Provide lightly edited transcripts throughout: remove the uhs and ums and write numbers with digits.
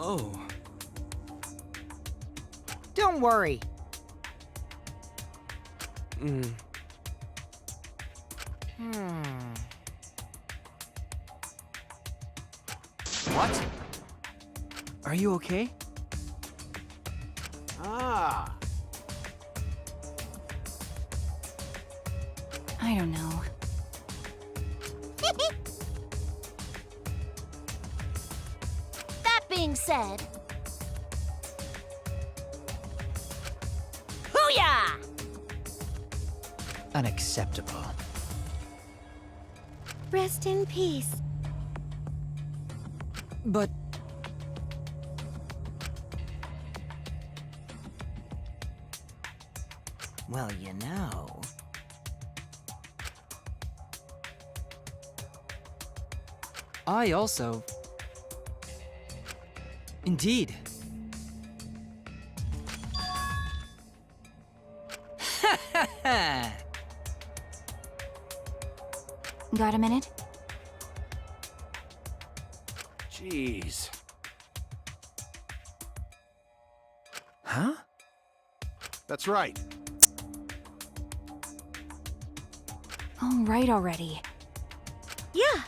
Oh. Don't worry. What? Are you okay? Ah. I don't know. That being said... Hoo-yah! Unacceptable. Rest in peace. But... Well, you know... I also... Indeed. Got a minute? Jeez. Huh? That's right. All right already. Yeah.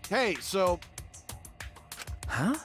Hey, so... Huh?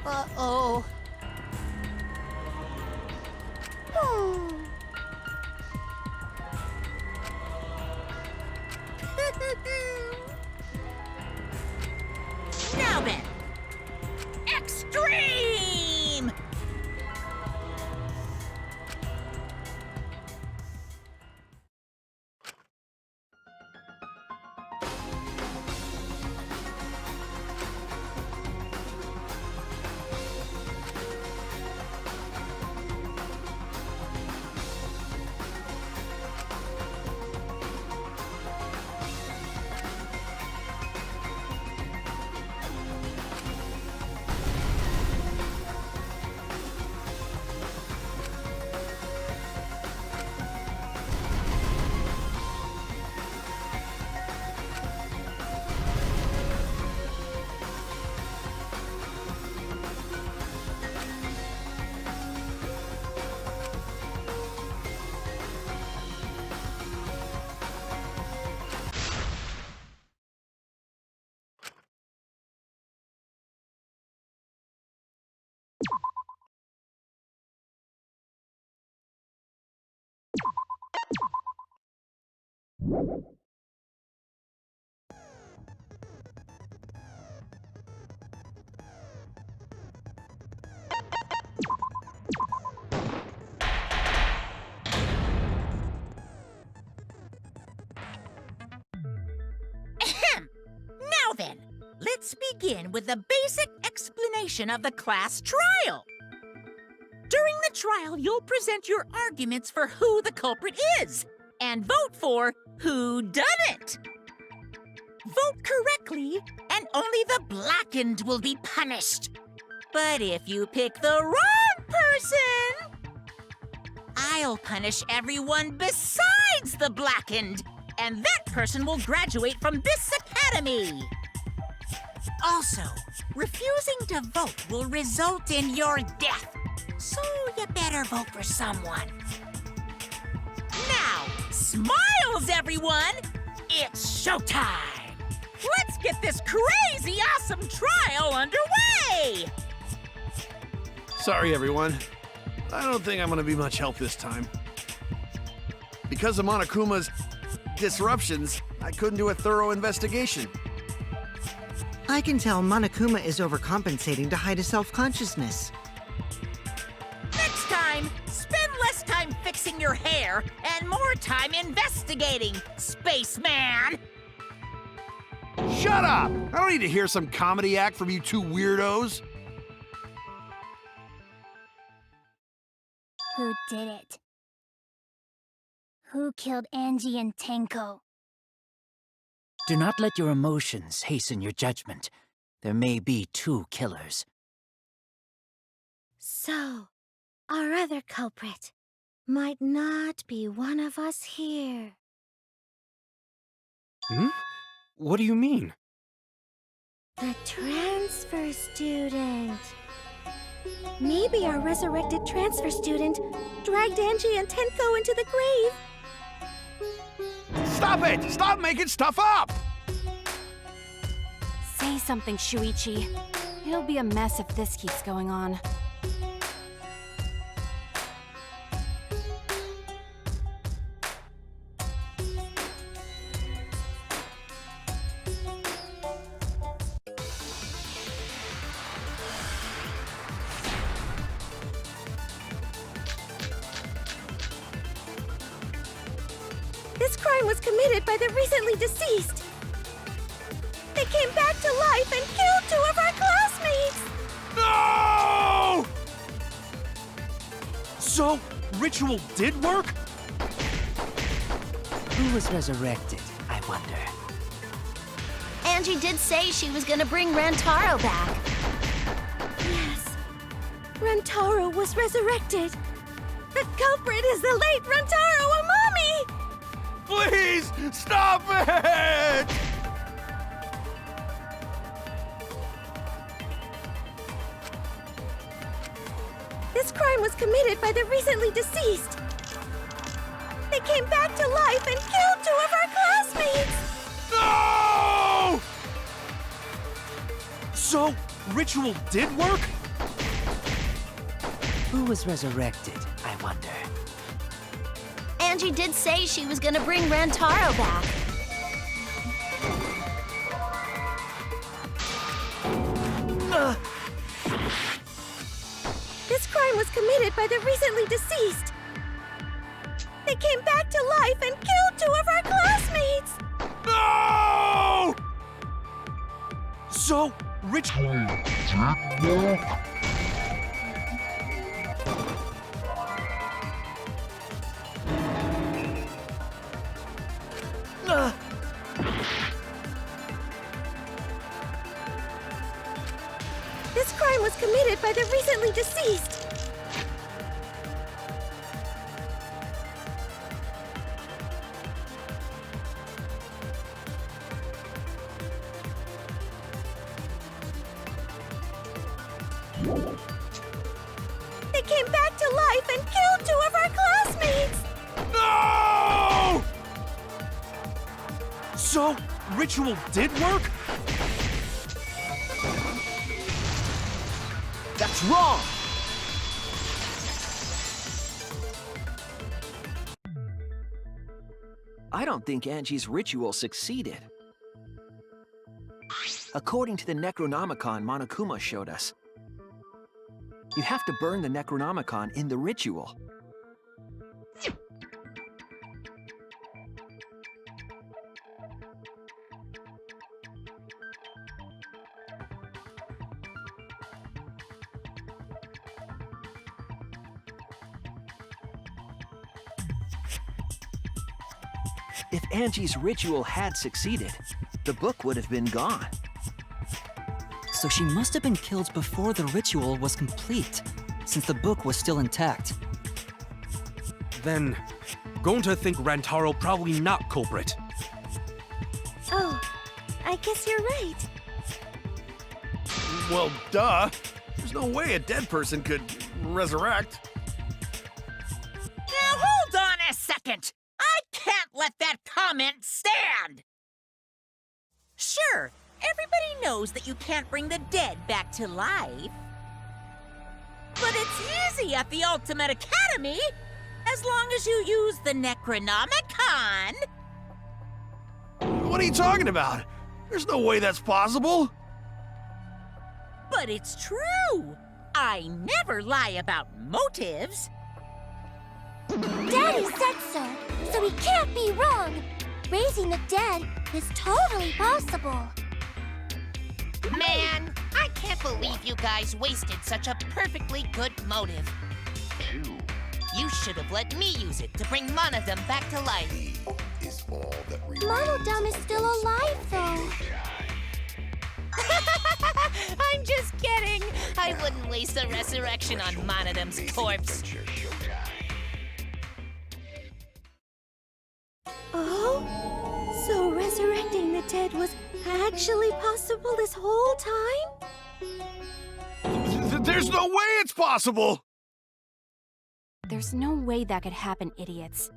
Uh-oh. Now then, extreme! Now then, let's begin with the basic explanation of the class trial. During the trial, you'll present your arguments for who the culprit is, and vote for who done it. Vote correctly, and only the blackened will be punished. But if you pick the wrong person, I'll punish everyone besides the blackened, and that person will graduate from this academy. Also, refusing to vote will result in your death. So you better vote for someone. Now, smiles, everyone! It's showtime! Let's get this crazy awesome trial underway! Sorry, everyone. I don't think I'm gonna be much help this time. Because of Monokuma's disruptions, I couldn't do a thorough investigation. I can tell Monokuma is overcompensating to hide his self-consciousness. Next time, spend less time fixing your hair and more time investigating, spaceman! Shut up! I don't need to hear some comedy act from you two weirdos. Who did it? Who killed Angie and Tenko? Do not let your emotions hasten your judgment. There may be two killers. So, our other culprit might not be one of us here. Hmm? What do you mean? The transfer student. Maybe our resurrected transfer student dragged Angie and Tenko into the grave. Stop it! Stop making stuff up! Say something, Shuichi. It'll be a mess if this keeps going on. This crime was committed by the recently deceased. They came back to life and killed 2 of our classmates! No! So, ritual did work? Who was resurrected, I wonder? Angie did say she was gonna bring Rantaro back. Yes. Rantaro was resurrected. The culprit is the late Rantaro Amami! Please, stop it! This crime was committed by the recently deceased. They came back to life and killed 2 of our classmates! No! So, ritual did work? Who was resurrected, I wonder? Angie did say she was gonna bring Rantaro back. This crime was committed by the recently deceased. They came back to life and killed 2 of our classmates! No! So, ritual did work? This crime was committed by the recently deceased. They came back to life and killed 2 of our classmates! No! So, ritual did work? That's wrong! I don't think Angie's ritual succeeded. According to the Necronomicon Monokuma showed us, you have to burn the Necronomicon in the ritual. If Angie's ritual had succeeded, the book would have been gone. So she must have been killed before the ritual was complete, since the book was still intact. Then, going to think Rantaro probably not culprit. Oh, I guess you're right. Well, duh. There's no way a dead person could resurrect. Now hold on a second. I can't let that comment stand. Sure, everybody knows that you can't bring the dead back to life. But it's easy at the Ultimate Academy, as long as you use the Necronomicon. What are you talking about? There's no way that's possible. But it's true. I never lie about motives. Daddy said so he can't be wrong. Raising the dead is totally possible. Man, I can't believe you guys wasted such a perfectly good motive. You should have let me use it to bring Monodum back to life. Monodum is still alive, though. I'm just kidding. I wouldn't waste a resurrection on Monodum's corpse. Oh? So resurrecting the dead was actually possible this whole time? There's no way it's possible! There's no way that could happen, idiots.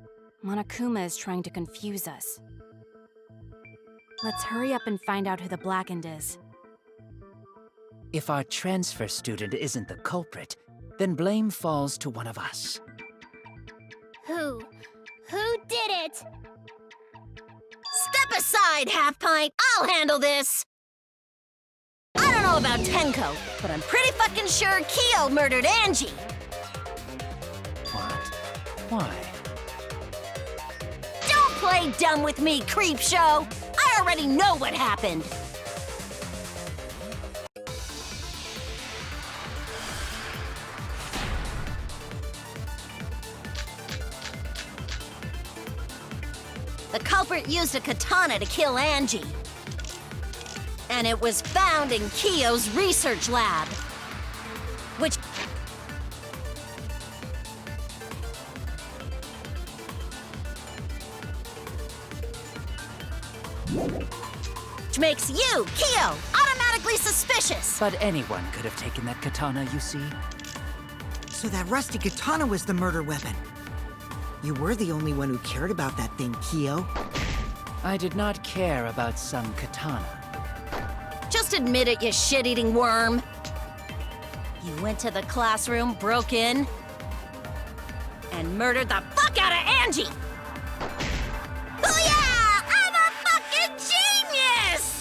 Monokuma is trying to confuse us. Let's hurry up and find out who the Blackened is. If our transfer student isn't the culprit, then blame falls to one of us. Who? Who did it? Step aside, Half Pint. I'll handle this. I don't know about Tenko, but I'm pretty fucking sure Kyo murdered Angie. What? Why? Don't play dumb with me, creep show. I already know what happened. The culprit used a katana to kill Angie. And it was found in Kyo's research lab. Which makes you, Kyo, automatically suspicious. But anyone could have taken that katana, you see. So that rusty katana was the murder weapon. You were the only one who cared about that thing, Kyo. I did not care about some katana. Just admit it, you shit-eating worm. You went to the classroom, broke in, and murdered the fuck out of Angie! Booyah! I'm a fucking genius!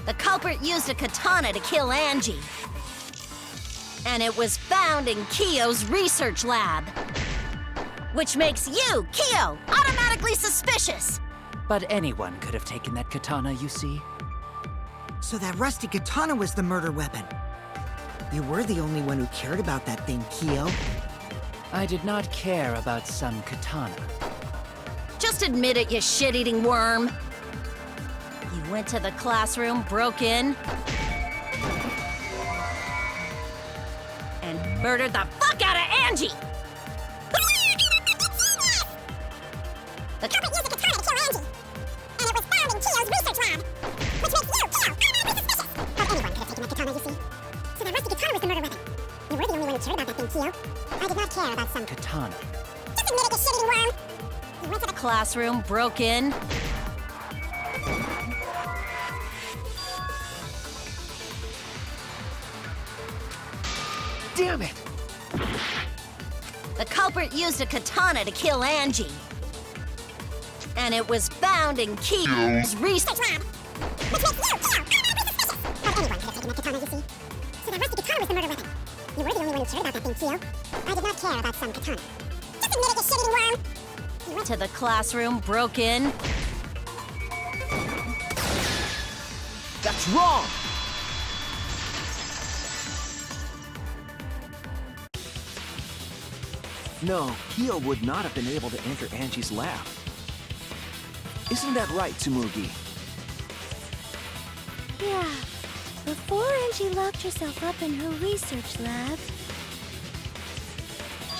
The culprit used a katana to kill Angie. And it was found in Kyo's research lab. Which makes you, Kyo, automatically suspicious. But anyone could have taken that katana, you see. So that rusty katana was the murder weapon. You were the only one who cared about that thing, Kyo. I did not care about some katana. Just admit it, you shit-eating worm. You went to the classroom, broke in, and murdered the fuck out of Angie! The culprit used a katana to kill Angie, and it was found in Kyo's research lab, which makes you, Kyo, automatically suspicious. But anyone could have taken that katana, you see. So that rusty katana was the murder weapon. You were the only one who cared about that thing, Kyo. I did not care about some Katana. Just admit it, you shit-eating worm! You went to the classroom, broke in, Damn it! the culprit used a katana to kill Angie. And it was found in Kyo's research lab. Which makes you, Kyo, automatically suspicious. But anyone could have taken that katana, you see. So that rusty katana was the murder weapon. You were the only one who cared about that thing, Kyo. I did not care about some katana. Just admit it, you shit-eating worm! You went to the classroom, broke in, That's wrong! No, Kyo would not have been able to enter Angie's lab. Isn't that right, Tsumugi? Yeah, Before Angie locked herself up in her research lab,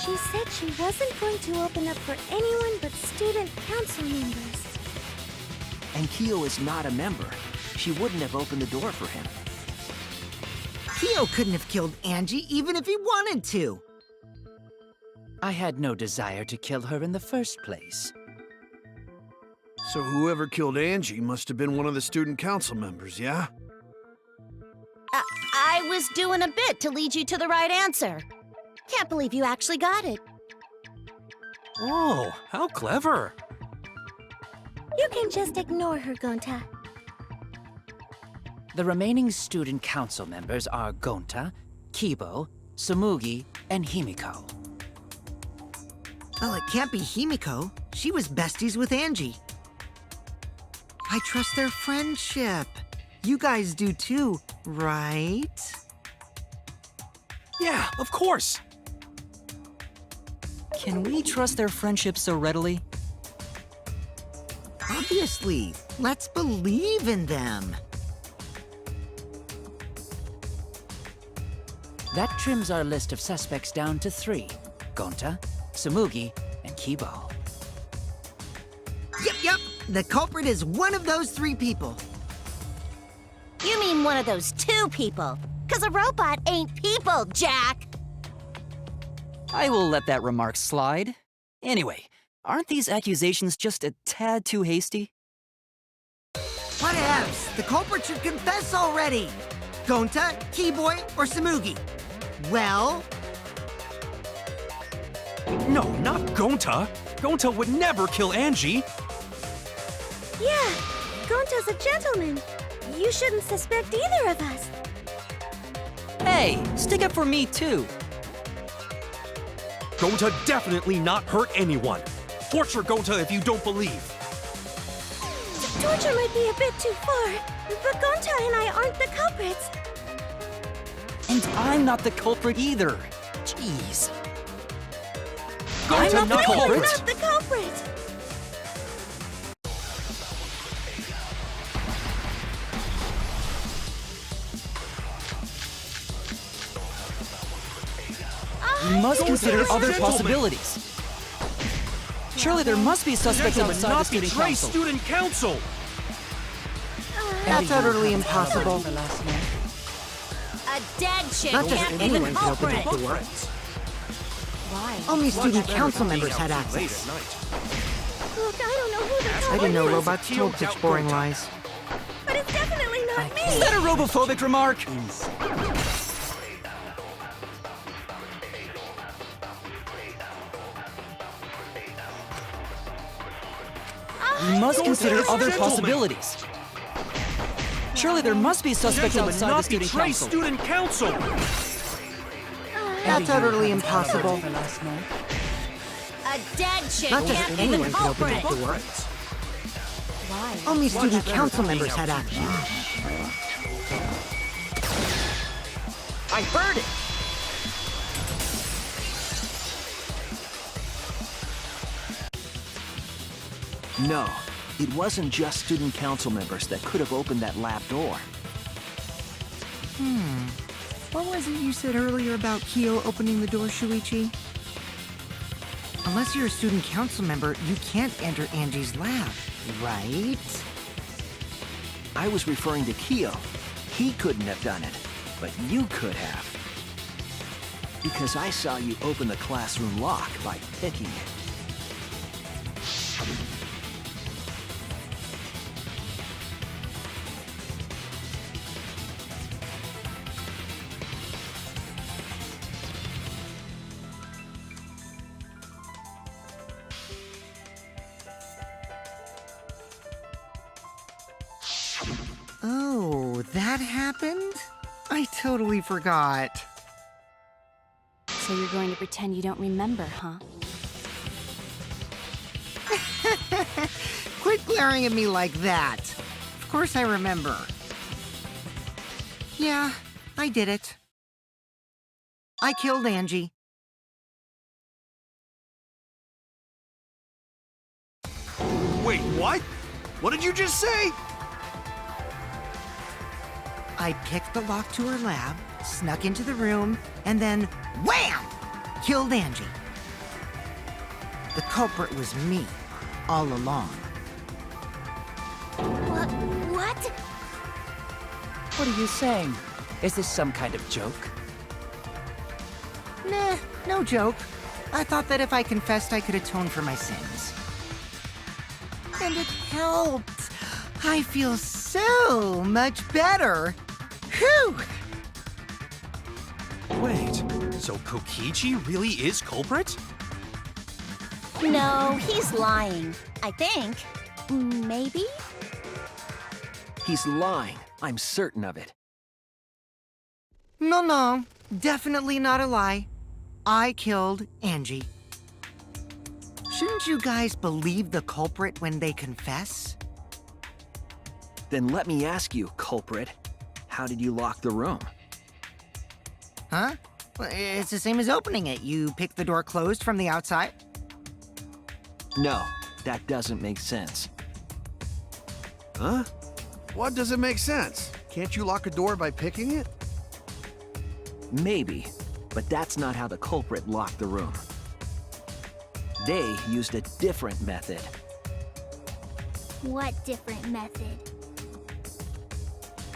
she said she wasn't going to open up for anyone but student council members. And Kyo is not a member. She wouldn't have opened the door for him. Kyo couldn't have killed Angie even if he wanted to. I had no desire to kill her in the first place. So whoever killed Angie must have been one of the student council members, yeah? I was doing a bit to lead you to the right answer. Can't believe you actually got it. Oh, how clever. You can just ignore her, Gonta. The remaining student council members are Gonta, Kibo, Sumugi, and Himiko. Well, it can't be Himiko. She was besties with Angie. I trust their friendship. You guys do too, right? Yeah, of course. Can we trust their friendship so readily? Obviously. Let's believe in them. That trims our list of suspects down to 3. Gonta, Sumugi, and Kibo. Yep. The culprit is one of those 3 people. You mean one of those 2 people? 'Cause a robot ain't people, Jack! I will let that remark slide. Anyway, aren't these accusations just a tad too hasty? Whatevs. The culprit should confess already. Gonta, Keyboy, or Sumugi? Well, No, not Gonta. Gonta would never kill Angie. Yeah, Gonta's a gentleman. You shouldn't suspect either of us. Hey, stick up for me too. Gonta definitely not hurt anyone. Torture Gonta if you don't believe. Torture might be a bit too far, but Gonta and I aren't the culprits. And I'm not the culprit either. Jeez. Gonta I'm not the culprit. Not the culprit. We must consider other Gentlemen. possibilities. Surely there must be suspects Gentlemen, outside the not student betray council. student council. that's utterly impossible. A dead chick Not just can't be anyone the can open that culprit! door. Why? Only student council members had access. Look, I don't know who the culprit I didn't know is, robots told such boring lies. but it's definitely not me. Is that a robophobic remark? We must consider other Gentlemen. possibilities. Surely there must be suspects Gentlemen, outside the not student betray council. student council. That's utterly impossible. A dead chick Not just can't be anyone the can open that culprit! door. Why? Only student council members had access. I heard it! No, it wasn't just student council members that could have opened that lab door. What was it you said earlier about Kyo opening the door, Shuichi? Unless you're a student council member, you can't enter Angie's lab, right? I was referring to Kyo. He couldn't have done it, but you could have. Because I saw you open the classroom lock by picking it. Oh, that happened? I totally forgot. So you're going to pretend you don't remember, huh? Quit glaring at me like that. Of course I remember. Yeah, I did it. I killed Angie. Wait, what? What did you just say? I picked the lock to her lab, snuck into the room, and then wham! Killed Angie. The culprit was me, all along. What? What are you saying? Is this some kind of joke? Nah, no joke. I thought that if I confessed, I could atone for my sins. And it helped. I feel so much better. Whew! Wait, so Kokichi really is culprit? No, he's lying. I think. Maybe? He's lying. I'm certain of it. No, definitely not a lie. I killed Angie. Shouldn't you guys believe the culprit when they confess? Then let me ask you, culprit, how did you lock the room? Huh? Well, it's the same as opening it. You pick the door closed from the outside? No, that doesn't make sense. Huh? What doesn't make sense? Can't you lock a door by picking it? Maybe, but that's not how the culprit locked the room. They used a different method. What different method?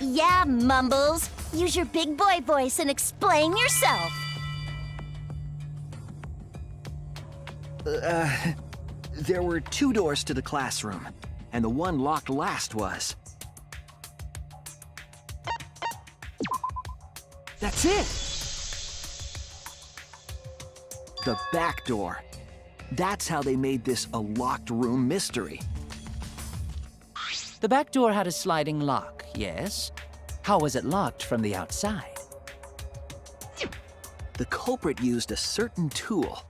Yeah, Mumbles. Use your big boy voice and explain yourself. There were 2 doors to the classroom, and the one locked last was... That's it! The back door. That's how they made this a locked room mystery. The back door had a sliding lock, yes? How was it locked from the outside? The culprit used a certain tool.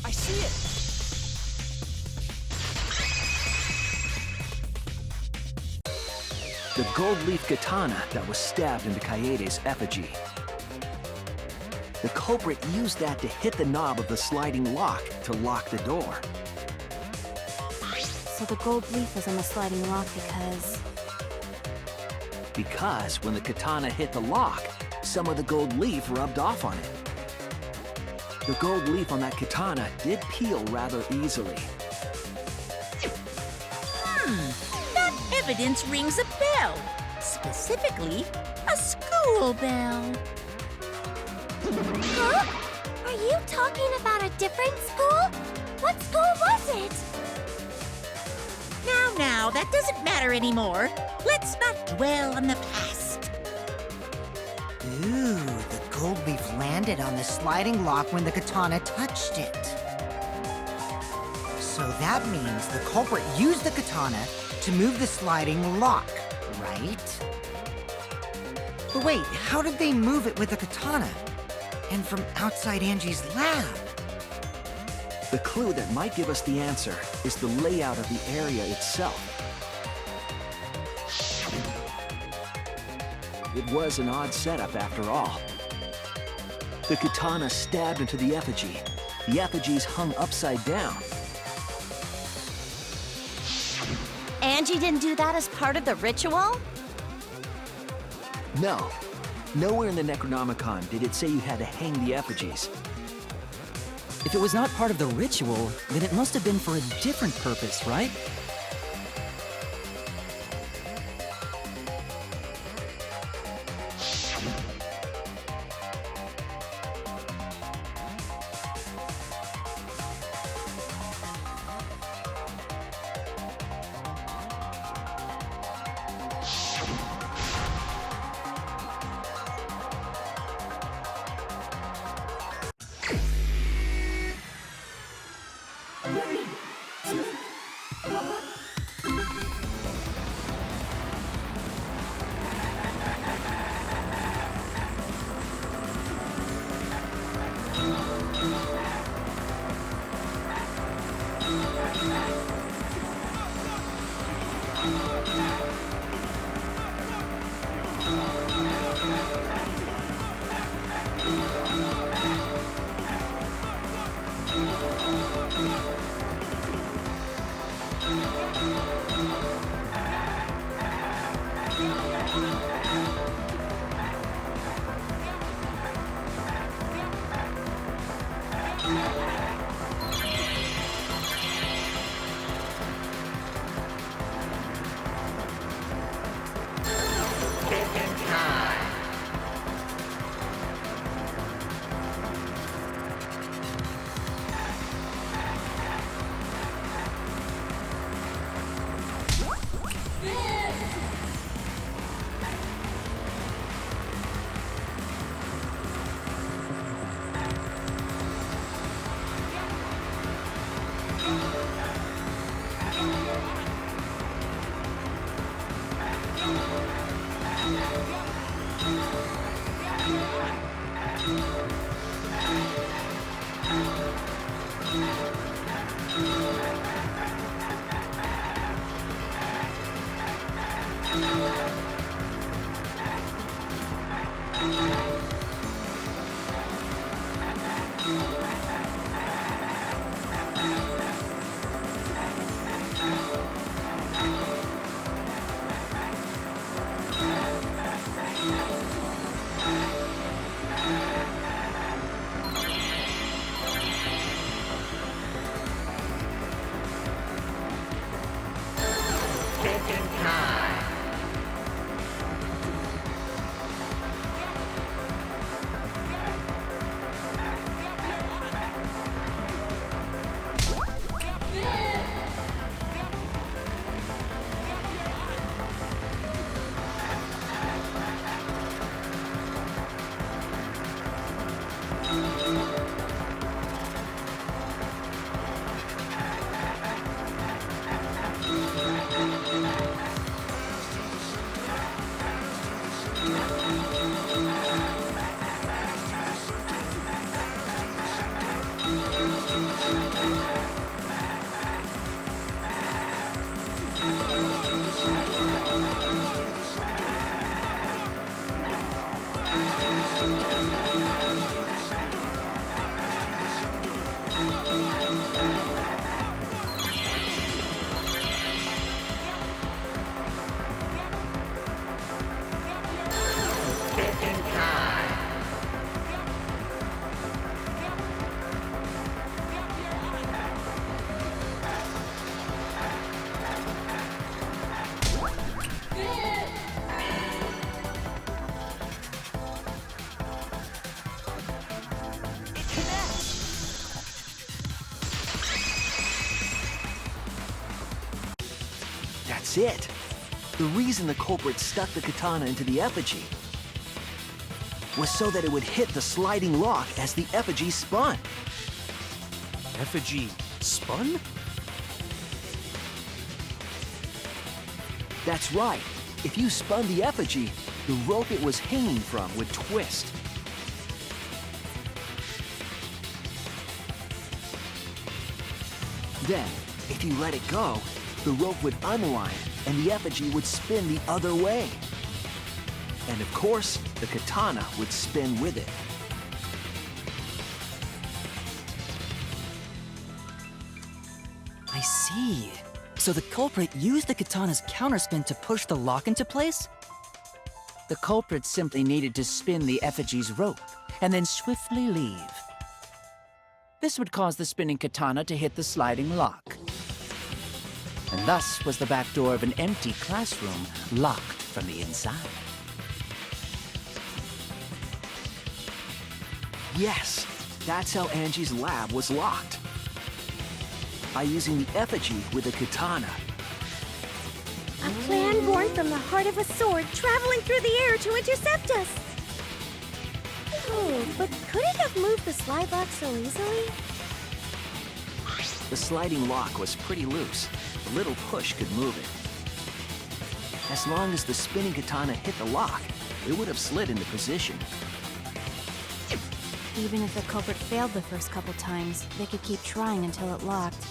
I see it! The gold leaf katana that was stabbed into Kaede's effigy. The culprit used that to hit the knob of the sliding lock to lock the door. So the gold leaf was on the sliding lock Because when the katana hit the lock, some of the gold leaf rubbed off on it. The gold leaf on that katana did peel rather easily. That evidence rings a bell. Specifically, a school bell. Huh? Are you talking about a different school? What school was it? Now, that doesn't matter anymore. Let's not dwell on the past. Ooh, the gold leaf landed on the sliding lock when the katana touched it. So that means the culprit used the katana to move the sliding lock, right? But wait, how did they move it with the katana? And from outside Angie's lab? The clue that might give us the answer is the layout of the area itself. It was an odd setup after all. The katana stabbed into the effigy. The effigies hung upside down. Angie didn't do that as part of the ritual? No. Nowhere in the Necronomicon did it say you had to hang the effigies. If it was not part of the ritual, then it must have been for a different purpose, right? That's it. The reason the culprit stuck the katana into the effigy was so that it would hit the sliding lock as the effigy spun. Effigy spun? That's right. If you spun the effigy, the rope it was hanging from would twist. Then, if you let it go, the rope would unwind and the effigy would spin the other way. And of course, the katana would spin with it. I see. So the culprit used the katana's counterspin to push the lock into place? The culprit simply needed to spin the effigy's rope and then swiftly leave. This would cause the spinning katana to hit the sliding lock. And thus was the back door of an empty classroom locked from the inside. Yes, that's how Angie's lab was locked. By using the effigy with a katana. A plan born from the heart of a sword traveling through the air to intercept us. Oh, but could it have moved the slide lock so easily? The sliding lock was pretty loose. A little push could move it. As long as the spinning katana hit the lock, it would have slid into position. Even if the culprit failed the first couple times, they could keep trying until it locked.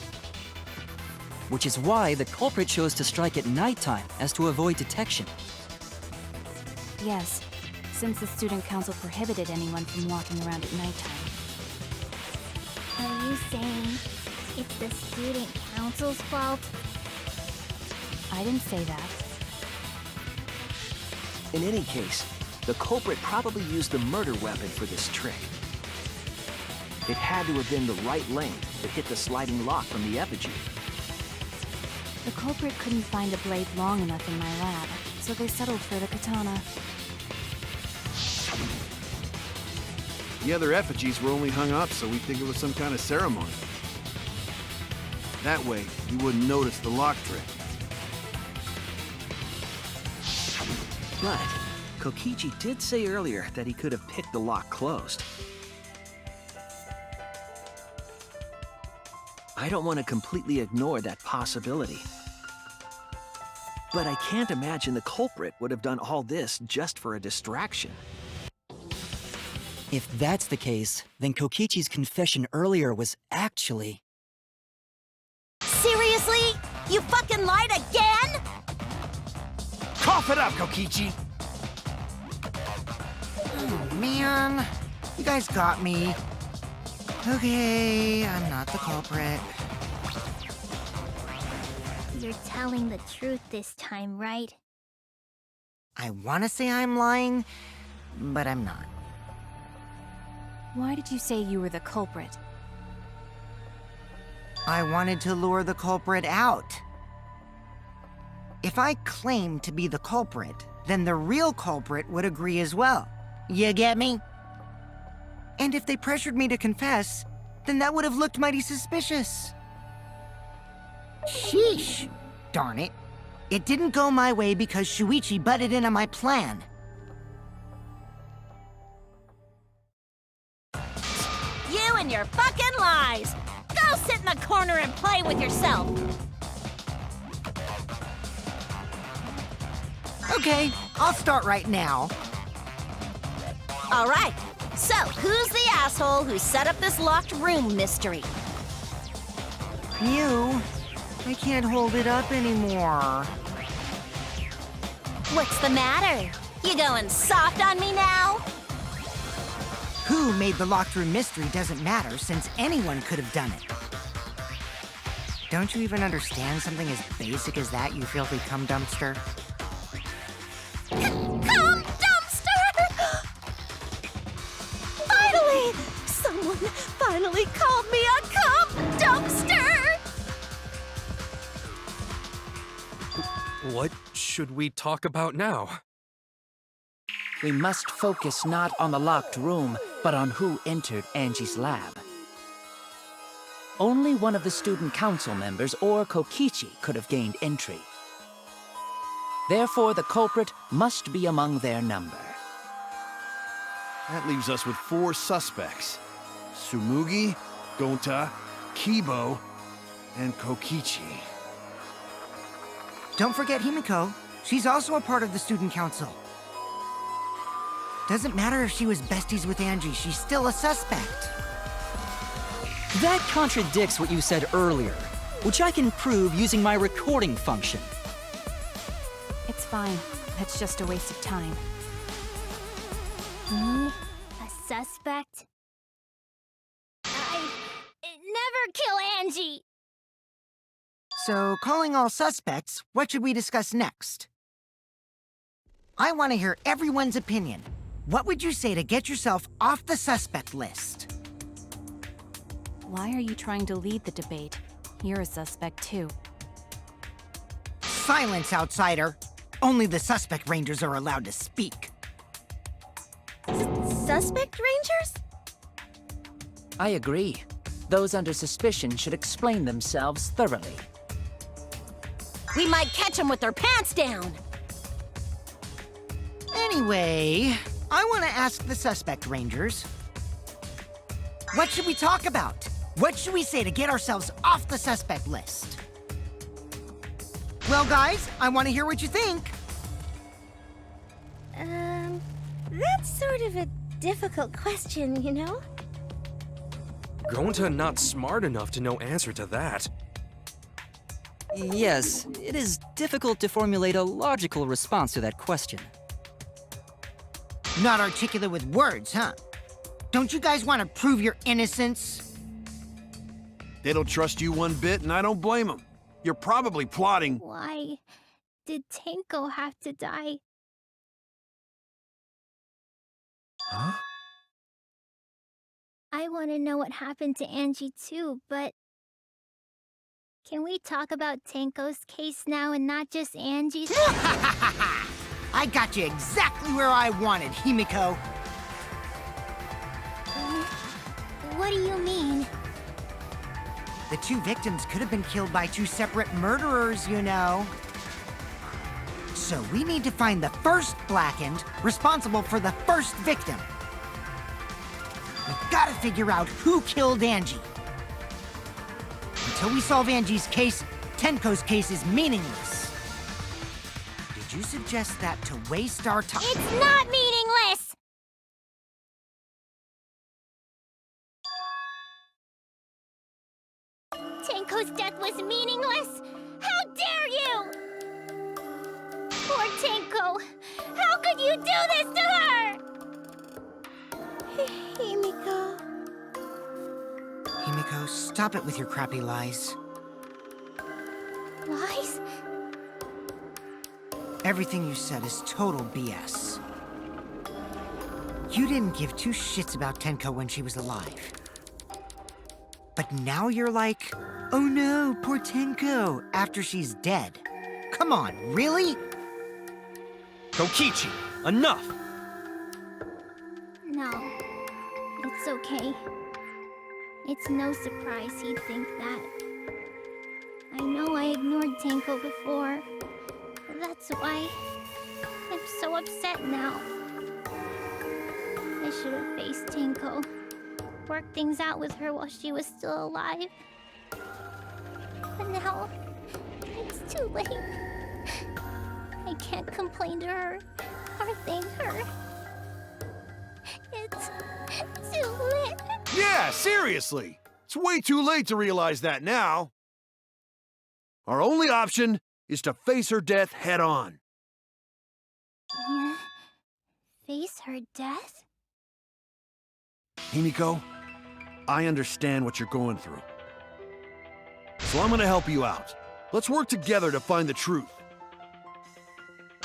Which is why the culprit chose to strike at nighttime, as to avoid detection. Yes, since the student council prohibited anyone from walking around at nighttime. Are you saying it's the student council's fault? I didn't say that. In any case, the culprit probably used the murder weapon for this trick. It had to have been the right length to hit the sliding lock from the effigy. The culprit couldn't find a blade long enough in my lab, so they settled for the katana. The other effigies were only hung up so we'd think it was some kind of ceremony. That way, you wouldn't notice the lock trick. But Kokichi did say earlier that he could have picked the lock closed. I don't want to completely ignore that possibility. But I can't imagine the culprit would have done all this just for a distraction. If that's the case, then Kokichi's confession earlier was actually... Seriously? You fucking lied again? Cough it up, Kokichi! Oh, man. You guys got me. Okay, I'm not the culprit. You're telling the truth this time, right? I want to say I'm lying, but I'm not. Why did you say you were the culprit? I wanted to lure the culprit out. If I claimed to be the culprit, then the real culprit would agree as well. You get me? And if they pressured me to confess, then that would have looked mighty suspicious. Sheesh. Darn it. It didn't go my way because Shuichi butted in on my plan. You and your fucking lies! Go sit in the corner and play with yourself! Okay, I'll start right now. All right, so who's the asshole who set up this locked room mystery? You. I can't hold it up anymore. What's the matter? You going soft on me now? Who made the locked room mystery doesn't matter since anyone could have done it. Don't you even understand something as basic as that, you filthy cum dumpster? Cum dumpster! Finally! Someone finally called me a cum dumpster! What should we talk about now? We must focus not on the locked room, but on who entered Angie's lab. Only one of the student council members or Kokichi could have gained entry. Therefore, the culprit must be among their number. That leaves us with 4 suspects. Tsumugi, Gonta, Kibo, and Kokichi. Don't forget Himiko. She's also a part of the student council. Doesn't matter if she was besties with Angie, she's still a suspect. That contradicts what you said earlier, which I can prove using my recording function. It's fine. It's just a waste of time. Me? A suspect? I'd never kill Angie! So, calling all suspects, what should we discuss next? I want to hear everyone's opinion. What would you say to get yourself off the suspect list? Why are you trying to lead the debate? You're a suspect too. Silence, outsider! Only the suspect rangers are allowed to speak. Suspect rangers? I agree. Those under suspicion should explain themselves thoroughly. We might catch them with their pants down! Anyway, I want to ask the suspect rangers. What should we talk about? What should we say to get ourselves off the suspect list? Well, guys, I want to hear what you think. That's sort of a difficult question, you know? Gonta not smart enough to know answer to that. Yes, it is difficult to formulate a logical response to that question. Not articulate with words, huh? Don't you guys want to prove your innocence? They don't trust you one bit, and I don't blame them. You're probably plotting. Why did Tenko have to die? Huh? I want to know what happened to Angie too, but can we talk about Tenko's case now and not just Angie's? I got you exactly where I wanted, Himiko. What do you mean? The two victims could have been killed by two separate murderers, you know. So we need to find the first Blackened responsible for the first victim. We've got to figure out who killed Angie. Until we solve Angie's case, Tenko's case is meaningless. Did you suggest that to waste our time? It's not meaningless! Tenko's death was meaningless? How dare you! Poor Tenko! How could you do this to her? Himiko... Himiko, stop it with your crappy lies. Lies? Everything you said is total BS. You didn't give two shits about Tenko when she was alive. But now you're like, oh no, poor Tenko, after she's dead. Come on, really? Kokichi, enough! No. It's okay. It's no surprise he'd think that. I know I ignored Tenko before. That's why I'm so upset now. I should have faced Tenko. Worked things out with her while she was still alive. But now, it's too late. I can't complain to her or thank her. It's too late. Yeah, seriously! It's way too late to realize that now. Our only option is to face her death head on. Yeah. Face her death? Himiko, I understand what you're going through. So I'm gonna help you out. Let's work together to find the truth.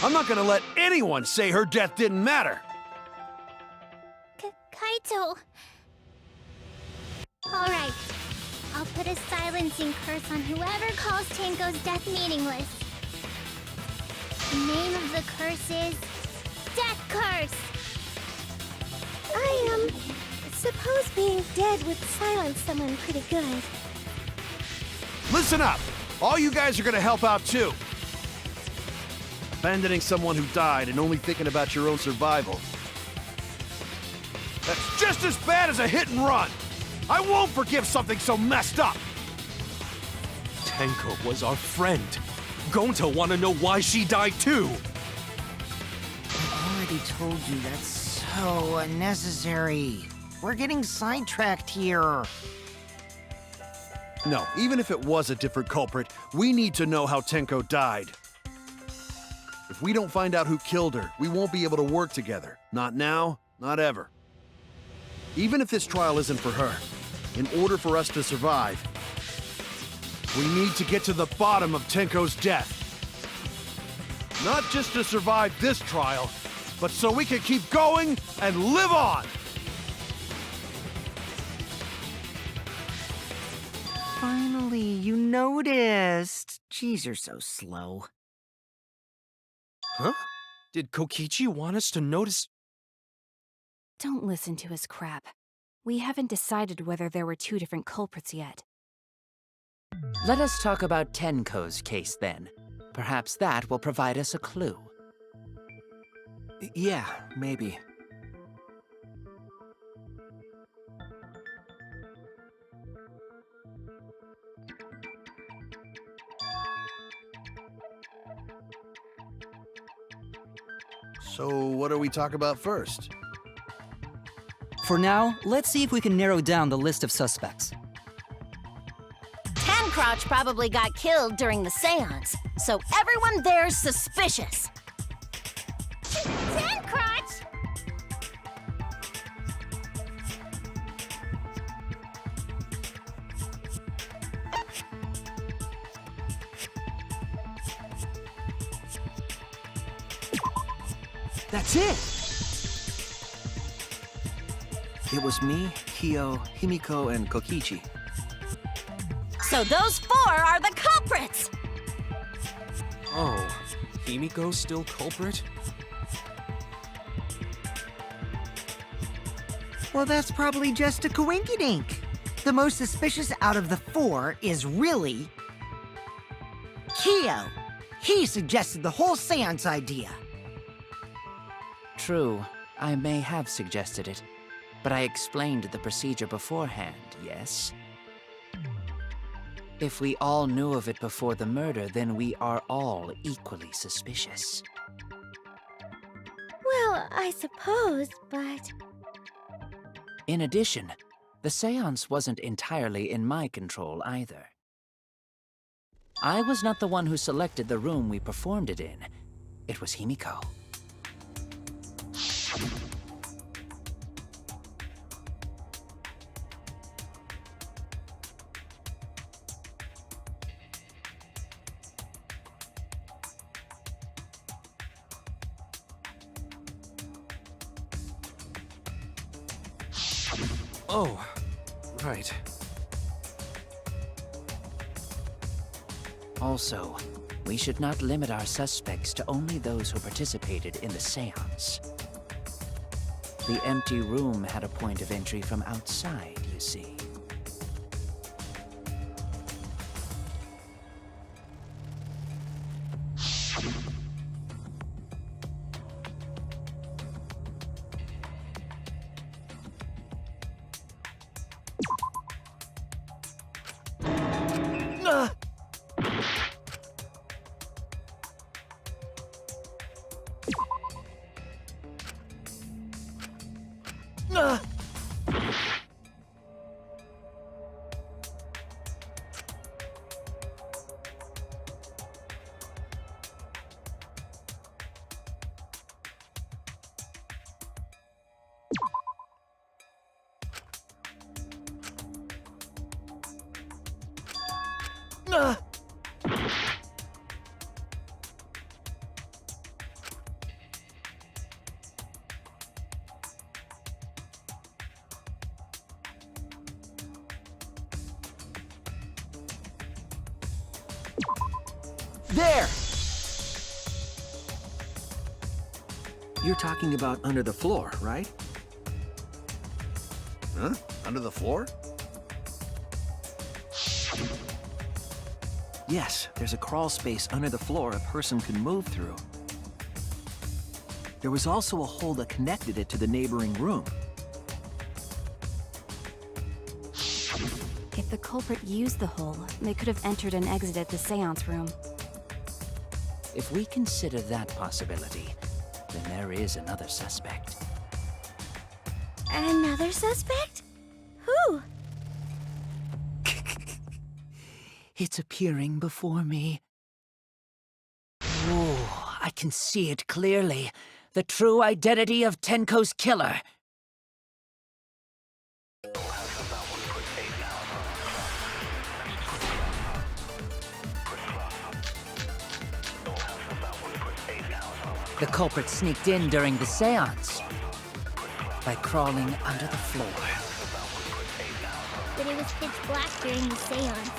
I'm not gonna let anyone say her death didn't matter. Kaito! Alright. I'll put a silencing curse on whoever calls Tenko's death meaningless. The name of the curse is... Death Curse! I suppose being dead would silence someone pretty good. Listen up! All you guys are gonna help out too. Abandoning someone who died and only thinking about your own survival. That's just as bad as a hit and run! I won't forgive something so messed up! Tenko was our friend. Gonta wanna know why she died too! I already told you that's so unnecessary. We're getting sidetracked here. No, even if it was a different culprit, we need to know how Tenko died. If we don't find out who killed her, we won't be able to work together. Not now, not ever. Even if this trial isn't for her, in order for us to survive, we need to get to the bottom of Tenko's death. Not just to survive this trial, but so we can keep going and live on! Finally, you noticed. Jeez, you're so slow. Huh? Did Kokichi want us to notice? Don't listen to his crap. We haven't decided whether there were two different culprits yet. Let us talk about Tenko's case then. Perhaps that will provide us a clue. Yeah, maybe. So what do we talk about first? For now, let's see if we can narrow down the list of suspects. Tancrotch probably got killed during the seance, so everyone there's suspicious. Tancrotch! That's it! It was me, Kyo, Himiko, and Kokichi. So those 4 are the culprits! Oh, Himiko's still culprit? Well, that's probably just a coinkydink. The most suspicious out of the 4 is really... Kyo. He suggested the whole seance idea. True, I may have suggested it, but I explained the procedure beforehand, yes? If we all knew of it before the murder, then we are all equally suspicious. Well, I suppose, but... In addition, the seance wasn't entirely in my control either. I was not the one who selected the room we performed it in. It was Himiko. Oh, right. Also, we should not limit our suspects to only those who participated in the seance. The empty room had a point of entry from outside, you see. There! You're talking about under the floor, right? Huh? Under the floor? Yes, there's a crawl space under the floor a person can move through. There was also a hole that connected it to the neighboring room. If the culprit used the hole, they could have entered and exited the seance room. If we consider that possibility, then there is another suspect. Another suspect? Who? It's appearing before me. Oh, I can see it clearly. The true identity of Tenko's killer. The culprit sneaked in during the seance by crawling under the floor. But it was pitch black during the seance.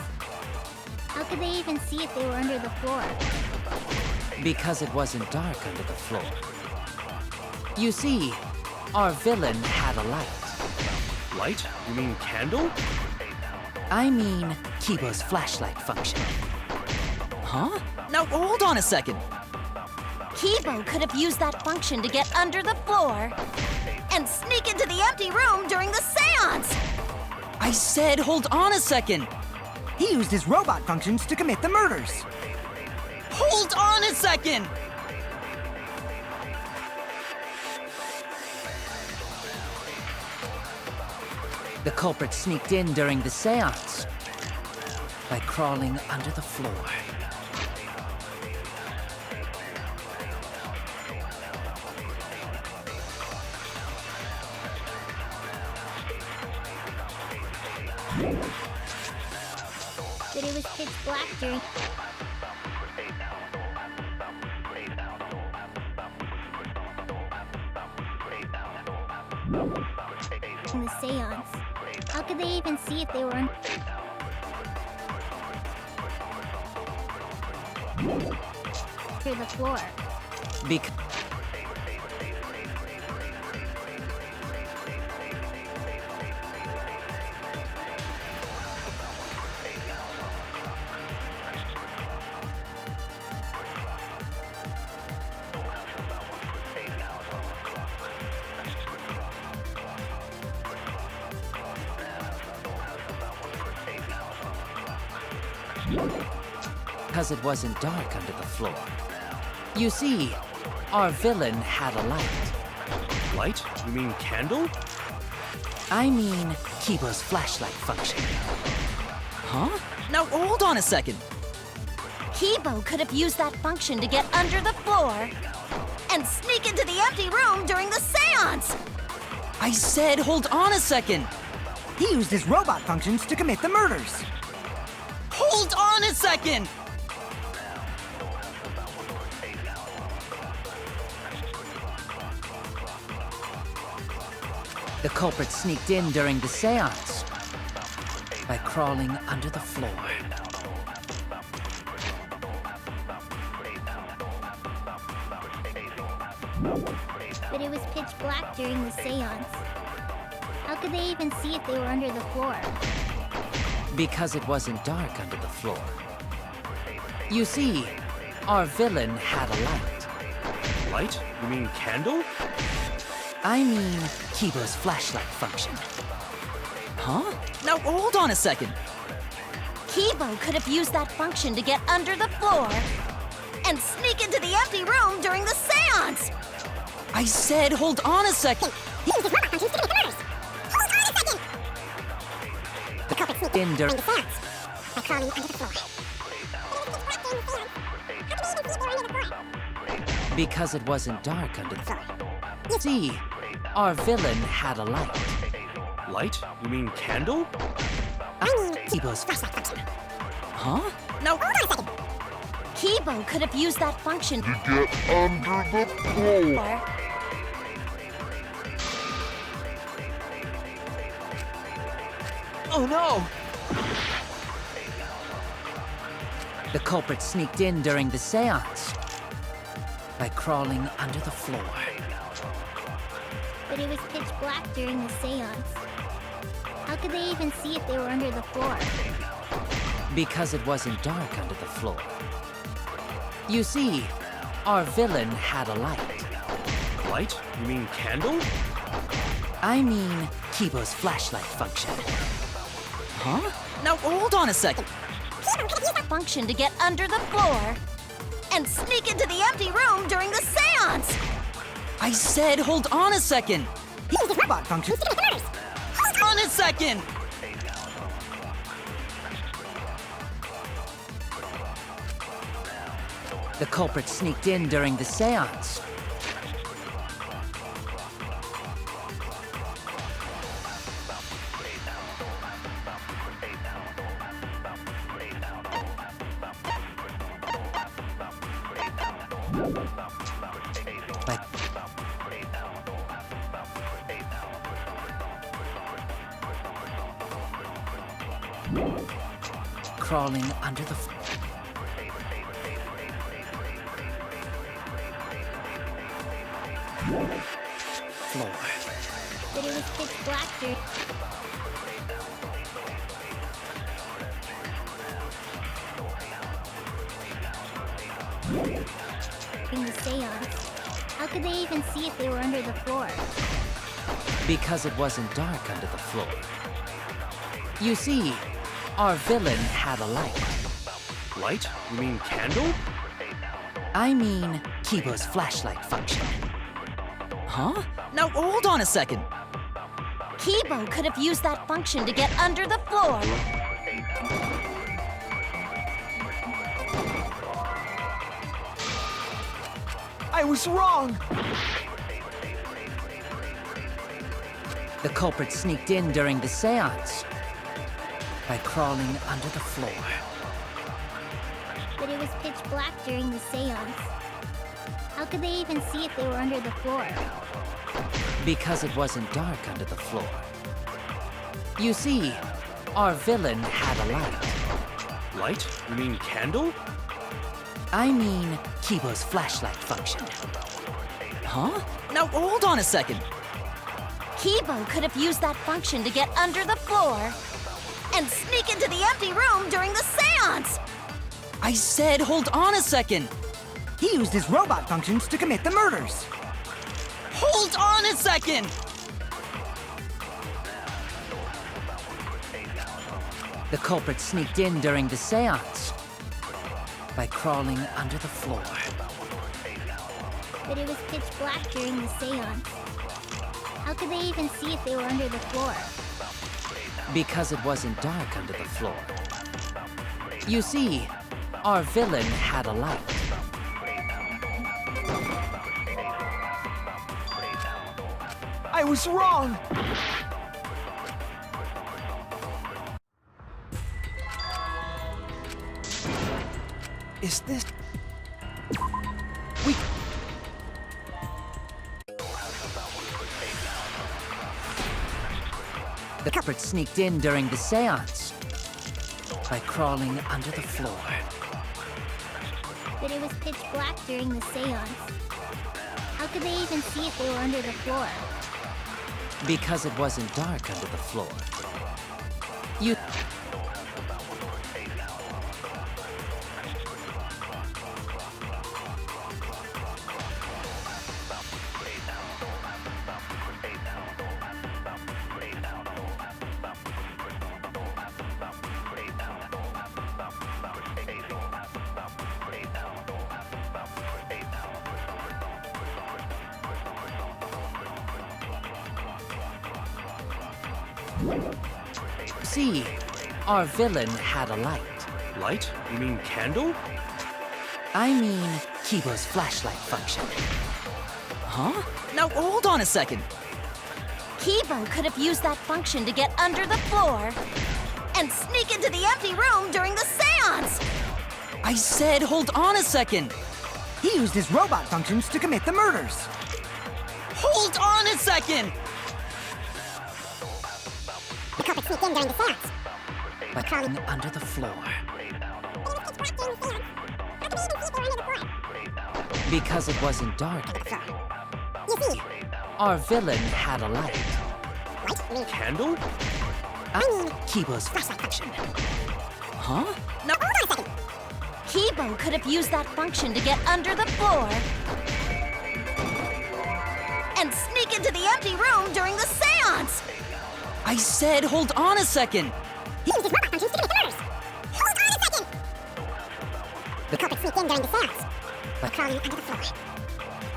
How could they even see if they were under the floor? Because it wasn't dark under the floor. You see, our villain had a light. Light? You mean candle? I mean Kibo's flashlight function. Huh? Now hold on a second. Kibo could have used that function to get under the floor and sneak into the empty room during the seance! I said hold on a second! He used his robot functions to commit the murders. Hold on a second! The culprit sneaked in during the seance by crawling under the floor. But it was pitch black during... In the seance. How could they even see if they were on through the floor? Because it wasn't dark under the floor. You see, our villain had a light. Light? You mean candle? I mean, Kibo's flashlight function. Huh? Now hold on a second. Kibo could have used that function to get under the floor and sneak into the empty room during the seance! I said hold on a second! He used his robot functions to commit the murders. Hold on a second! The culprit sneaked in during the seance by crawling under the floor. But it was pitch black during the seance. How could they even see if they were under the floor? Because it wasn't dark under the floor. You see, our villain had a light. Light? You mean candle? I mean, Kibo's flashlight function. Huh? Now hold on a second. Kibo could have used that function to get under the floor and sneak into the empty room during the seance! I said hold on a second! He used his robot functions to commit the murders! Hold on a second! The culprit sneaked in during the seance by crawling under the floor. Because it wasn't dark under the floor. See, our villain had a light. Light? You mean candle? I mean, Kibo's flashlight function. Huh? No, hold on a second! Kibo could have used that function to get under the floor. Oh no! The culprit sneaked in during the seance by crawling under the floor. But it was pitch black during the seance. How could they even see if they were under the floor? Because it wasn't dark under the floor. You see, our villain had a light. Light? You mean candle? I mean, Kibo's flashlight function. Huh? Now hold on a second. Kibo could use that function to get under the floor and sneak into the empty room during the seance! I said hold on a second! He used his robot functions to commit the murders. Hold on a second! The culprit sneaked in during the seance by crawling under the floor. But it was pitch black during... in the seance. How could they even see if they were under the floor? Because it wasn't dark under the floor. You see, our villain had a light. Light? You mean candle? I mean, Kibo's flashlight function. Huh? Now hold on a second. Kibo could have used that function to get under the floor. I was wrong! The culprit sneaked in during the seance by crawling under the floor. But it was pitch black during the seance. How could they even see if they were under the floor? Because it wasn't dark under the floor. You see, our villain had a light. Light? You mean candle? I mean, Kibo's flashlight function. Huh? Now, hold on a second. Kibo could have used that function to get under the floor and sneak into the empty room during the seance. I said hold on a second. He used his robot functions to commit the murders. Hold on a second! The culprit sneaked in during the seance by crawling under the floor. But it was pitch black during the seance. How could they even see if they were under the floor? Because it wasn't dark under the floor. You see, our villain had a light. I was wrong! Is this... We... The culprit sneaked in during the seance by crawling under the floor. But it was pitch black during the seance. How could they even see if they were under the floor? Because it wasn't dark under the floor. You... See, our villain had a light. Light? You mean candle? I mean, Kibo's flashlight function. Huh? Now, hold on a second. Kibo could have used that function to get under the floor and sneak into the empty room during the seance. I said hold on a second. He used his robot functions to commit the murders. Hold on a second! The culprit sneaked in during the seance. By crawling under the floor. Because it wasn't dark. You see, Our villain had a light. Candle? Kibo's flashlight function. Huh? No, hold on a second. Kibo could have used that function to get under the floor and sneak into the empty room during the seance. I said hold on a second. he used his robot functions to commit the murders. Hold on a second. The culprit sneaked in during the seance. By Crawling under the floor.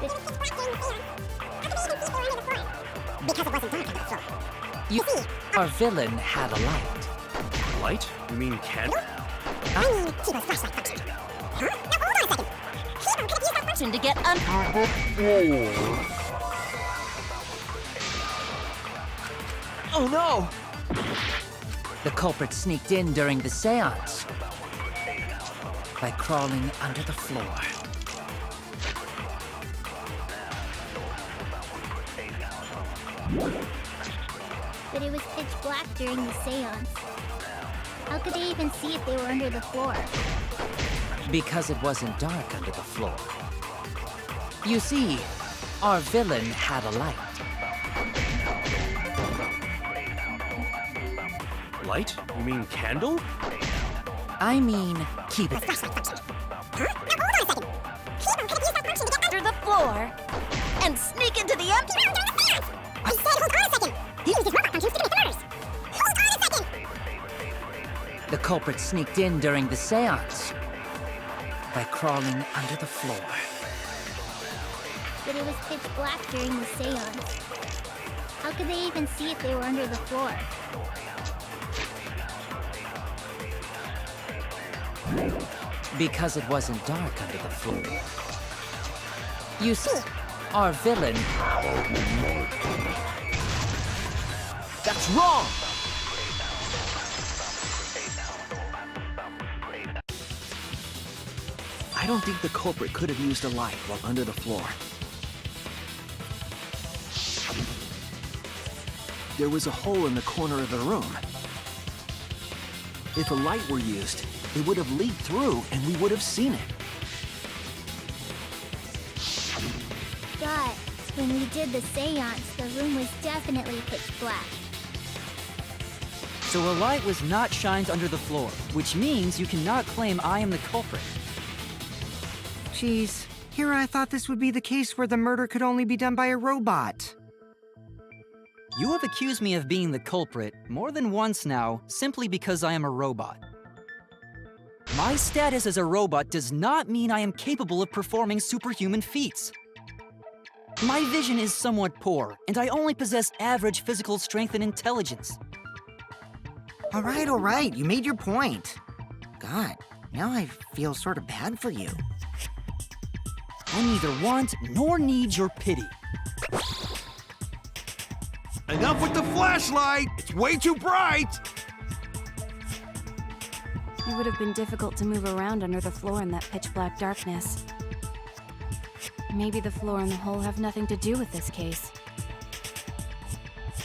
It was pitch black during the seance. How could they even see if they were under the floor? Because it wasn't dark under the floor. You see, our villain had a light. Light? You mean candle? I mean, Kibo's flashlight function. Huh? Now hold on a second. Kibo could have used that function To get under Oh no! The culprit sneaked in during the seance by crawling under the floor. But it was pitch black during the seance. How could they even see if they were under the floor? Because it wasn't dark under the floor. You see, our villain had a light. Light? You mean candle? I mean, Kibo's Flashlight function. Huh? Now hold on a second. Kibo could have used that function to get under the floor and sneak into the empty room during the seance. I said hold on a second. He used his robot functions to commit the murders. Hold on a second. The culprit sneaked in during the seance by crawling under the floor. But it was pitch black during the seance. How could they even see if they were under the floor? Because it wasn't dark under the floor. You see, our villain... That's wrong! I don't think the culprit could have used a light while under the floor. there was a hole in the corner of the room. If a light were used, it would have leaked through and we would have seen it. But when we did the seance, the room was definitely pitch black. So a light was not shined under the floor, which means you cannot claim I am the culprit. Jeez, here I thought this would be the case where the murder could only be done by a robot. You have accused me of being the culprit more than once now, simply because I am a robot. My status as a robot does not mean I am capable of performing superhuman feats. My vision is somewhat poor, and I only possess average physical strength and intelligence. All right, you made your point. God, now I feel sort of bad for you. I neither want nor need your pity. Enough with the flashlight! It's way too bright! It would have been difficult to move around under the floor in that pitch-black darkness. Maybe the floor and the hole have nothing to do with this case.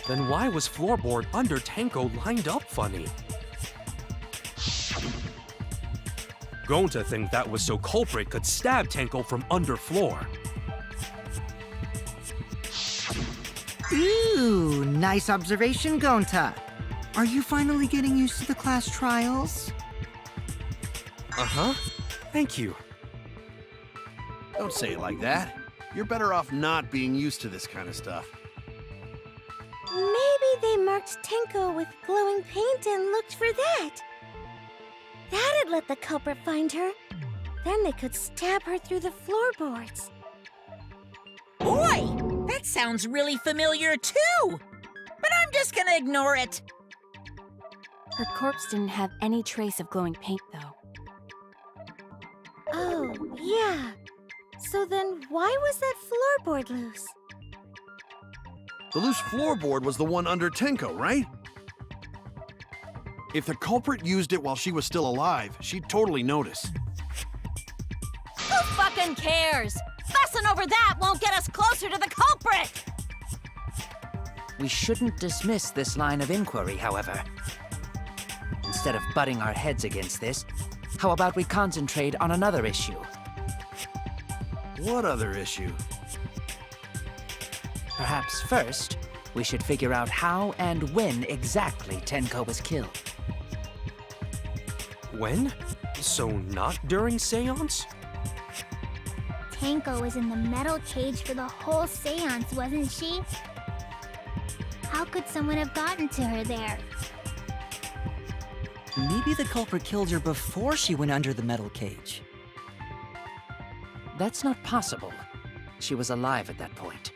Then why was floorboard under Tenko lined up funny? Going to think that was so culprit could stab Tenko from under floor. Ooh, nice observation, Gonta. Are you finally getting used to the class trials? Uh-huh. Thank you. Don't say it like that. You're better off not being used to this kind of stuff. Maybe they marked Tenko with glowing paint and looked for that. That'd let the culprit find her. Then they could stab her through the floorboards. Boy, that sounds really familiar too. But I'm just gonna ignore it. Her corpse didn't have any trace of glowing paint, though. Oh, yeah. So then why was that floorboard loose? The loose floorboard was the one under Tenko, right? If the culprit used it while she was still alive, she'd totally notice. Who fucking cares? Fussing over that won't get us closer to the culprit! We shouldn't dismiss this line of inquiry, however. Instead of butting our heads against this, how about we concentrate on another issue? What other issue? Perhaps first, we should figure out how and when exactly Tenko was killed. When? So not during seance? Tenko was in the metal cage for the whole seance, wasn't she? How could someone have gotten to her there? Maybe the culprit killed her before she went under the metal cage. That's not possible. She was alive at that point.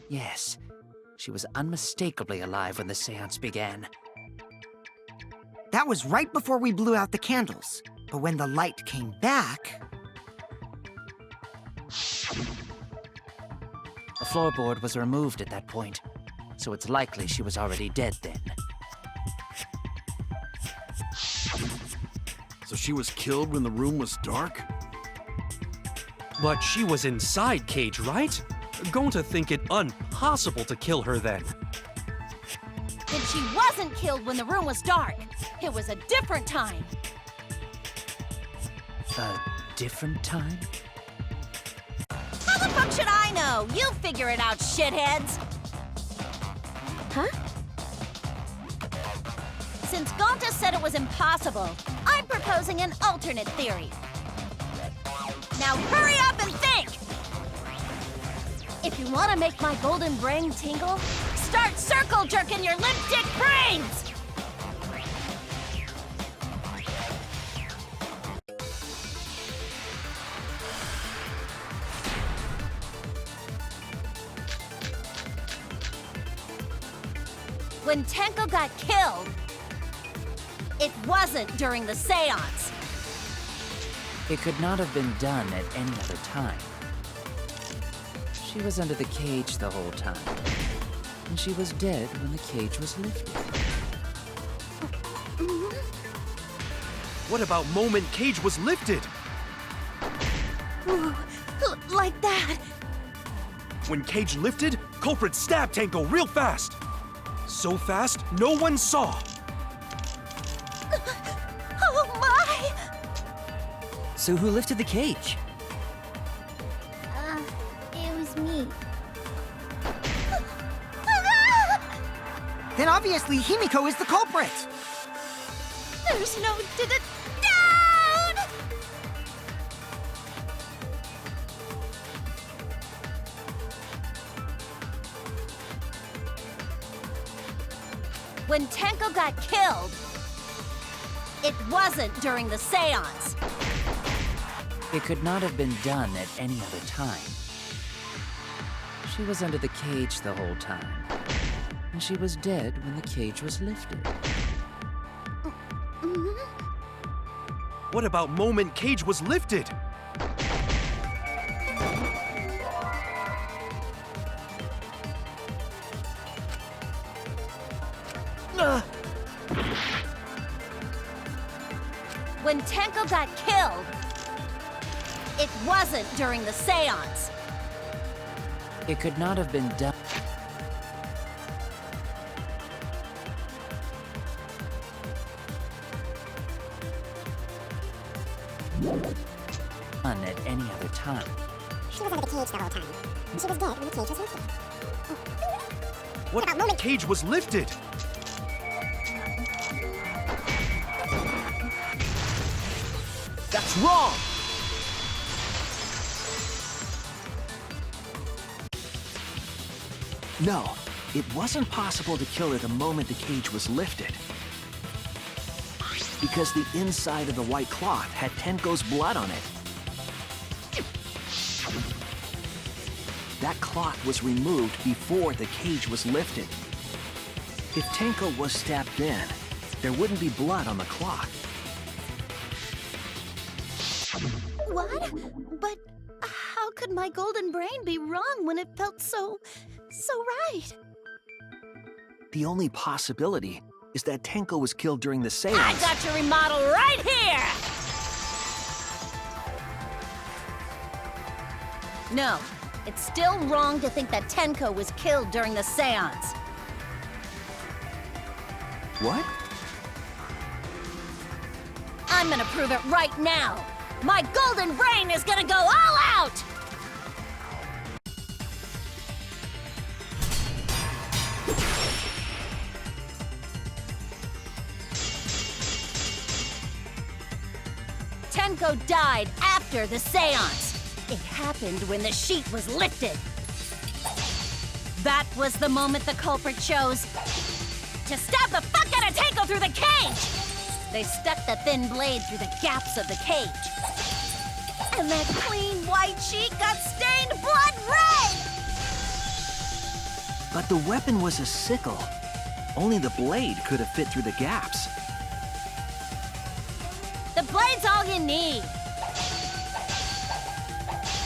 Yes, she was unmistakably alive when the seance began. That was right before we blew out the candles. But when the light came back... The floorboard was removed at that point, so it's likely she was already dead then. So she was killed when the room was dark? But she was inside cage, right? Going to think it impossible to kill her then. Then she wasn't killed when the room was dark. It was a different time. A different time? How the fuck should I know? You figure it out, shitheads! Huh? Since Gonta said it was impossible, I'm proposing an alternate theory. Now hurry up and think! If you want to make my golden brain tingle, start circle jerking your limp dick brains! When Tenko got killed, it wasn't during the seance. It could not have been done at any other time. She was under the cage the whole time. And she was dead when the cage was lifted. What about moment cage was lifted? Ooh, like that. When cage lifted, culprit stabbed Tenko real fast. So fast, no one saw. Oh my! So who lifted the cage? It was me. Then obviously Himiko is the culprit! There's no down! When Tenko got killed, it wasn't during the seance. It could not have been done at any other time. She was under the cage the whole time. And she was dead when the cage was lifted. What about moment cage was lifted? When Tenko got killed, it wasn't during the seance. It could not have been done at any other time. She was under the cage the whole time. And she was dead when the cage was lifted. What about moment cage was lifted? That's wrong! No, it wasn't possible to kill her the moment the cage was lifted. Because the inside of the white cloth had Tenko's blood on it. That cloth was removed before the cage was lifted. If Tenko was stabbed then, there wouldn't be blood on the cloth. What? But how could my golden brain be wrong when it felt so right? The only possibility is that Tenko was killed during the seance. I got your remodel right here! No, it's still wrong to think that Tenko was killed during the seance. What? I'm gonna prove it right now. My golden brain is gonna go all out! Tenko died after the seance. It happened when the sheet was lifted. That was the moment the culprit chose to stab the fuck out of Tenko through the cage. They stuck the thin blade through the gaps of the cage. And that clean white sheet got stained blood red! But the weapon was a sickle. Only the blade could have fit through the gaps. The blade's all you need.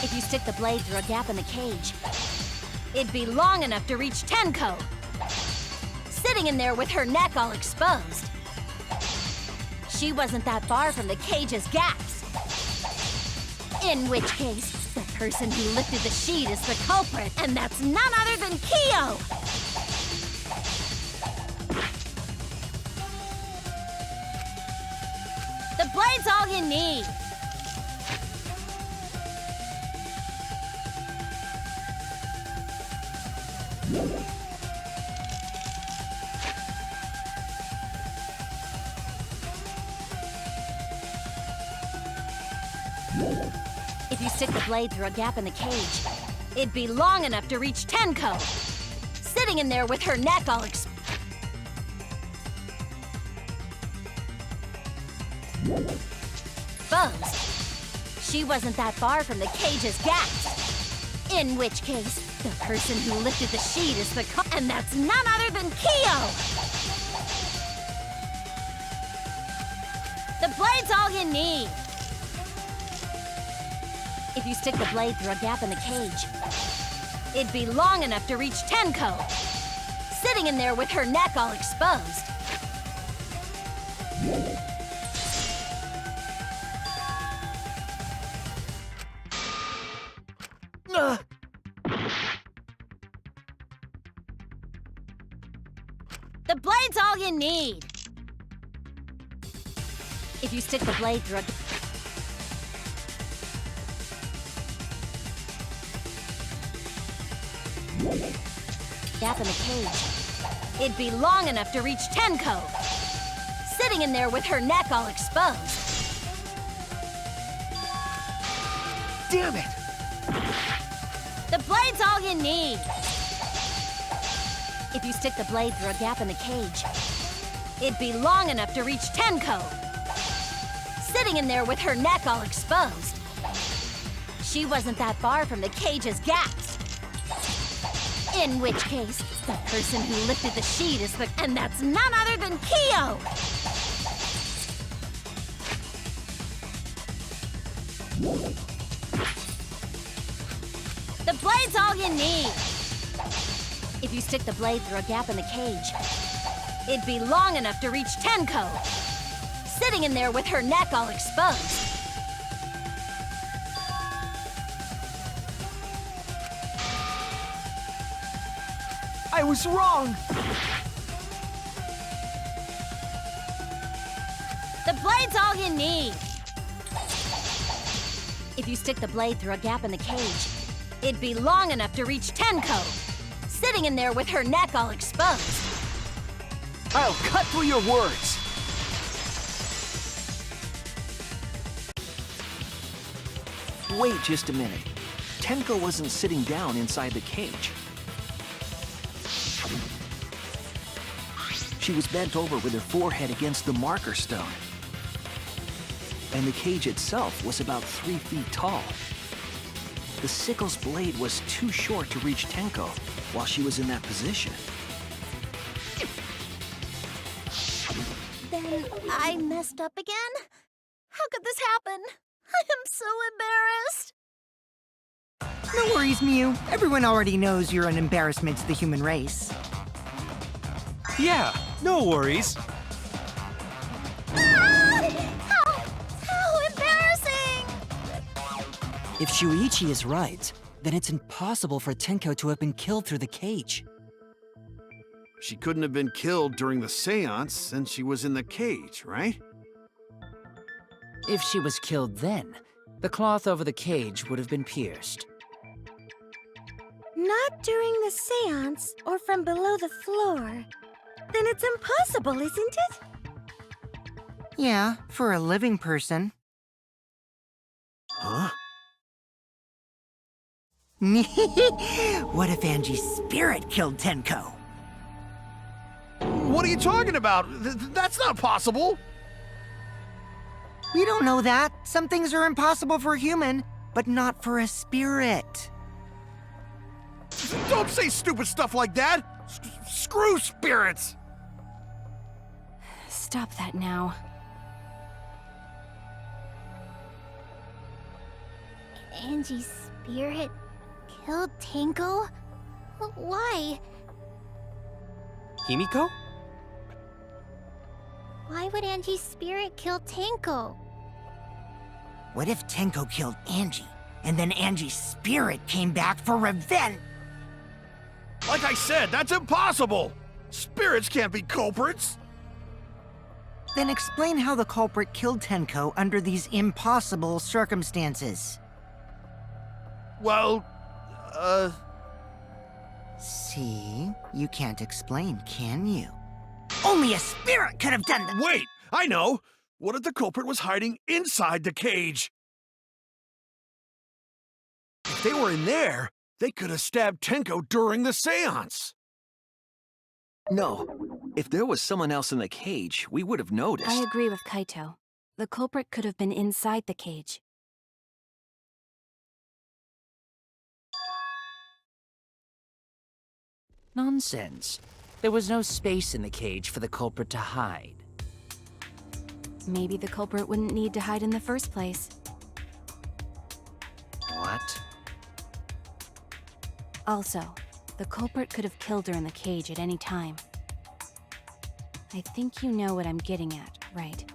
If you stick the blade through a gap in the cage, it'd be long enough to reach Tenko, sitting in there with her neck all exposed. She wasn't that far from the cage's gaps. In which case, the person who lifted the sheet is the culprit, and that's none other than Kyo! The blade's all you need. If you stick the blade through a gap in the cage, it'd be long enough to reach Tenko, sitting in there with her neck all exposed. She wasn't that far from the cage's gaps. In which case, the person who lifted the sheet is the and that's none other than Kyo! The blade's all you need. If you stick the blade through a gap in the cage, It'd be long enough to reach Tenko, sitting in there with her neck all exposed. The blade's all you need. If you stick the blade through a... gap in the cage, it'd be long enough to reach Tenko, sitting in there with her neck all exposed. Damn it! The blade's all you need. If you stick the blade through a gap in the cage, it'd be long enough to reach Tenko, sitting in there with her neck all exposed. She wasn't that far from the cage's gaps. In which case, the person who lifted the sheet is the... and that's none other than Kyo! The blade's all you need. If you stick the blade through a gap in the cage, it'd be long enough to reach Tenko, sitting in there with her neck all exposed. I was wrong! The blade's all you need. If you stick the blade through a gap in the cage, it'd be long enough to reach Tenko, sitting in there with her neck all exposed. I'll cut through your words! Wait just a minute. Tenko wasn't sitting down inside the cage. She was bent over with her forehead against the marker stone. And the cage itself was about 3 feet tall. The sickle's blade was too short to reach Tenko while she was in that position. Then I messed up again? How could this happen? I am so embarrassed. No worries, Mew. Everyone already knows you're an embarrassment to the human race. Yeah, no worries. How embarrassing! If Shuichi is right, then it's impossible for Tenko to have been killed through the cage. She couldn't have been killed during the seance since she was in the cage, right? If she was killed then, the cloth over the cage would have been pierced. Not during the seance or from below the floor. Then it's impossible, isn't it? Yeah, for a living person. Huh? What if Angie's spirit killed Tenko? What are you talking about? That's not possible! We don't know that. Some things are impossible for a human, but not for a spirit. Don't say stupid stuff like that! Screw spirits! Stop that now. Angie's spirit killed Tenko? Why? Himiko? Why would Angie's spirit kill Tenko? What if Tenko killed Angie, and then Angie's spirit came back for revenge? Like I said, that's impossible! Spirits can't be culprits! Then explain how the culprit killed Tenko under these impossible circumstances. Well, See? You can't explain, can you? Only a spirit could have done that! Wait! I know! What if the culprit was hiding inside the cage? If they were in there, they could have stabbed Tenko during the seance! No. If there was someone else in the cage, we would have noticed. I agree with Kaito. The culprit could have been inside the cage. Nonsense. There was no space in the cage for the culprit to hide. Maybe the culprit wouldn't need to hide in the first place. What? Also, the culprit could have killed her in the cage at any time. I think you know what I'm getting at, right?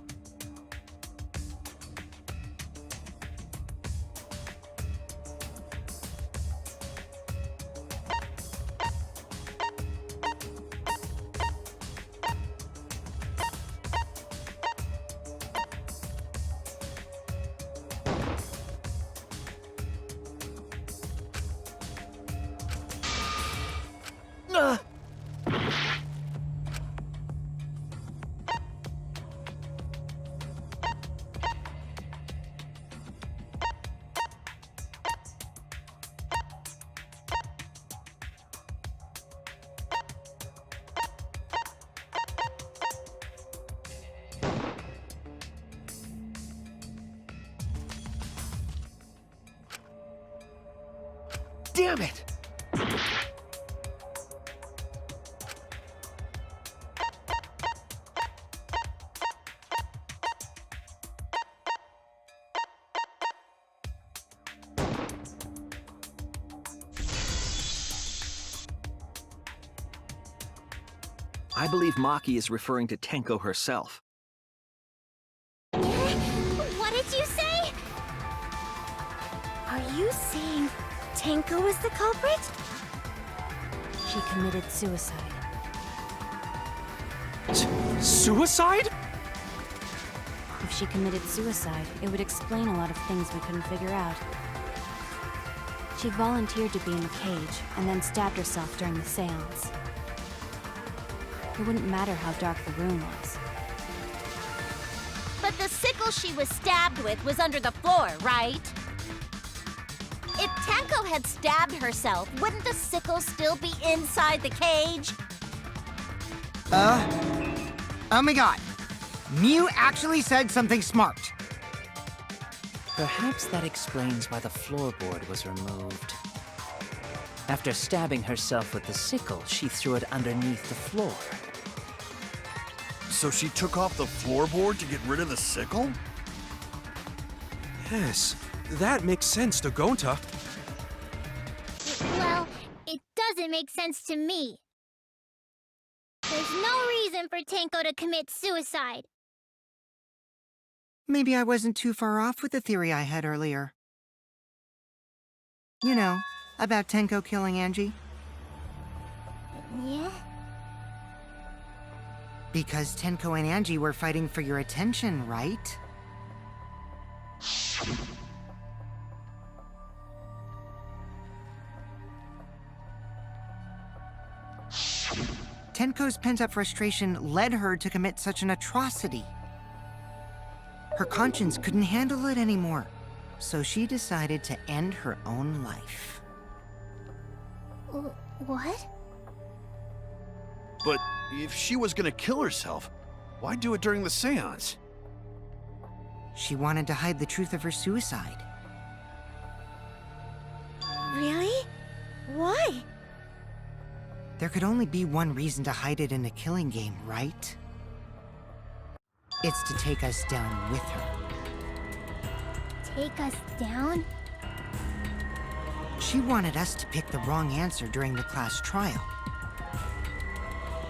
Damn it! I believe Maki is referring to Tenko herself. What did you say? Are you saying Tenko is the culprit? She committed suicide. Suicide? If she committed suicide, it would explain a lot of things we couldn't figure out. She volunteered to be in the cage, and then stabbed herself during the seance. It wouldn't matter how dark the room was. But the sickle she was stabbed with was under the floor, right? If Tenko had stabbed herself, wouldn't the sickle still be inside the cage? Oh my god. Mew actually said something smart. Perhaps that explains why the floorboard was removed. After stabbing herself with the sickle, she threw it underneath the floor. So she took off the floorboard to get rid of the sickle? Yes, that makes sense to Gonta. Well, it doesn't make sense to me. There's no reason for Tenko to commit suicide. Maybe I wasn't too far off with the theory I had earlier. You know, about Tenko killing Angie. Yeah? Because Tenko and Angie were fighting for your attention, right? Tenko's pent-up frustration led her to commit such an atrocity. Her conscience couldn't handle it anymore, so she decided to end her own life. What? But if she was gonna kill herself, why do it during the seance? She wanted to hide the truth of her suicide. Really? Why? There could only be one reason to hide it in a killing game, right? It's to take us down with her. Take us down? She wanted us to pick the wrong answer during the class trial,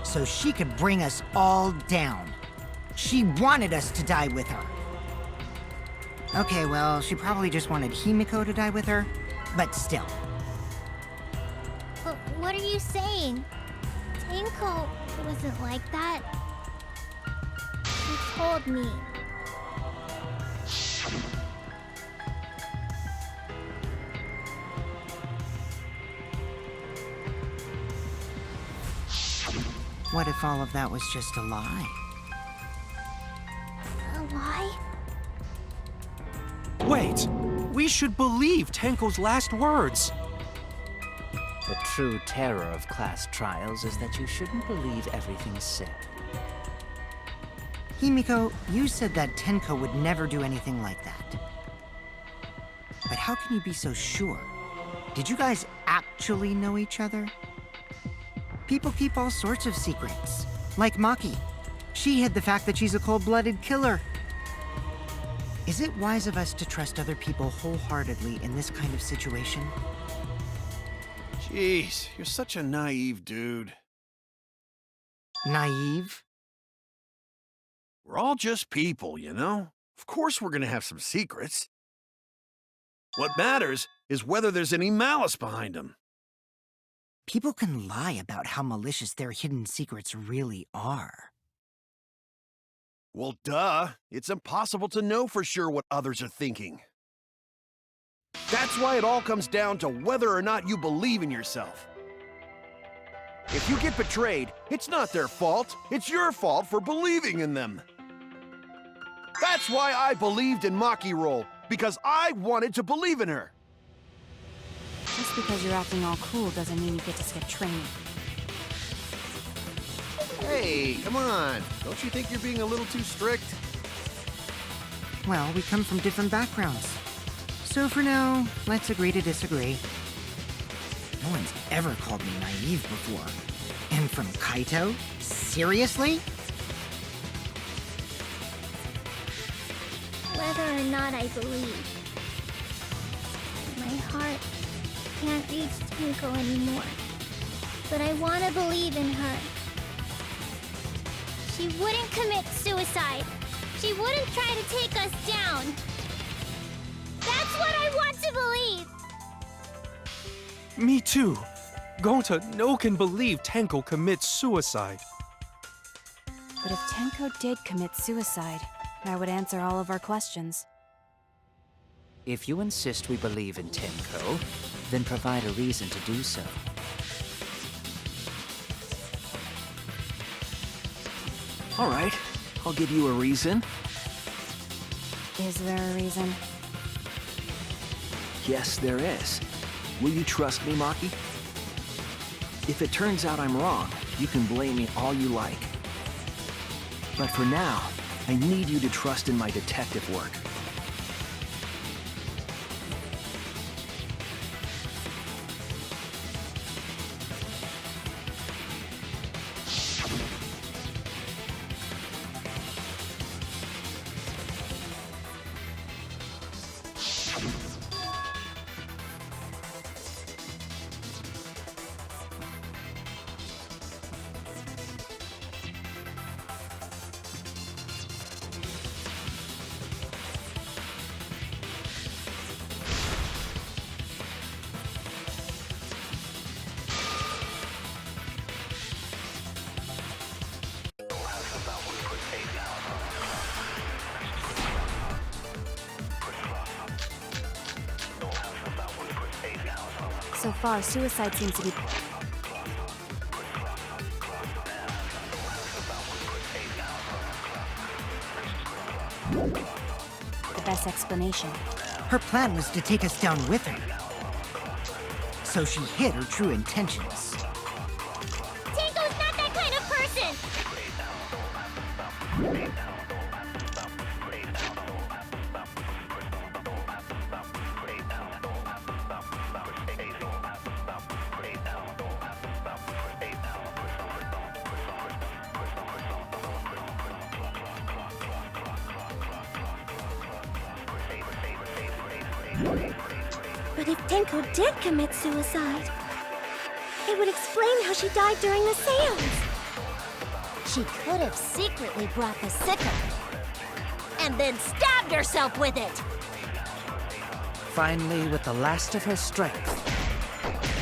so she could bring us all down. She wanted us to die with her. Okay, well, she probably just wanted Himiko to die with her, but still. What are you saying? Tenko wasn't like that. She told me. What if all of that was just a lie? A lie? Wait, we should believe Tenko's last words. The true terror of class trials is that you shouldn't believe everything said. Himiko, you said that Tenko would never do anything like that. But how can you be so sure? Did you guys actually know each other? People keep all sorts of secrets. Like Maki. She hid the fact that she's a cold-blooded killer. Is it wise of us to trust other people wholeheartedly in this kind of situation? She Jeez, you're such a naive dude. Naive? We're all just people, you know? Of course we're gonna have some secrets. What matters is whether there's any malice behind them. People can lie about how malicious their hidden secrets really are. Well, duh. It's impossible to know for sure what others are thinking. That's why it all comes down to whether or not you believe in yourself. If you get betrayed, it's not their fault. It's your fault for believing in them. That's why I believed in Maki Roll, because I wanted to believe in her. Just because you're acting all cool doesn't mean you get to skip training. Hey, come on. Don't you think you're being a little too strict? Well, we come from different backgrounds. So for now, let's agree to disagree. No one's ever called me naive before. And from Kaito? Seriously? Whether or not I believe, my heart can't reach Twinkle anymore. But I want to believe in her. She wouldn't commit suicide. She wouldn't try to take us down. That's what I want to believe! Me too. Gonta no can believe Tenko commits suicide. But if Tenko did commit suicide, that would answer all of our questions. If you insist we believe in Tenko, then provide a reason to do so. All right, I'll give you a reason. Is there a reason? Yes, there is. Will you trust me, Maki? If it turns out I'm wrong, you can blame me all you like. But for now, I need you to trust in my detective work. So far, suicide seems to be the best explanation. Her plan was to take us down with her. So she hid her true intentions. Tenko's not that kind of person! But if Tenko did commit suicide, it would explain how she died during the seance. She could have secretly brought the sickle and then stabbed herself with it. Finally, with the last of her strength,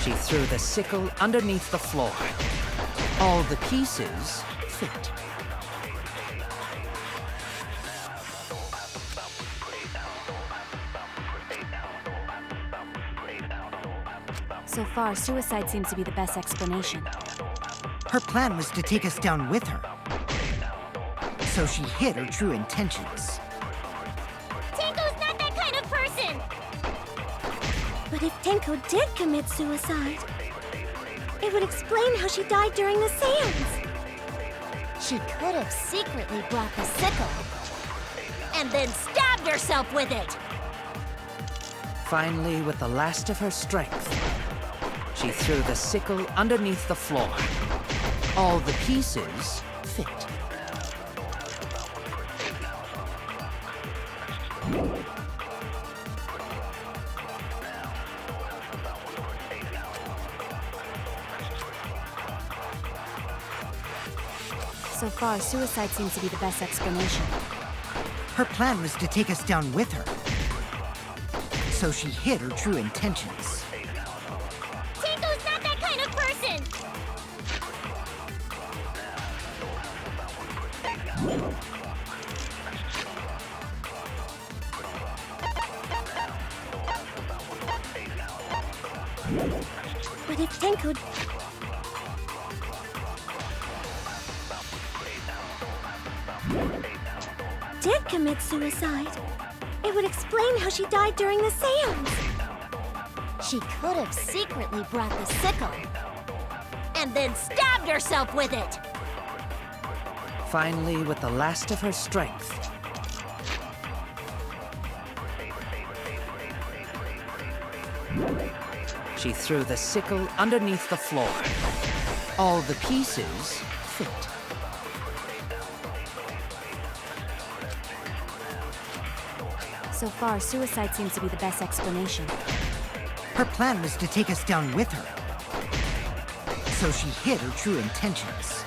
she threw the sickle underneath the floor. All the pieces fit. So far, suicide seems to be the best explanation. Her plan was to take us down with her. So she hid her true intentions. Tenko's not that kind of person! But if Tenko did commit suicide, it would explain how she died during the seance. She could have secretly brought the sickle and then stabbed herself with it. Finally, with the last of her strength, she threw the sickle underneath the floor. All the pieces fit. So far, suicide seems to be the best explanation. Her plan was to take us down with her. So she hid her true intentions. Tenko's not that kind of person! But if Tenko... did commit suicide, it would explain how she died during the seance. She could have secretly brought the sickle and then stabbed herself with it. Finally, with the last of her strength, she threw the sickle underneath the floor. All the pieces fit. So far, suicide seems to be the best explanation. Her plan was to take us down with her. So she hid her true intentions.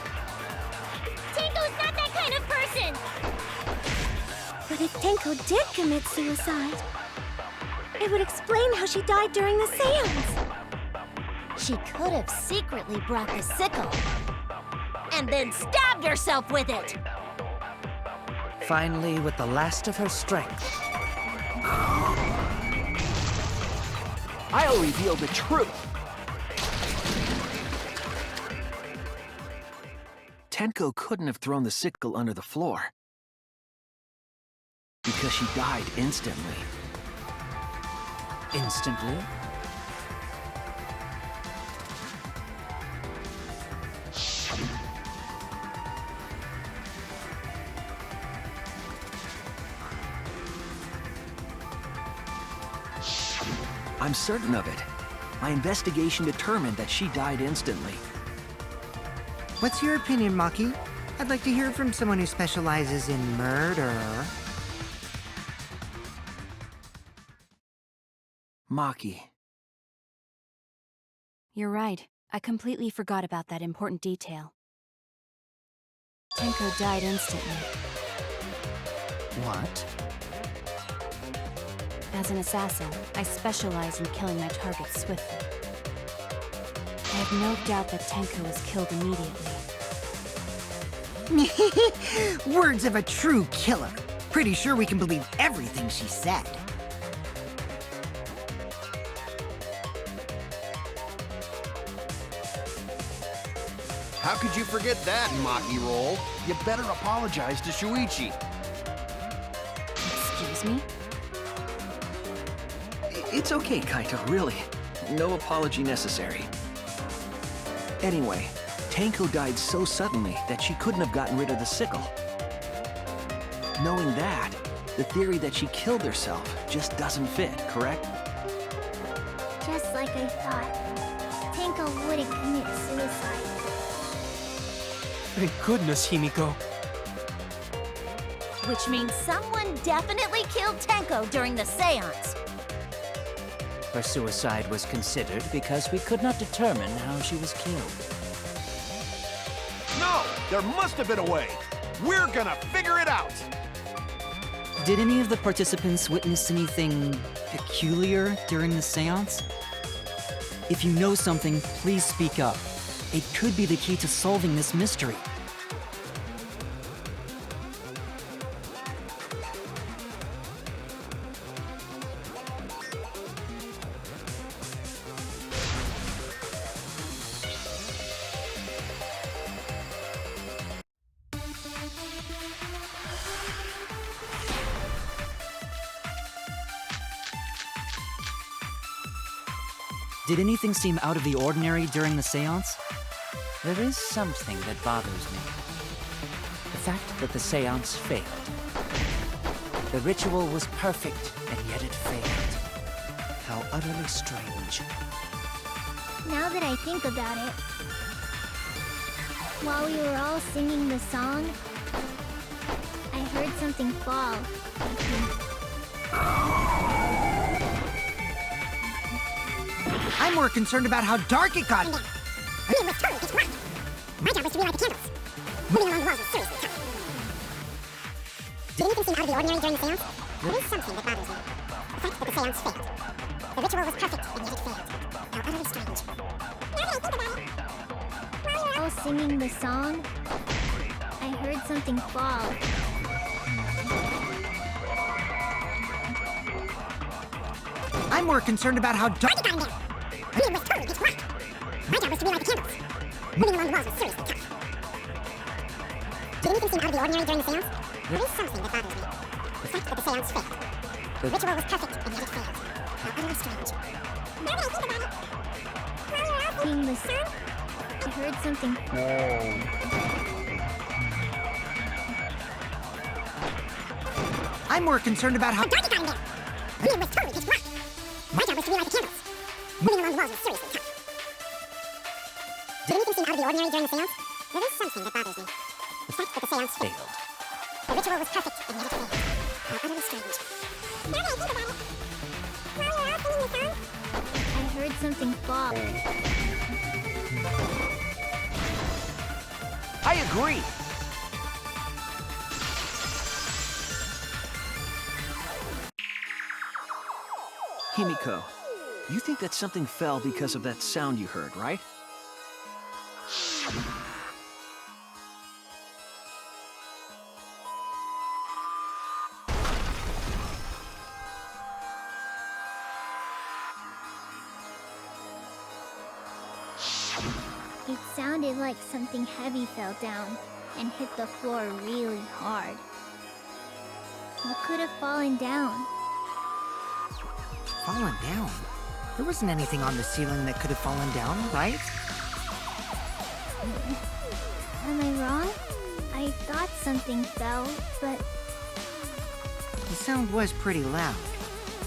Tenko's not that kind of person! But if Tenko did commit suicide, it would explain how she died during the seance. She could have secretly brought the sickle and then stabbed herself with it. Finally, with the last of her strength, I'll reveal the truth. Tenko couldn't have thrown the sickle under the floor because she died instantly. instantly, I'm certain of it. My investigation determined that she died instantly. What's your opinion, Maki? I'd like to hear from someone who specializes in murder. Maki. You're right. I completely forgot about that important detail. Tenko died instantly. what? As an assassin, I specialize in killing my targets swiftly. I have no doubt that Tenko was killed immediately. Words of a true killer. Pretty sure we can believe everything she said. How could you forget that, Maki Roll? You better apologize to Shuichi. Excuse me? It's okay, Kaito, really. No apology necessary. Anyway, Tenko died so suddenly that she couldn't have gotten rid of the sickle. Knowing that, the theory that she killed herself just doesn't fit, correct? Just like I thought. Tenko wouldn't commit suicide. Thank goodness, Himiko. Which means someone definitely killed Tenko during the seance. Her suicide was considered because we could not determine how she was killed. No! There must have been a way! We're gonna figure it out! Did any of the participants witness anything peculiar during the seance? If you know something, please speak up. It could be the key to solving this mystery. Did anything seem out of the ordinary during the seance? There is something that bothers me. The fact that the seance failed. The ritual was perfect, and yet it failed. How utterly strange. Now that I think about it, while we were all singing the song, I heard something fall. I'm more concerned about how dark it got. We must turn this right. My job is to relight the candles. Moving along the walls is seriously tough. Did anything seem out of the ordinary during the seance? There is something that bothers me. The fact that the seance failed. The ritual was perfect, and yet it failed. How utterly strange. Now that I think about it. While singing the song, I heard something fall. I'm more concerned about how dark. I got him there. I mean, it was totally pitch black. My job was to relight the candles. Moving along the walls was seriously tough. Did anything seem out of the ordinary during the seance? There is something that bothers me. The fact that the seance failed. The ritual was perfect, and yet it failed. How utterly strange. Now that I think about it. Singing the song, I heard something fall. I'm more concerned about how dark it got him there. I mean, it was totally pitch black. My job was to relight the candles. Moving along the walls was seriously tough. Did anything seem out of the ordinary during the seance? There is something that bothers me. The fact that the seance failed. The ritual was perfect, and yet it failed. How utterly strange. Now that I think about it. While we were all singing the song, I heard something fall. I agree. Himiko, you think that something fell because of that sound you heard, right? It sounded like something heavy fell down and hit the floor really hard. What could have fallen down? fallen down. There wasn't anything on the ceiling that could have fallen down, right? Am I wrong? I thought something fell, but... The sound was pretty loud.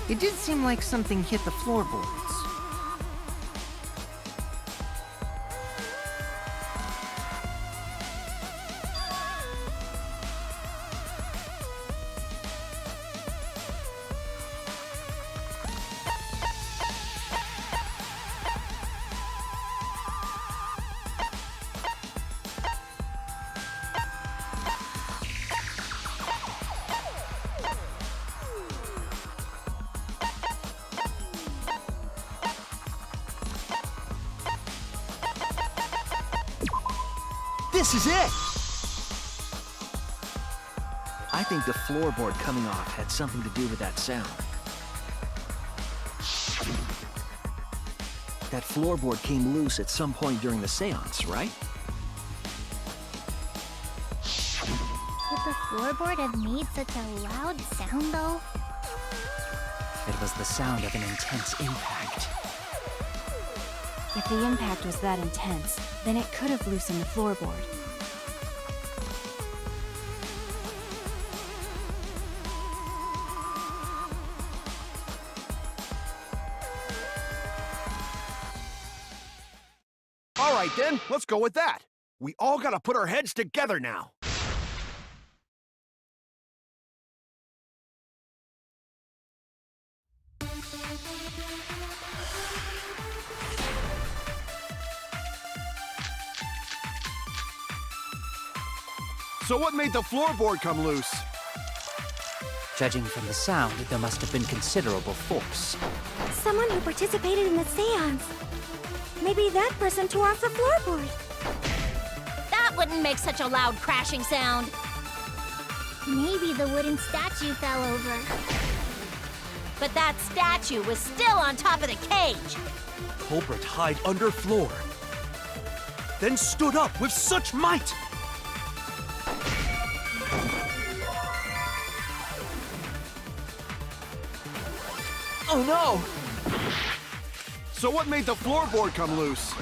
It did seem like something hit the floorboards. This is it! I think the floorboard coming off had something to do with that sound. That floorboard came loose at some point during the seance, right? Would the floorboard have made such a loud sound, though? It was the sound of an intense impact. If the impact was that intense, then it could have loosened the floorboard. All right then, let's go with that. We all gotta put our heads together now. So what made the floorboard come loose? Judging from the sound, there must have been considerable force. Someone who participated in the seance. Maybe that person tore off the floorboard. That wouldn't make such a loud crashing sound. Maybe the wooden statue fell over. But that statue was still on top of the cage. Culprit hid under floor, then stood up with such might. Oh no! So what made the floorboard come loose?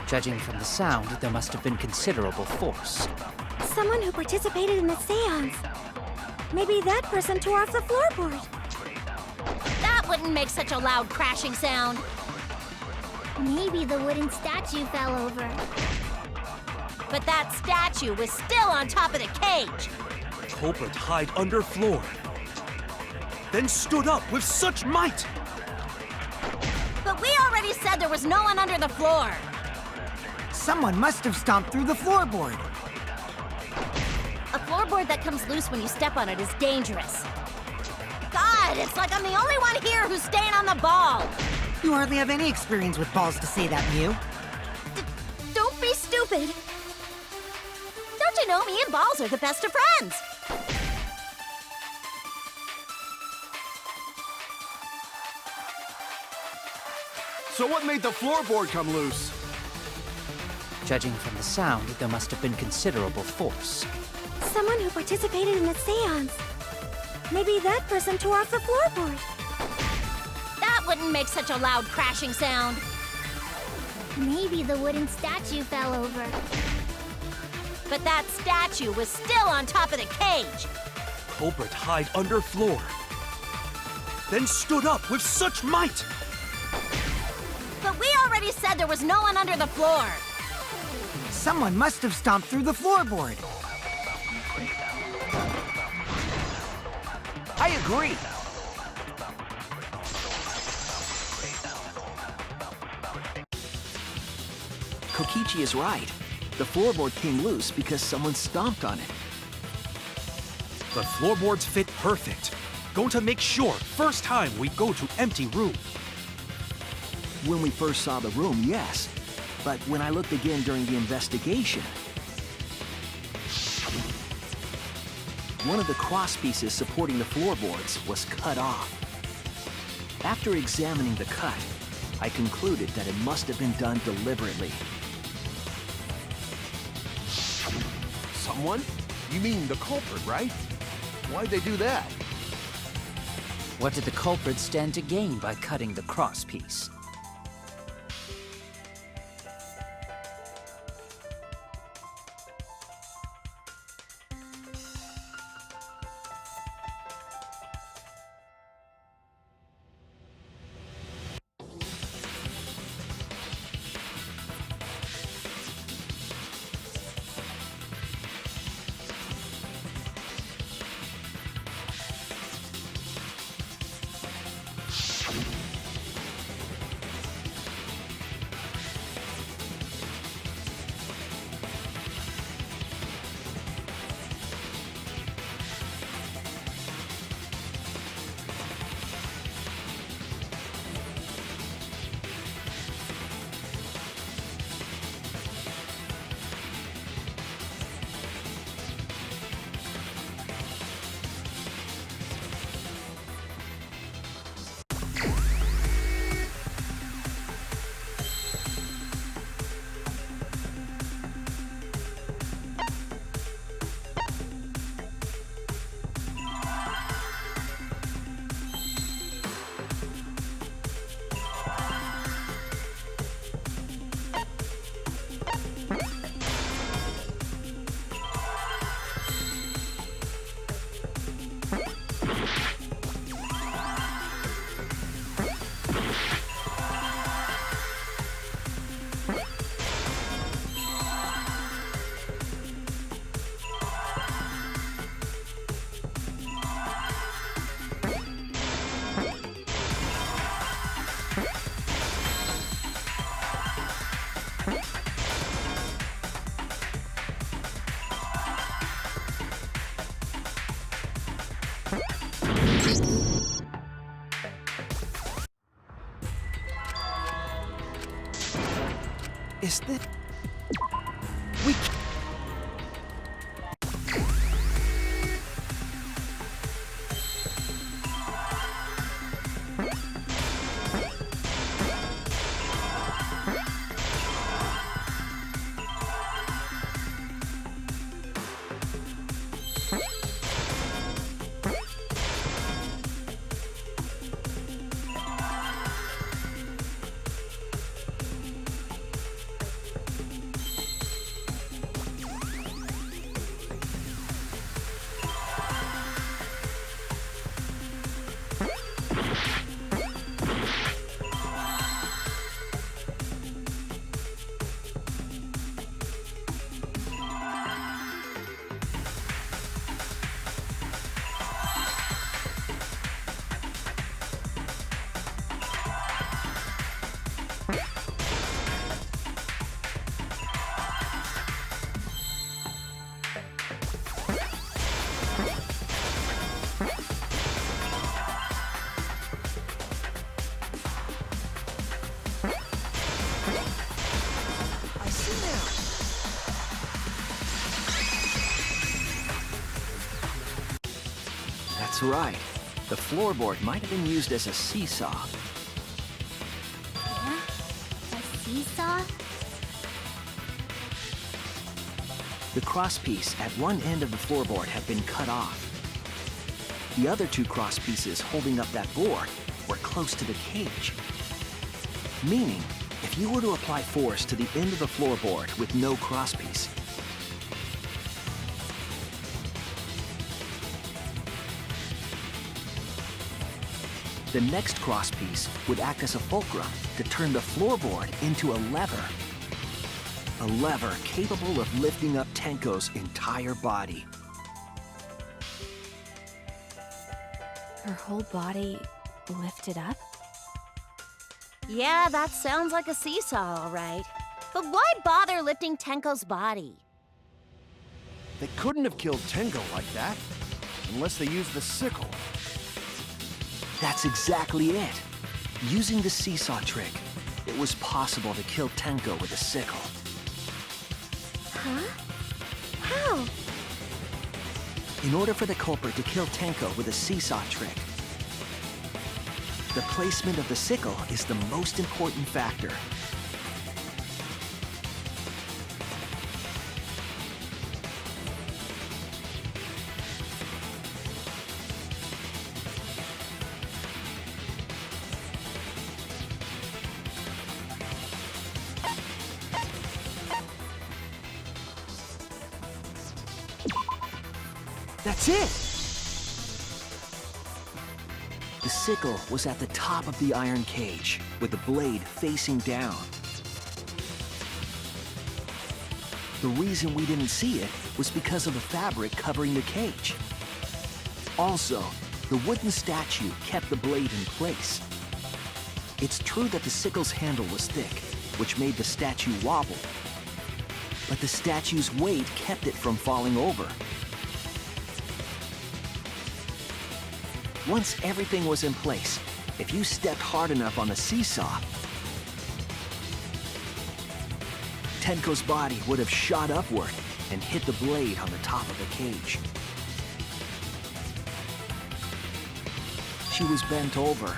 Judging from the sound, there must have been considerable force. Someone who participated in the seance. Maybe that person tore off the floorboard. That wouldn't make such a loud crashing sound. Maybe the wooden statue fell over. But that statue was still on top of the cage. Culprit hid under floor, then stood up with such might. But we already said there was no one under the floor. Someone must have stomped through the floorboard. A floorboard that comes loose when you step on it is dangerous. God, it's like I'm the only one here who's staying on the ball. You hardly have any experience with balls to say that, Mew. Don't be stupid. Don't you know me and balls are the best of friends? So what made the floorboard come loose? Judging from the sound, there must have been considerable force. Someone who participated in a seance. Maybe that person tore off the floorboard. That wouldn't make such a loud crashing sound. Maybe the wooden statue fell over. But that statue was still on top of the cage. Culprit hide under floor. Then stood up with such might. But we already said there was no one under the floor. Someone must have stomped through the floorboard. I agree. Kokichi is right. The floorboard came loose because someone stomped on it. The floorboards fit perfect. Going to make sure first time we go to empty room. When we first saw the room, yes. But when I looked again during the investigation, one of the cross pieces supporting the floorboards was cut off. After examining the cut, I concluded that it must have been done deliberately. Someone? You mean the culprit, right? Why'd they do that? What did the culprit stand to gain by cutting the cross piece? Is this... We... That's right. The floorboard might have been used as a seesaw. Yeah? A seesaw? The crosspiece at one end of the floorboard had been cut off. The other two crosspieces holding up that board were close to the cage. Meaning, if you were to apply force to the end of the floorboard with no crosspiece, the next crosspiece would act as a fulcrum to turn the floorboard into a lever. A lever capable of lifting up Tenko's entire body. Her whole body lifted up? Yeah, that sounds like a seesaw, all right. But why bother lifting Tenko's body? They couldn't have killed Tenko like that, unless they used the sickle. That's exactly it. Using the seesaw trick, it was possible to kill Tenko with a sickle. Huh? How? In order for the culprit to kill Tenko with a seesaw trick, the placement of the sickle is the most important factor. That's it! The sickle was at the top of the iron cage, with the blade facing down. The reason we didn't see it was because of the fabric covering the cage. Also, the wooden statue kept the blade in place. It's true that the sickle's handle was thick, which made the statue wobble. But the statue's weight kept it from falling over. Once everything was in place, if you stepped hard enough on the seesaw, Tenko's body would have shot upward and hit the blade on the top of the cage. She was bent over,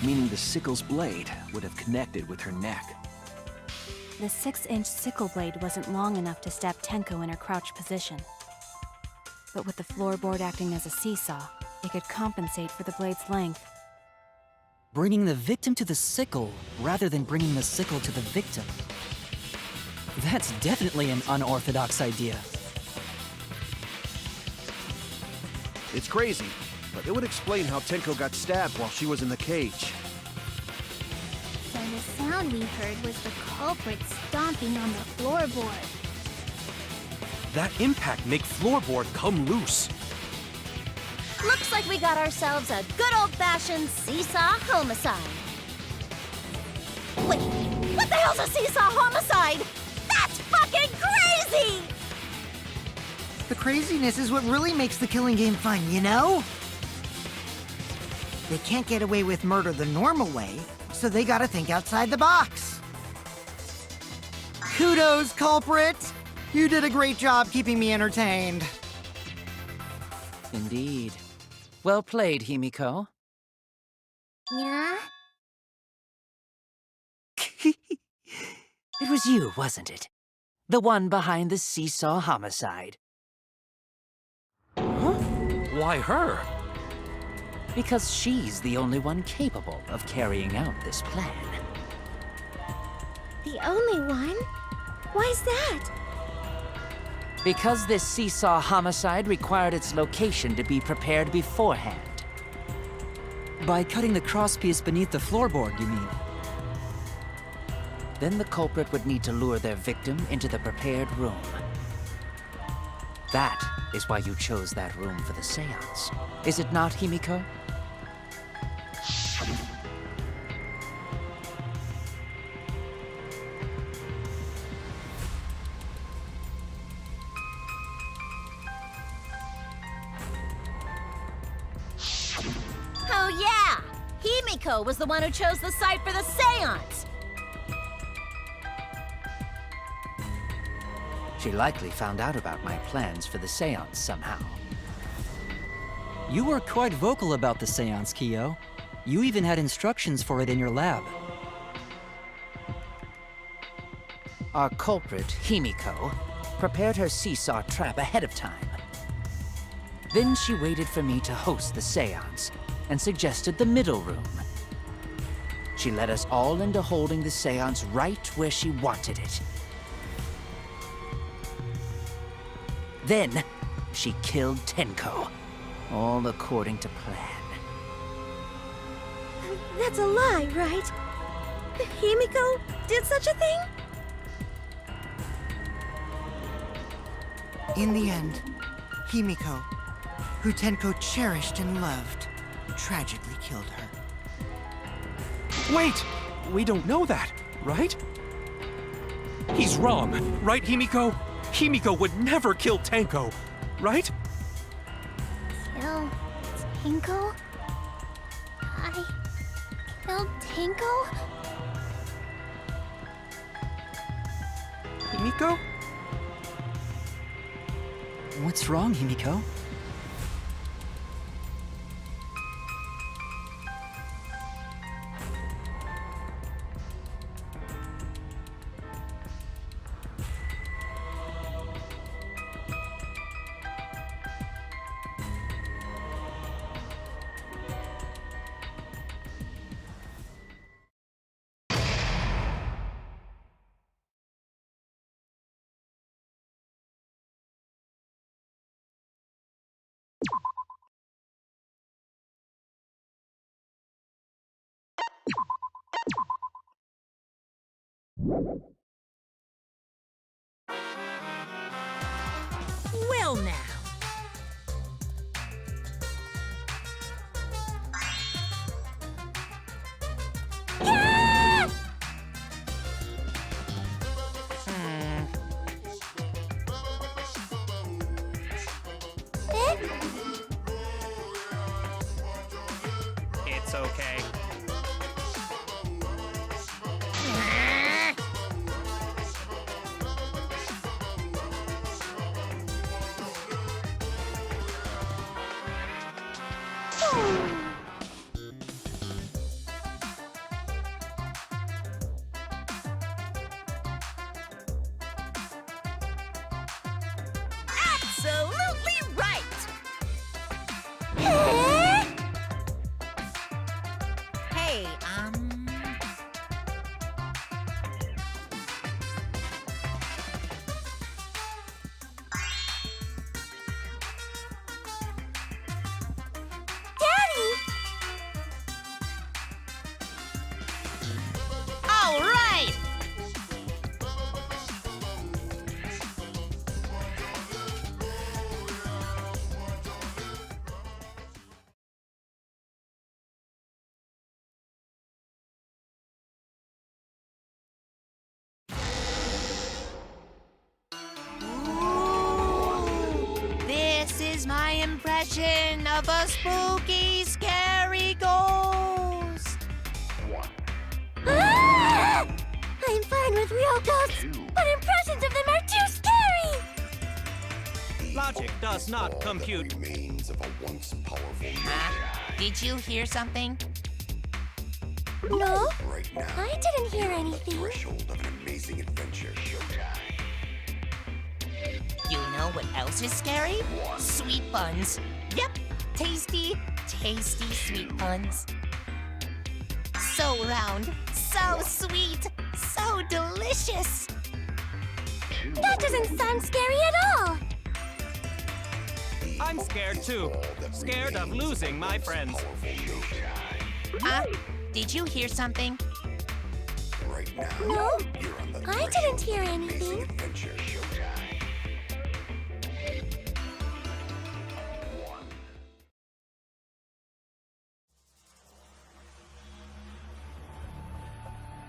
meaning the sickle's blade would have connected with her neck. The 6-inch sickle blade wasn't long enough to stab Tenko in her crouched position. But with the floorboard acting as a seesaw, it could compensate for the blade's length. Bringing the victim to the sickle rather than bringing the sickle to the victim. That's definitely an unorthodox idea. It's crazy, but it would explain how Tenko got stabbed while she was in the cage. So the sound we heard was the culprit stomping on the floorboard. That impact make floorboard come loose. Looks like we got ourselves a good old-fashioned seesaw homicide. Wait, what the hell's a seesaw homicide? That's fucking crazy! The craziness is what really makes the killing game fun, you know? They can't get away with murder the normal way, so they gotta think outside the box. Kudos, culprit! You did a great job keeping me entertained. Indeed. Well played, Himiko. Yeah? It was you, wasn't it? The one behind the seesaw homicide. Huh? Why her? Because she's the only one capable of carrying out this plan. The only one? Why's that? Because this seesaw homicide required its location to be prepared beforehand. By cutting the crosspiece beneath the floorboard, you mean? Then the culprit would need to lure their victim into the prepared room. That is why you chose that room for the seance. Is it not, Himiko? Oh yeah! Himiko was the one who chose the site for the seance! She likely found out about my plans for the seance somehow. You were quite vocal about the seance, Kyo. You even had instructions for it in your lab. Our culprit, Himiko, prepared her seesaw trap ahead of time. Then she waited for me to host the seance and suggested the middle room. She led us all into holding the seance right where she wanted it. Then, she killed Tenko, all according to plan. That's a lie, right? Himiko did such a thing? In the end, Himiko, who Tenko cherished and loved, tragically killed her. Wait! We don't know that, right? He's wrong, right, Himiko? Himiko would never kill Tenko, right? Kill Tenko? I killed Tenko? Himiko? What's wrong, Himiko? Well now. It's okay. Absolutely right! Hey, all right! This is my impression of a spooky, scary ghost. Ah! I'm fine with real ghosts, but impressions of them are too scary! Logic does not compute. Remains of a once powerful Huh? Did you hear something? No, right now. I didn't hear anything. Threshold of an amazing adventure. You know what else is scary? Sweet buns. Yep, tasty, tasty sweet buns. So round, so sweet, so delicious. That doesn't sound scary at all! I'm scared too. Scared of losing my friends. Did you hear something? Right now. No, You're on the I didn't hear anything. adventure.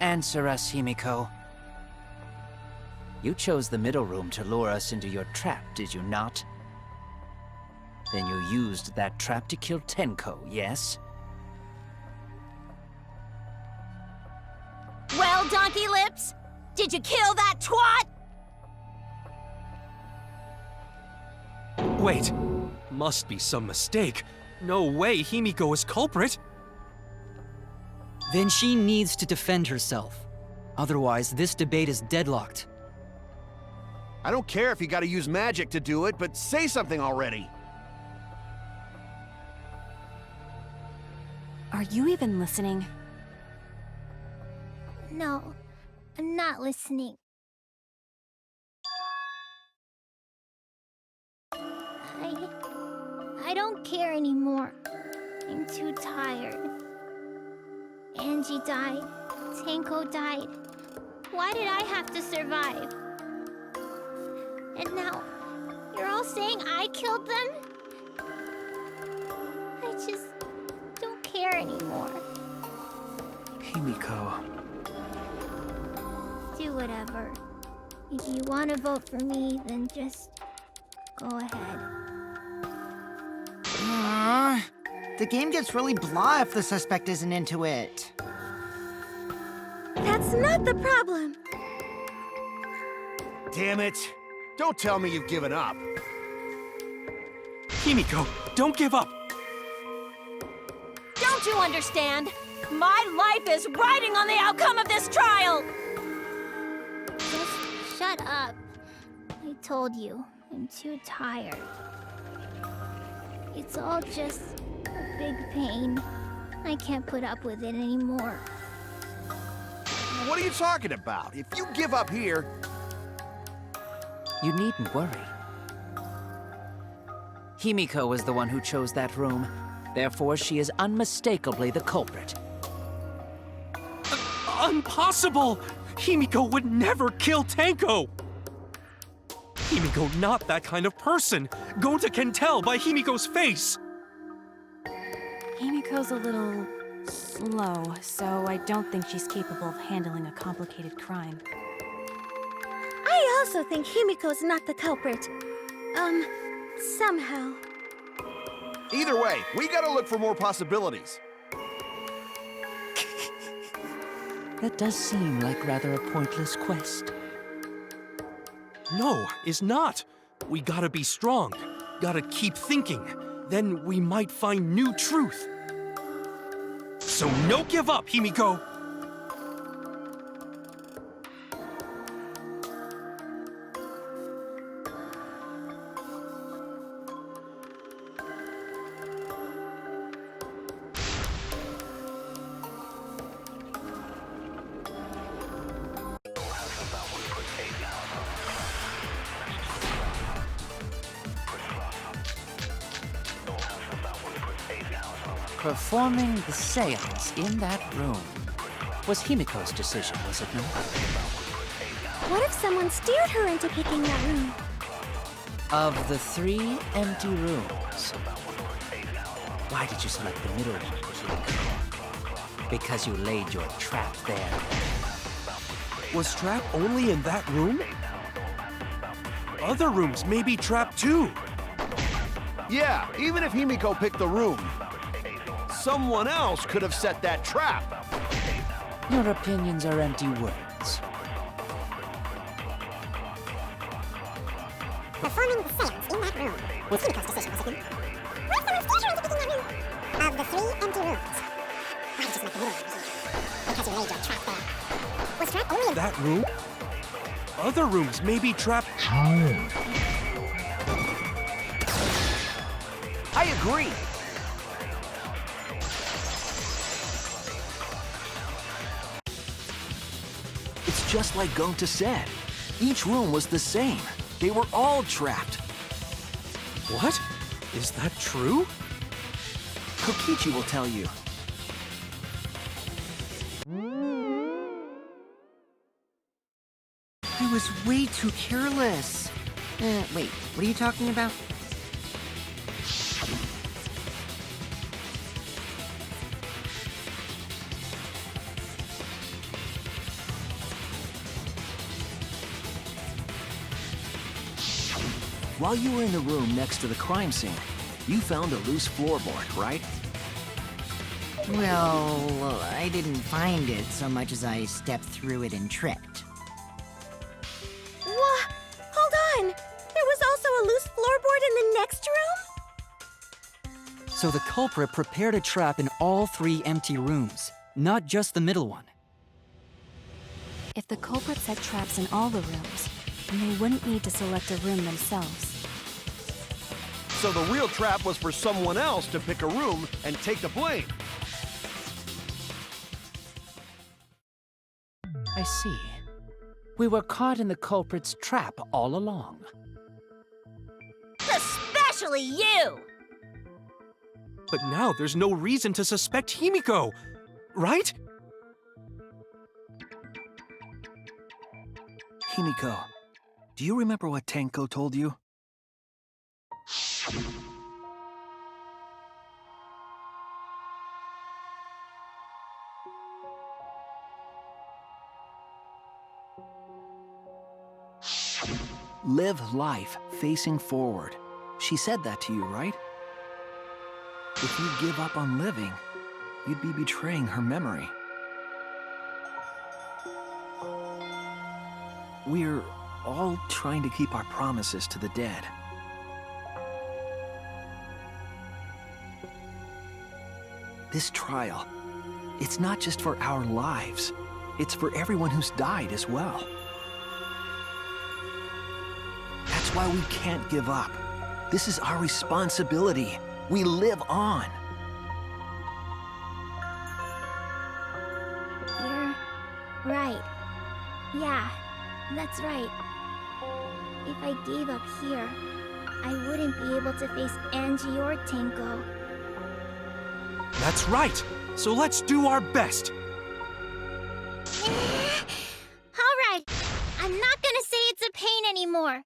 Answer us, Himiko. You chose the middle room to lure us into your trap, did you not? Then you used that trap to kill Tenko, yes? Well, Donkey Lips, did you kill that twat? Wait, must be some mistake. No way Himiko is culprit. Then she needs to defend herself. Otherwise, this debate is deadlocked. I don't care if you gotta use magic to do it, but say something already. Are you even listening? No, I'm not listening. I don't care anymore. I'm too tired. Angie died. Tenko died. Why did I have to survive? And now, you're all saying I killed them? I just don't care anymore. Himiko. Do whatever. If you want to vote for me, then just go ahead. The game gets really blah if the suspect isn't into it. That's not the problem. Damn it. Don't tell me you've given up. Himiko, don't give up. Don't you understand? My life is riding on the outcome of this trial! Just shut up. I told you, I'm too tired. It's all just a big pain. I can't put up with it anymore. What are you talking about? If you give up here... You needn't worry. Himiko was the one who chose that room. Therefore, she is unmistakably the culprit. Impossible! Himiko would never kill Tenko! Himiko not that kind of person! Gonta can tell by Himiko's face! Himiko's a little slow, so I don't think she's capable of handling a complicated crime. I also think Himiko's not the culprit. Somehow. Either way, we gotta look for more possibilities. That does seem like rather a pointless quest. No, is not. We gotta be strong. Gotta keep thinking. Then we might find new truth. So no give up, Himiko! Performing the seance in that room was Himiko's decision, was it not? What if someone steered her into picking that room? Of the 3 empty rooms, why did you select the middle one, Himiko? Because you laid your trap there. Was Trap only in that room? Other rooms may be trapped too. Yeah, even if Himiko picked the room, someone else could have set that trap. Your opinions are empty words. Performing the seance in that room was Himiko's decision, was it not? What if someone steered her into picking that room? Of the 3 empty rooms, why did you select the middle one? Because you laid your trap there. Was Trap only in that room? Other rooms may be trapped too. I agree. It's just like Gonta said. Each room was the same. They were all trapped. What? Is that true? Kokichi will tell you. I was way too careless. Wait, what are you talking about? While you were in the room next to the crime scene, you found a loose floorboard, right? Well, I didn't find it so much as I stepped through it and tripped. What? Hold on! There was also a loose floorboard in the next room? So the culprit prepared a trap in all 3 empty rooms, not just the middle one. If the culprit set traps in all the rooms, then they wouldn't need to select a room themselves. So the real trap was for someone else to pick a room and take the blame. I see. We were caught in the culprit's trap all along. Especially you! But now there's no reason to suspect Himiko, right? Himiko, do you remember what Tenko told you? Live life facing forward. She said that to you, right? If you give up on living, you'd be betraying her memory. We're all trying to keep our promises to the dead. This trial, it's not just for our lives, it's for everyone who's died as well. That's why we can't give up. This is our responsibility. We live on. You're right. Yeah, that's right. If I gave up here, I wouldn't be able to face Angie or Tenko. That's right. So let's do our best. Alright, I'm not gonna say it's a pain anymore.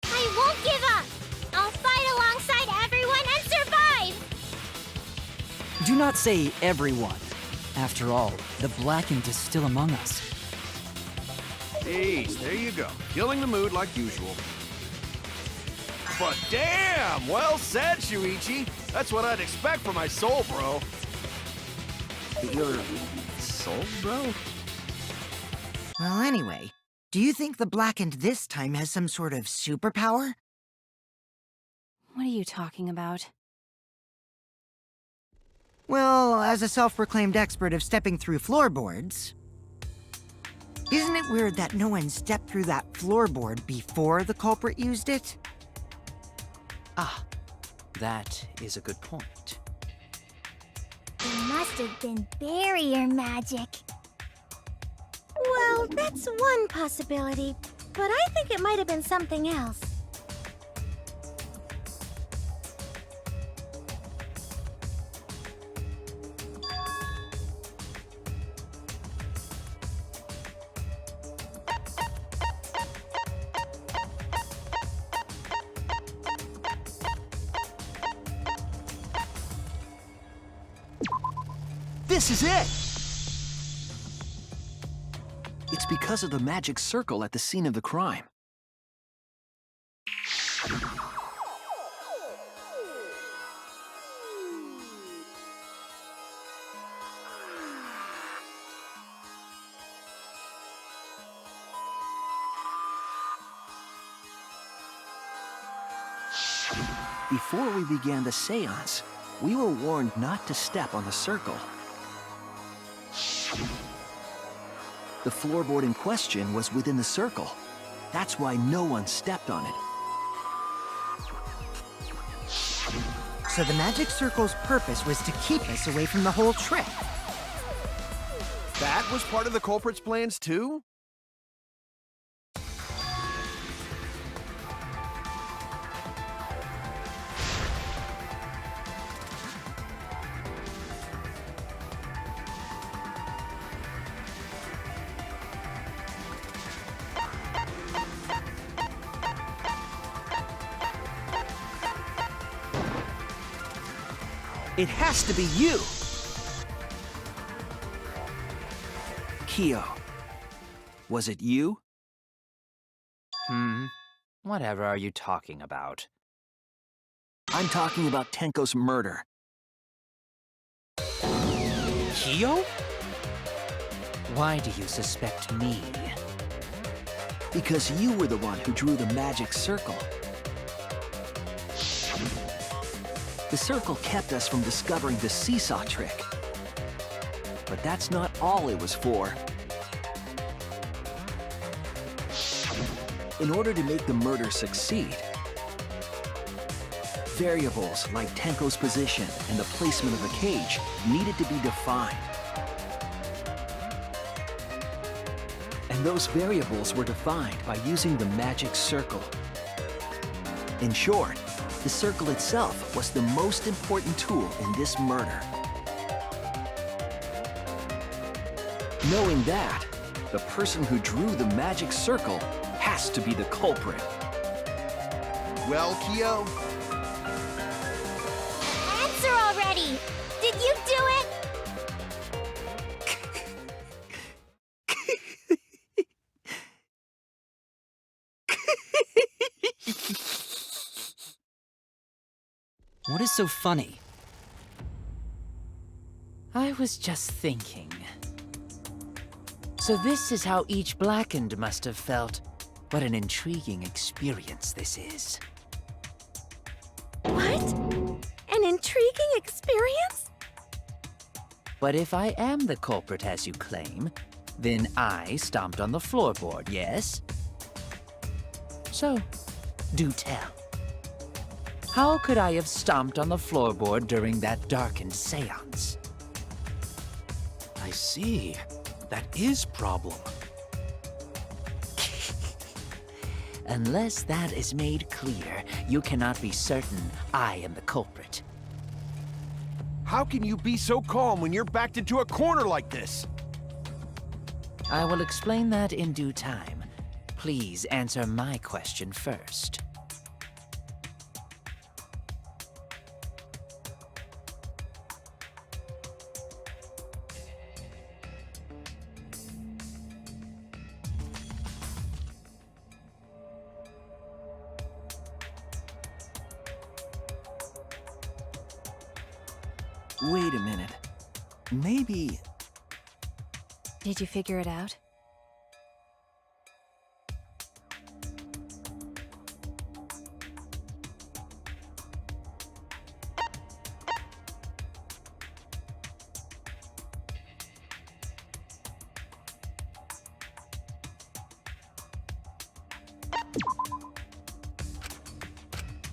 I won't give up. I'll fight alongside everyone and survive! Do not say everyone. After all, the Blackened is still among us. Ace, there you go. Killing the mood like usual. But damn! Well said, Shuichi. That's what I'd expect from my soul, bro. Your soul, bro? Well, anyway, do you think the Blackened this time has some sort of superpower? What are you talking about? Well, as a self-proclaimed expert of stepping through floorboards, isn't it weird that no one stepped through that floorboard before the culprit used it? Ah, that is a good point. It must have been barrier magic. Well, that's one possibility, but I think it might have been something else. This is it! It's because of the magic circle at the scene of the crime. Before we began the seance, we were warned not to step on the circle. The floorboard in question was within the circle. That's why no one stepped on it. So the magic circle's purpose was to keep us away from the whole trip. That was part of the culprit's plans too? It has to be you! Kyo, was it you? Whatever are you talking about? I'm talking about Tenko's murder. Kyo? Why do you suspect me? Because you were the one who drew the magic circle. The circle kept us from discovering the seesaw trick. But that's not all it was for. In order to make the murder succeed, variables like Tenko's position and the placement of the cage needed to be defined. And those variables were defined by using the magic circle. In short, the circle itself was the most important tool in this murder. Knowing that, the person who drew the magic circle has to be the culprit. Well, Kyo, Answer already! Did you do it? What is so funny? I was just thinking. So this is how each Blackened must have felt. What an intriguing experience this is. What? An intriguing experience? But if I am the culprit as you claim, then I stomped on the floorboard, yes? So, do tell. How could I have stomped on the floorboard during that darkened seance? I see. That is problem. Unless that is made clear, you cannot be certain I am the culprit. how can you be so calm when you're backed into a corner like this? I will explain that in due time. Please answer my question first. Wait a minute. Maybe... Did you figure it out?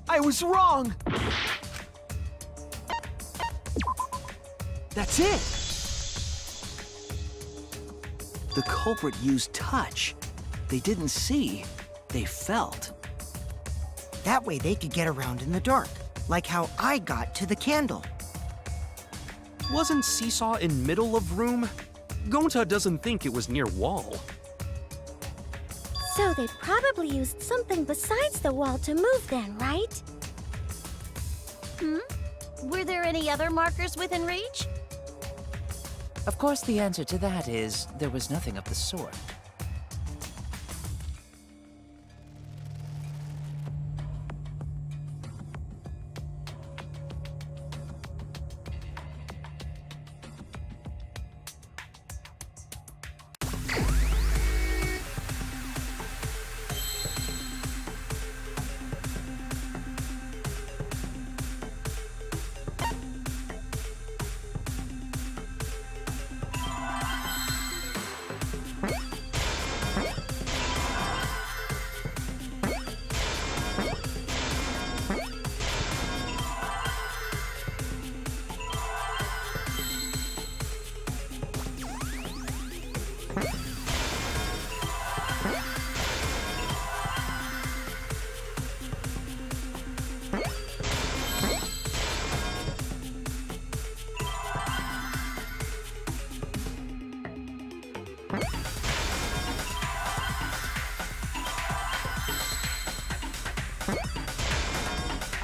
I was wrong! That's it! The culprit used touch. They didn't see, they felt. That way they could get around in the dark, like how I got to the candle. Wasn't Seesaw in middle of room? Gonta doesn't think it was near wall. So they probably used something besides the wall to move then, right? Were there any other markers within reach? Of course, the answer to that is there was nothing of the sort.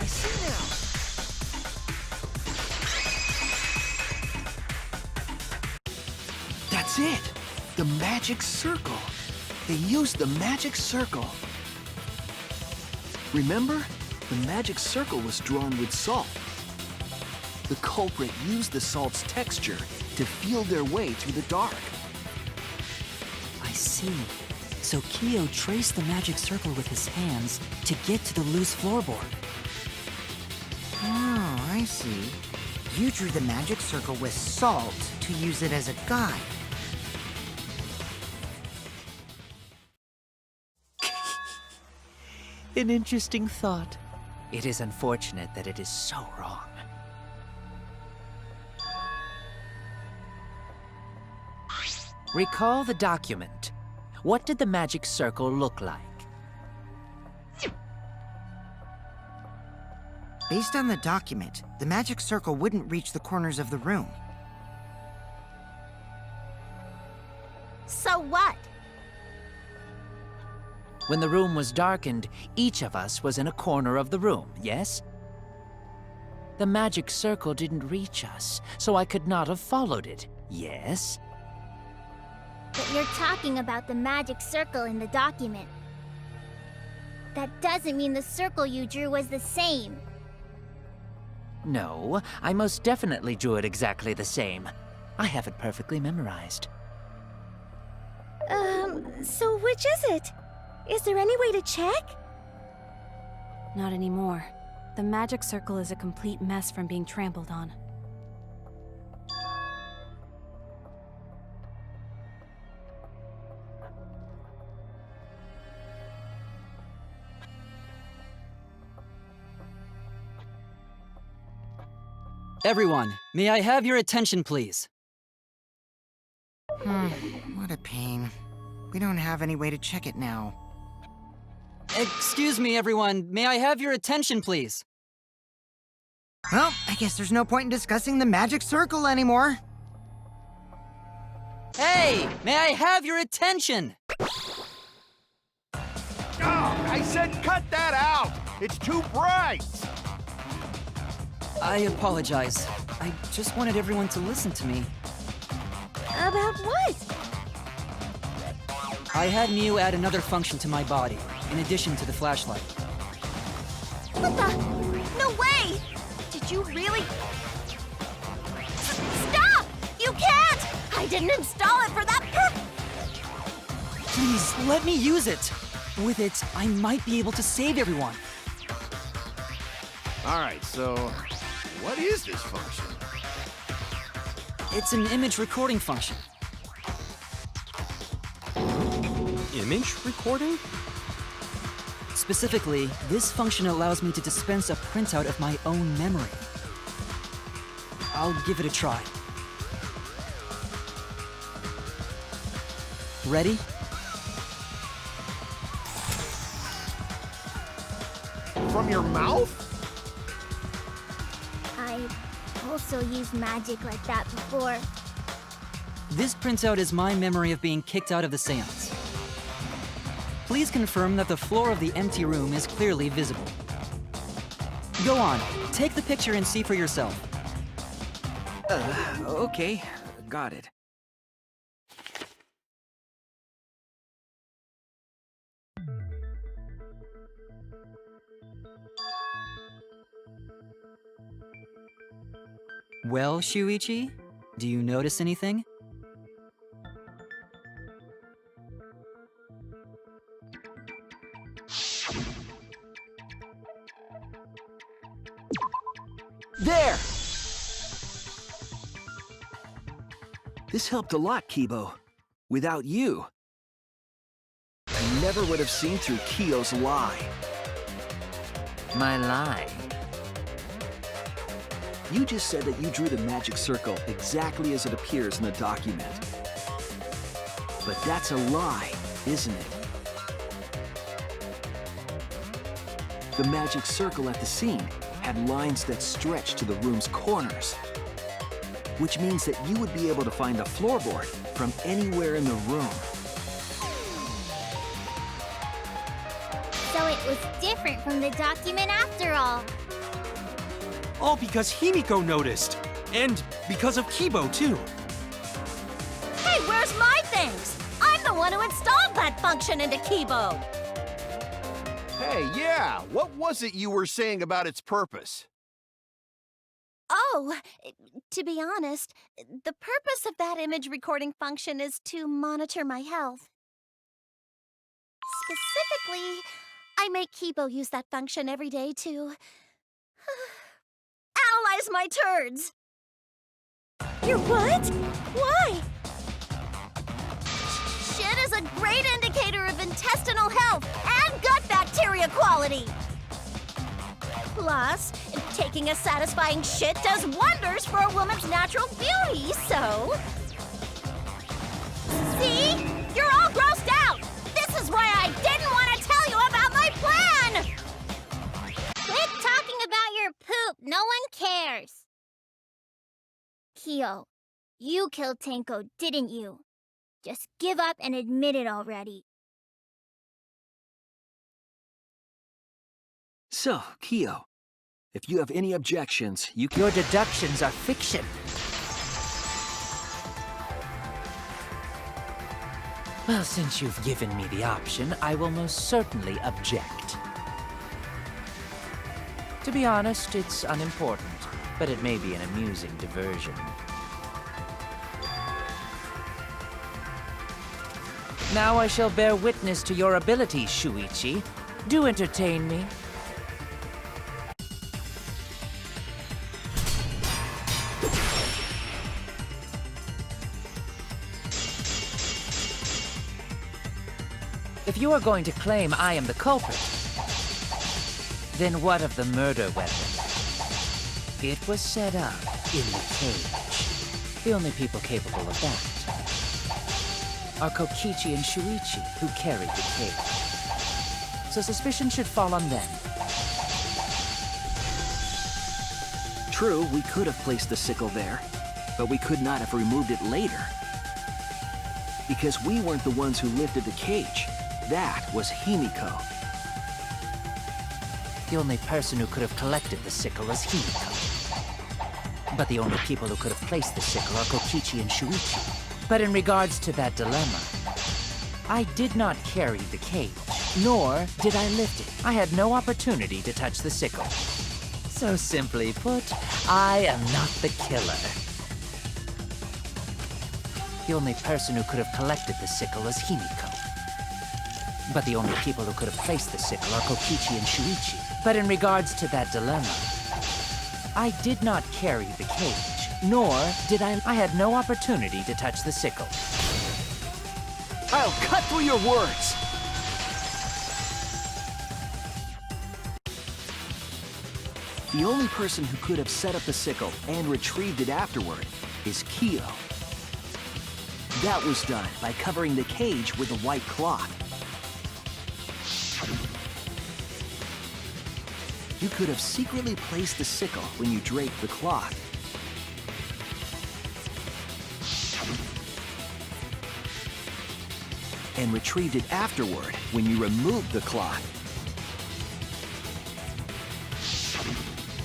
I see now. That's it! The magic circle. They used the magic circle. Remember? The magic circle was drawn with salt. The culprit used the salt's texture to feel their way through the dark. I see. So Kyo traced the magic circle with his hands to get to the loose floorboard. Oh, I I see. You drew the magic circle with salt to use it as a guide. An interesting thought. It is unfortunate that it is so wrong. Recall the document. What did the magic circle look like? Based on the document, the magic circle wouldn't reach the corners of the room. So what? When the room was darkened, each of us was in a corner of the room, yes? The magic circle didn't reach us, so I could not have followed it, yes? But you're talking about the magic circle in the document. That doesn't mean the circle you drew was the same. No, I most definitely drew it exactly the same. I have it perfectly memorized. So which is it? Is there any way to check? Not anymore. The magic circle is a complete mess from being trampled on. Everyone, may I have your attention, please? What a pain. We don't have any way to check it now. Excuse me, everyone. May I have your attention, please? Well, I guess there's no point in discussing the magic circle anymore. Hey, may I have your attention? Oh, I said cut that out! It's too bright! I apologize. I just wanted everyone to listen to me. About what? I had Mew add another function to my body, in addition to the flashlight. What the? No way! Did you really? Stop! You can't! I didn't install it for that purpose! Please, let me use it. With it, I might be able to save everyone. All right, so what is this function? It's an image recording function. Image recording? Specifically, this function allows me to dispense a printout of my own memory. I'll give it a try. Ready? From your mouth? I also used magic like that before. This printout is my memory of being kicked out of the seance. Please confirm that the floor of the empty room is clearly visible. Go on, take the picture and see for yourself. Okay, got it. Well, Shuichi, do you notice anything? There! This helped a lot, Kibo. Without you, I never would have seen through Kiyo's lie. My lie. You just said that you drew the magic circle exactly as it appears in the document. But that's a lie, isn't it? The magic circle at the scene had lines that stretched to the room's corners, which means that you would be able to find the floorboard from anywhere in the room. So it was different from the document after all. All because Himiko noticed. And because of Kibo, too. Hey, where's my things? I'm the one who installed that function into Kibo! Hey, yeah, what was it you were saying about its purpose? Oh, to be honest, the purpose of that image recording function is to monitor my health. Specifically, I make Kibo use that function every day to analyze my turds. Your what? Why? Shit is a great indicator of intestinal health and gut bacteria quality. Plus, taking a satisfying shit does wonders for a woman's natural beauty, so... See? You're all grossed out! This is why I didn't want to tell you about my plan! Quit talking about your poop. No one cares. Kyo, you killed Tenko, didn't you? Just give up and admit it already. So, Kyo, if you have any objections, you can... Your deductions are fiction. Well, since you've given me the option, I will most certainly object. To be honest, it's unimportant, but it may be an amusing diversion. Now I shall bear witness to your abilities, Shuichi. Do entertain me. If you are going to claim I am the culprit, then what of the murder weapon? It was set up in the cage. The only people capable of that are Kokichi and Shuichi, who carried the cage. So suspicion should fall on them. True, we could have placed the sickle there, but we could not have removed it later. Because we weren't the ones who lifted the cage. That was Himiko. The only person who could have collected the sickle is Himiko. But the only people who could have placed the sickle are Kokichi and Shuichi. But in regards to that dilemma, I did not carry the cage, nor did I lift it. I had no opportunity to touch the sickle. So simply put, I am not the killer. The only person who could have collected the sickle is Himiko. But the only people who could have placed the sickle are Kokichi and Shuichi. But in regards to that dilemma, I did not carry the cage, nor did I had no opportunity to touch the sickle. I'll cut through your words! The only person who could have set up the sickle and retrieved it afterward is Kyo. That was done by covering the cage with a white cloth. You could have secretly placed the sickle when you draped the cloth. And retrieved it afterward when you removed the cloth.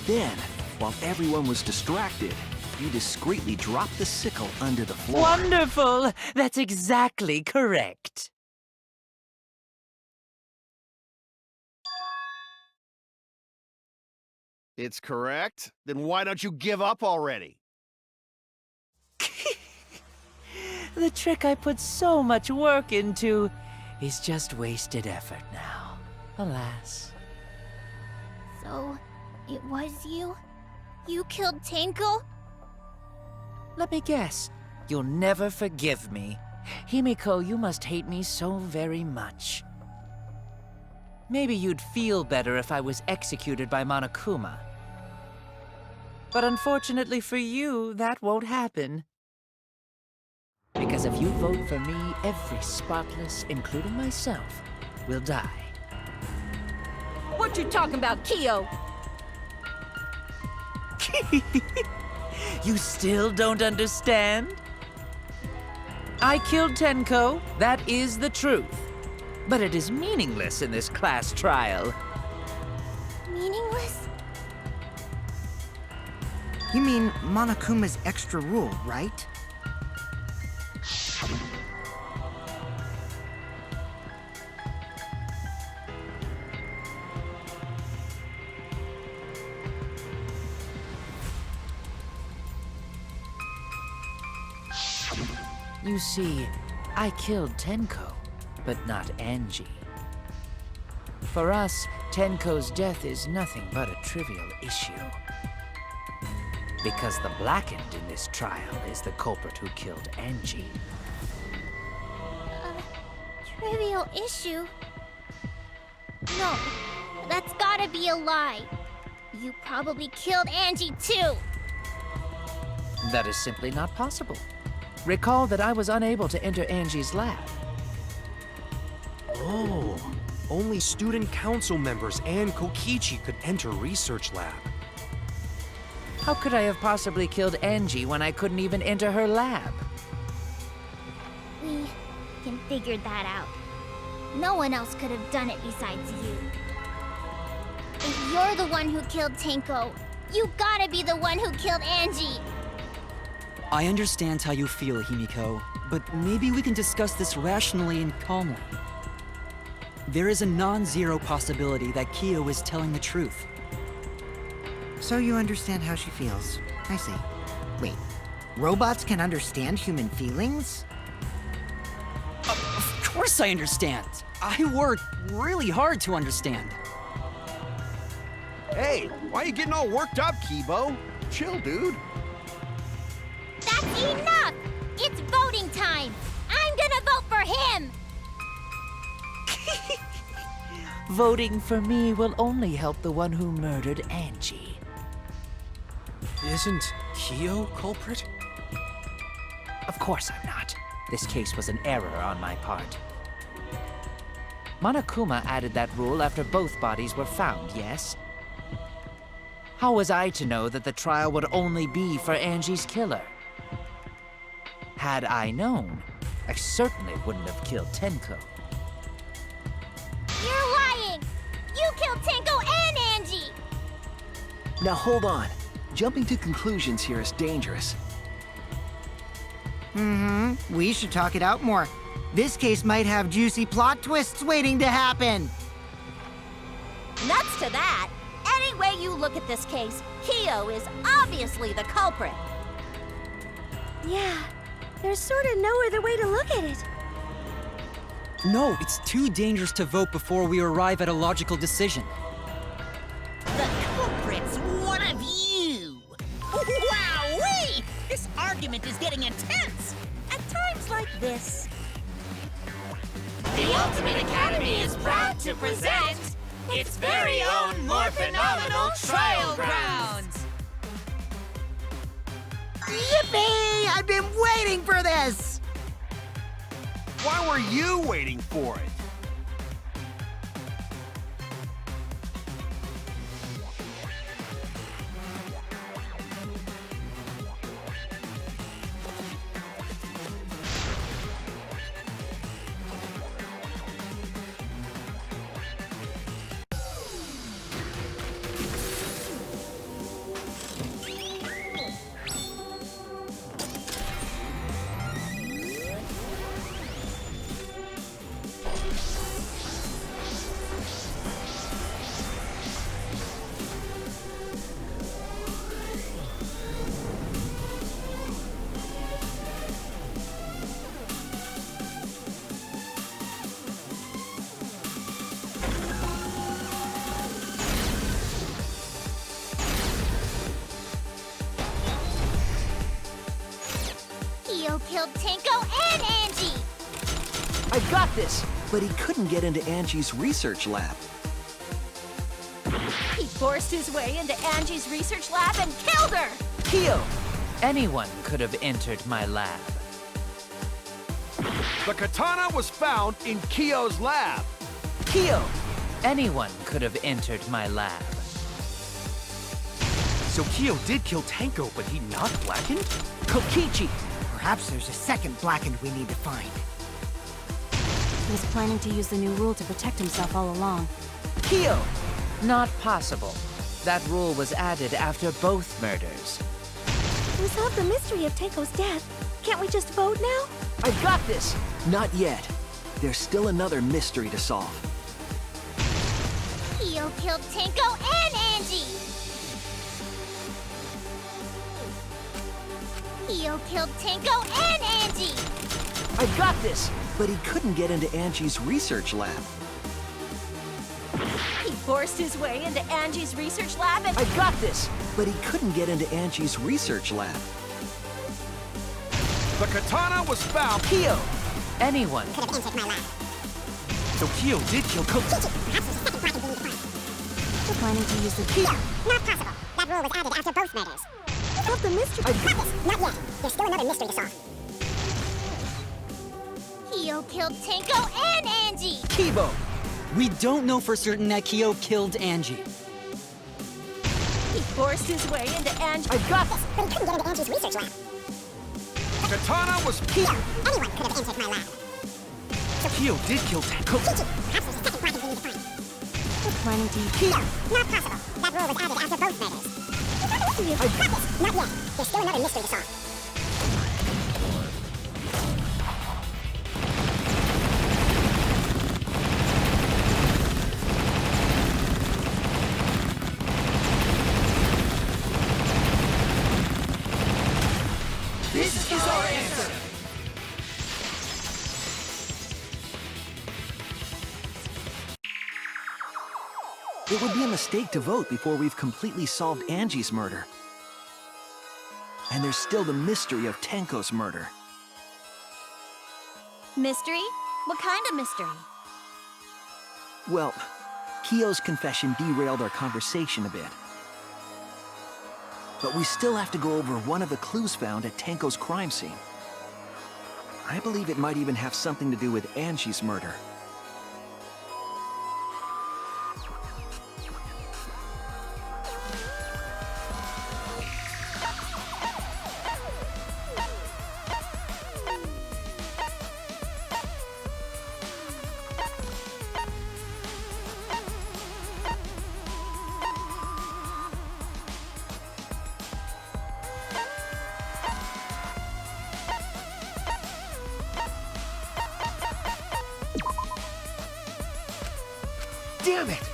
Then, while everyone was distracted, you discreetly dropped the sickle under the floor. Wonderful! That's exactly correct. It's correct? Then why don't you give up already? The trick I put so much work into is just wasted effort now. Alas. So, it was you? You killed Tenko? Let me guess. You'll never forgive me. Himiko, you must hate me so very much. Maybe you'd feel better if I was executed by Monokuma. But unfortunately for you, that won't happen. Because if you vote for me, every spotless, including myself, will die. What you talking about, Kyo? You still don't understand? I killed Tenko, that is the truth. But it is meaningless in this class trial. Meaningless? You mean Monokuma's extra rule, right? You see, I killed Tenko, but not Angie. For us, Tenko's death is nothing but a trivial issue. Because the blackened in this trial is the culprit who killed Angie. Trivial issue? No, that's gotta be a lie. You probably killed Angie too. That is simply not possible. Recall that I was unable to enter Angie's lab. Oh, only student council members and Kokichi could enter research lab. How could I have possibly killed Angie when I couldn't even enter her lab? We can figure that out. No one else could have done it besides you. If you're the one who killed Tenko, you gotta be the one who killed Angie. I understand how you feel, Himiko, but maybe we can discuss this rationally and calmly. There is a non-zero possibility that Kyo is telling the truth. So you understand how she feels. I see. Wait, robots can understand human feelings? Of course I understand. I worked really hard to understand. Hey, why are you getting all worked up, Kibo? Chill, dude. That's enough! It's voting time! I'm gonna vote for him! Voting for me will only help the one who murdered Angie. Isn't Kyo culprit? Of course I'm not. This case was an error on my part. Monokuma added that rule after both bodies were found, yes? How was I to know that the trial would only be for Angie's killer? Had I known, I certainly wouldn't have killed Tenko. You're lying! You killed Tenko and Angie! Now hold on. Jumping to conclusions here is dangerous. We should talk it out more. This case might have juicy plot twists waiting to happen. Nuts to that! Any way you look at this case, Kyo is obviously the culprit. Yeah, there's sort of no other way to look at it. No, it's too dangerous to vote before we arrive at a logical decision. The culprit's one of you! Wowee! This argument is getting intense! At times like this. The Ultimate Academy is proud to present its very own more phenomenal trial grounds! Yippee! I've been waiting for this! Why were you waiting for it? Kyo killed Tenko and Angie! I got this! But he couldn't get into Angie's research lab. He forced his way into Angie's research lab and killed her! Kyo! Anyone could have entered my lab. The katana was found in Kyo's lab. Kyo! Anyone could have entered my lab. So Kyo did kill Tenko, but he not blackened? Kokichi! Perhaps there's a second blackened we need to find. He was planning to use the new rule to protect himself all along. Kyo! Not possible. That rule was added after both murders. We solved the mystery of Tenko's death. Can't we just vote now? I've got this! Not yet. There's still another mystery to solve. Kyo killed Tenko and Angie! Kyo killed Tenko and Angie! I've got this! But he couldn't get into Angie's research lab. He forced his way into Angie's research lab and— I got this! But he couldn't get into Angie's research lab. The katana was found. Kyo! Anyone. Could have entered my lab. So Kyo did kill Perhaps there's a second part being defined. Planning to use the key. Not possible. That rule was added after both murders. Solve the mystery. Got this. Not yet. There's still another mystery to solve. Kyo killed Tenko and Angie! Kibo! We don't know for certain that Kyo killed Angie. he forced his way into Angie. I got this. But he couldn't get into Angie's research lab. Katana was Kyo! Anyone could have entered my lab. Kyo did kill Tenko. Perhaps there's a second part being defined. Planning to use Not possible. That rule was added after both murders. I got this. Not yet. There's still another mystery to solve. This is our answer! It would be a mistake to vote before we've completely solved Angie's murder. And there's still the mystery of Tenko's murder. Mystery? What kind of mystery? Well, Kyo's confession derailed our conversation a bit. But we still have to go over one of the clues found at Tenko's crime scene. I believe it might even have something to do with Angie's murder. Damn it!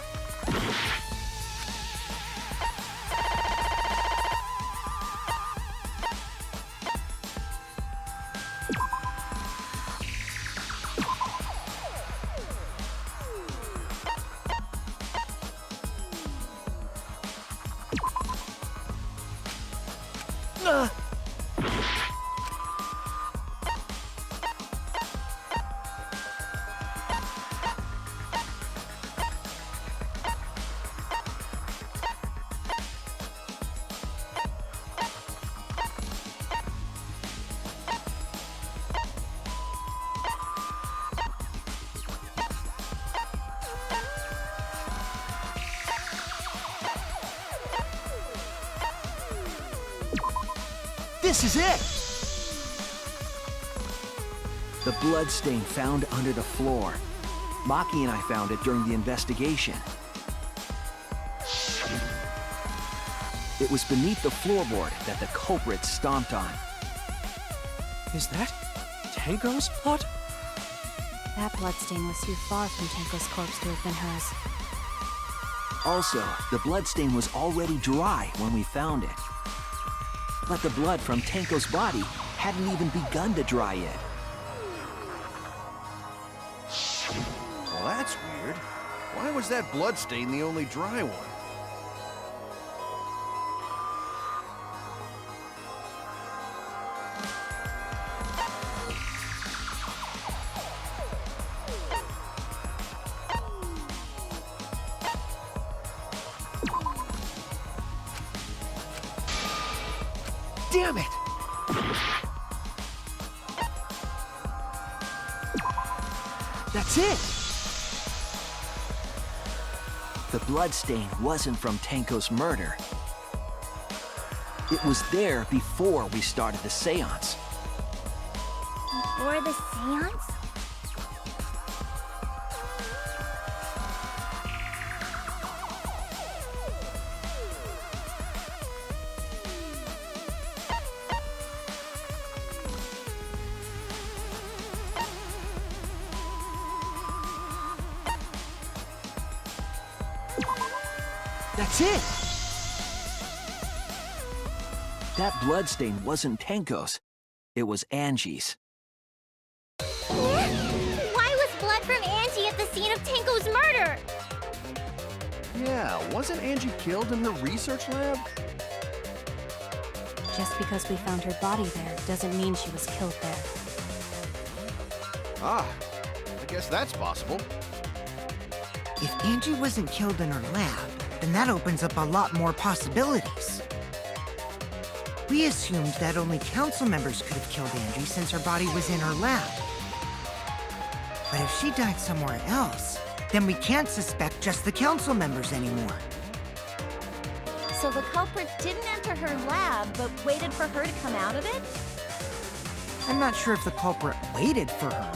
This is it! The bloodstain found under the floor. Maki and I found it during the investigation. It was beneath the floorboard that the culprit stomped on. Is that Tenko's blood? That bloodstain was too far from Tenko's corpse to have been hers. Also, the bloodstain was already dry when we found it. But the blood from Tenko's body hadn't even begun to dry yet. Well, that's weird. Why was that bloodstain the only dry one? Damn it! That's it! The bloodstain wasn't from Tenko's murder. It was there before we started the seance. Before the seance? That's it! That bloodstain wasn't Tenko's. It was Angie's. Why was blood from Angie at the scene of Tenko's murder? yeah, wasn't Angie killed in her research lab? Just because we found her body there doesn't mean she was killed there. Ah, I guess that's possible. If Angie wasn't killed in her lab, then that opens up a lot more possibilities. We assumed that only council members could have killed Angie since her body was in her lab. But if she died somewhere else, then we can't suspect just the council members anymore. So the culprit didn't enter her lab, but waited for her to come out of it? I'm not sure if the culprit waited for her,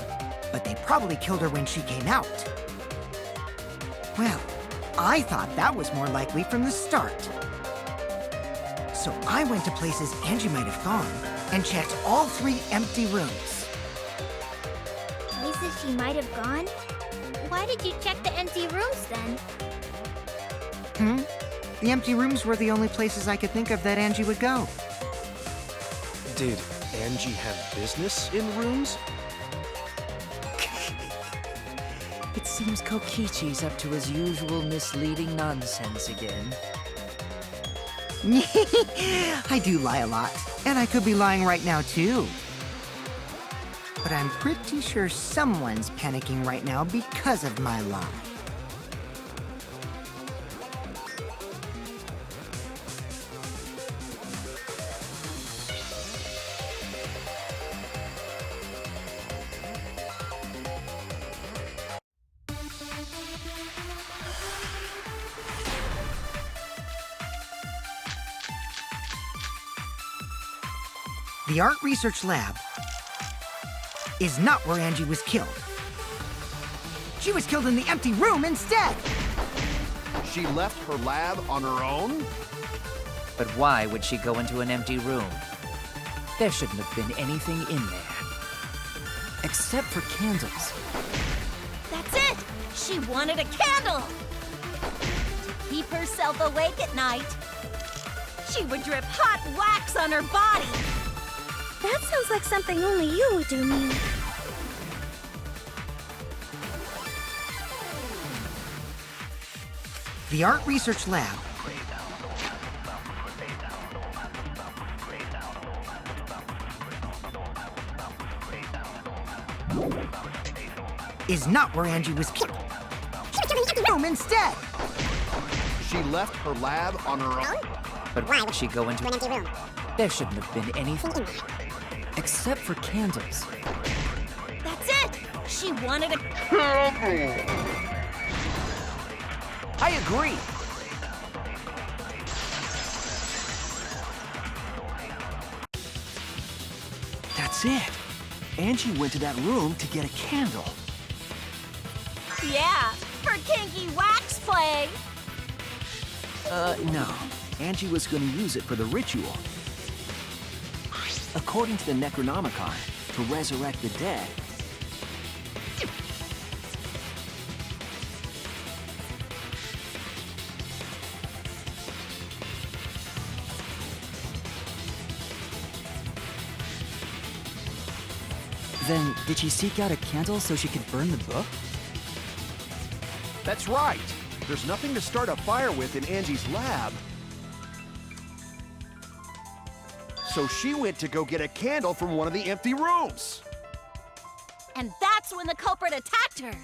but they probably killed her when she came out. Well, I thought that was more likely from the start. So I went to places Angie might have gone and checked all 3 empty rooms. Places she might have gone? Why did you check the empty rooms then? The empty rooms were the only places I could think of that Angie would go. Did Angie have business in rooms? It seems Kokichi's up to his usual misleading nonsense again. I do lie a lot, and I could be lying right now too. But I'm pretty sure someone's panicking right now because of my lie. The art research lab is not where Angie was killed. She was killed in the empty room instead. She left her lab on her own? But why would she go into an empty room? There shouldn't have been anything in there. Except for candles. That's it! She wanted a candle! To keep herself awake at night. She would drip hot wax on her body. That sounds like something only you would do, Mia. The art research lab is not where Angie was killed. She was killed in the empty room instead. She left her lab on her own? But why would she go into an empty room? There shouldn't have been anything in there. Except for candles. That's it! She wanted a candle! I agree! That's it. Angie went to that room to get a candle. Yeah, for kinky wax play! No. Angie was going to use it for the ritual. According to the Necronomicon, to resurrect the dead. Then, did she seek out a candle so she could burn the book? That's right. There's nothing to start a fire with in Angie's lab. So she went to go get a candle from one of the empty rooms. And that's when the culprit attacked her.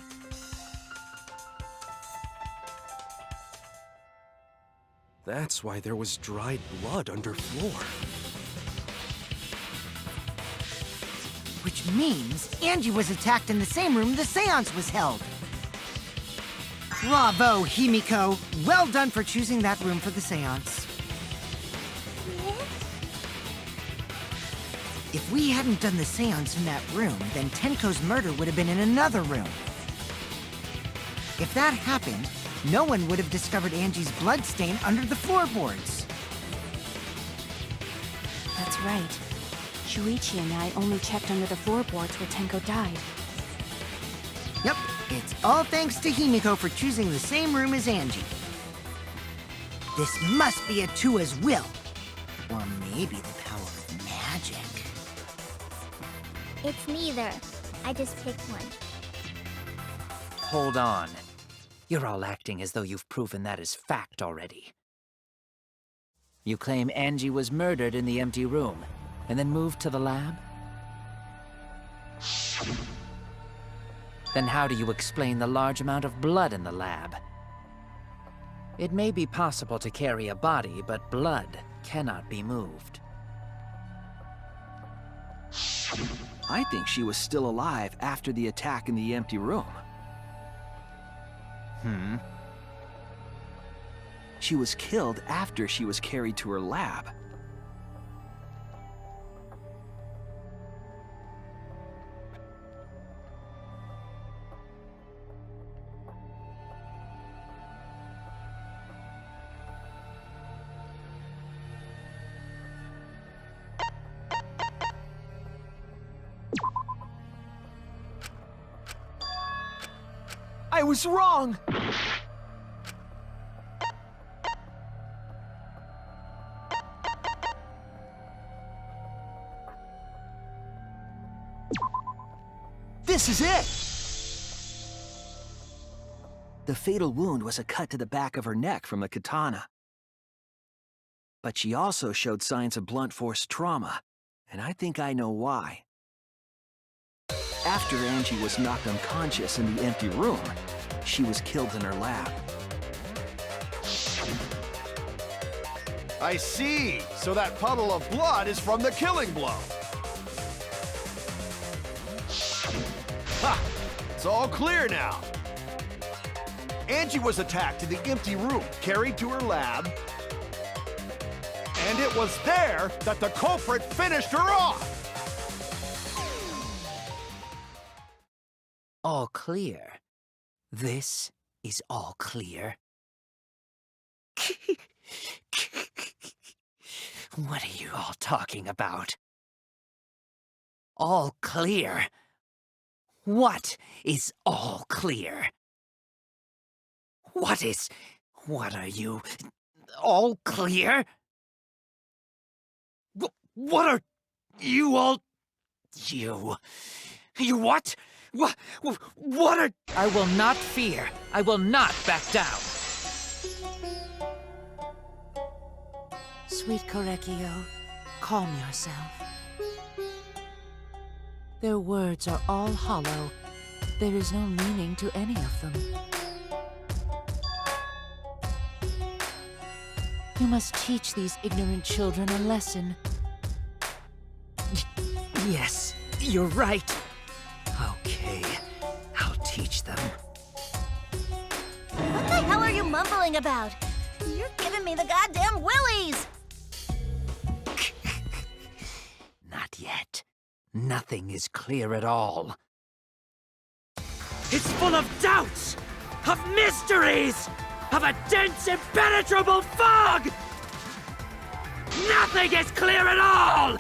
That's why there was dried blood underfloor. Which means Angie was attacked in the same room the seance was held. Bravo, Himiko. Well done for choosing that room for the seance. If we hadn't done the seance in that room, then Tenko's murder would have been in another room. If that happened, no one would have discovered Angie's blood stain under the floorboards. That's right. Shuichi and I only checked under the floorboards where Tenko died. Yep, it's all thanks to Himiko for choosing the same room as Angie. This must be Atua's will. Or maybe the power of magic. It's neither. I just picked one. Hold on. You're all acting as though you've proven that as fact already. You claim Angie was murdered in the empty room, and then moved to the lab? Then how do you explain the large amount of blood in the lab? It may be possible to carry a body, but blood cannot be moved. I think she was still alive after the attack in the empty room. She was killed after she was carried to her lab. I was wrong! This is it! The fatal wound was a cut to the back of her neck from the katana. But she also showed signs of blunt force trauma, and I think I know why. After Angie was knocked unconscious in the empty room, she was killed in her lab. I see. So that puddle of blood is from the killing blow. Ha! It's all clear now. Angie was attacked in the empty room, carried to her lab, and it was there that the culprit finished her off. All clear. This is all clear. What are you all talking about? All clear? What is all clear? What are you? All clear? What are you all? You what? What are... I will not fear. I will not back down. Sweet Korekio, calm yourself. Their words are all hollow. There is no meaning to any of them. You must teach these ignorant children a lesson. Yes, you're right. Okay, I'll teach them. What the hell are you mumbling about? You're giving me the goddamn willies! Not yet. Nothing is clear at all. It's full of doubts, of mysteries, of a dense, impenetrable fog! Nothing is clear at all!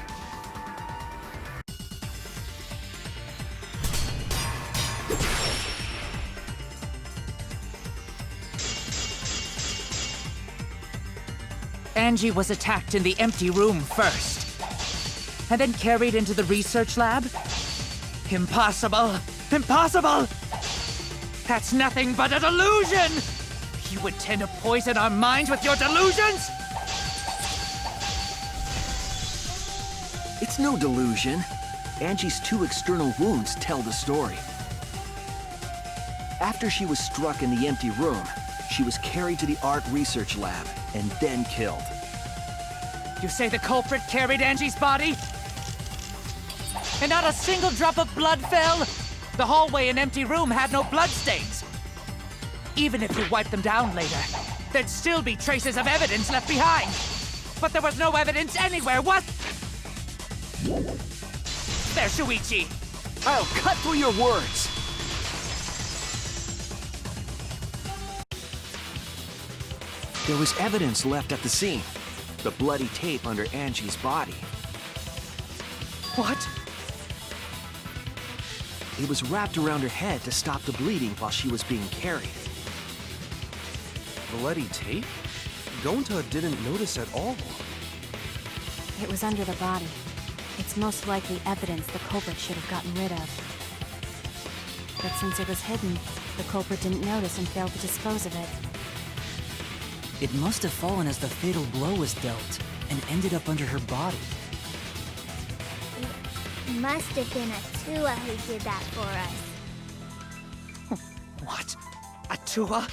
Angie was attacked in the empty room first, and then carried into the research lab? Impossible! Impossible! That's nothing but a delusion! You intend to poison our minds with your delusions? It's no delusion. Angie's 2 external wounds tell the story. After she was struck in the empty room, she was carried to the art research lab and then killed. You say the culprit carried Angie's body? And not a single drop of blood fell? The hallway and empty room had no bloodstains. Even if you wiped them down later, there'd still be traces of evidence left behind. But there was no evidence anywhere, what? There, Shuichi! I'll cut through your words! There was evidence left at the scene. The bloody tape under Angie's body. What? It was wrapped around her head to stop the bleeding while she was being carried. Bloody tape? Gonta didn't notice at all. It was under the body. It's most likely evidence the culprit should have gotten rid of. But since it was hidden, the culprit didn't notice and failed to dispose of it. It must have fallen as the fatal blow was dealt, and ended up under her body. It must have been Atua who did that for us. What? Atua?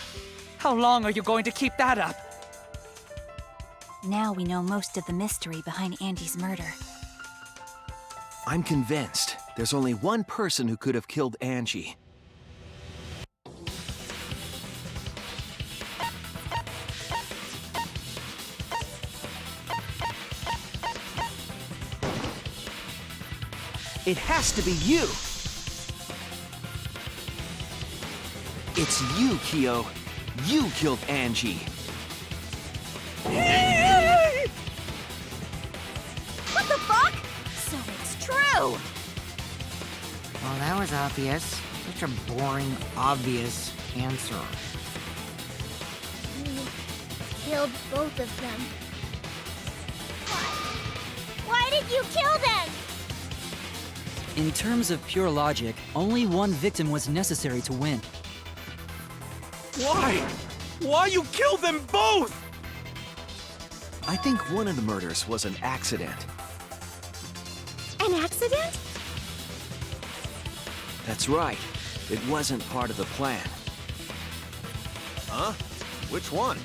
How long are you going to keep that up? Now we know most of the mystery behind Angie's murder. I'm convinced there's only one person who could have killed Angie. It has to be you! It's you, Kyo. You killed Angie. What the fuck? So it's true! Well, that was obvious. Such a boring, obvious answer. You killed both of them. Why did you kill them? In terms of pure logic, only one victim was necessary to win. Why? Why you killed them both? I think one of the murders was an accident. An accident? That's right. It wasn't part of the plan. Huh? Which one?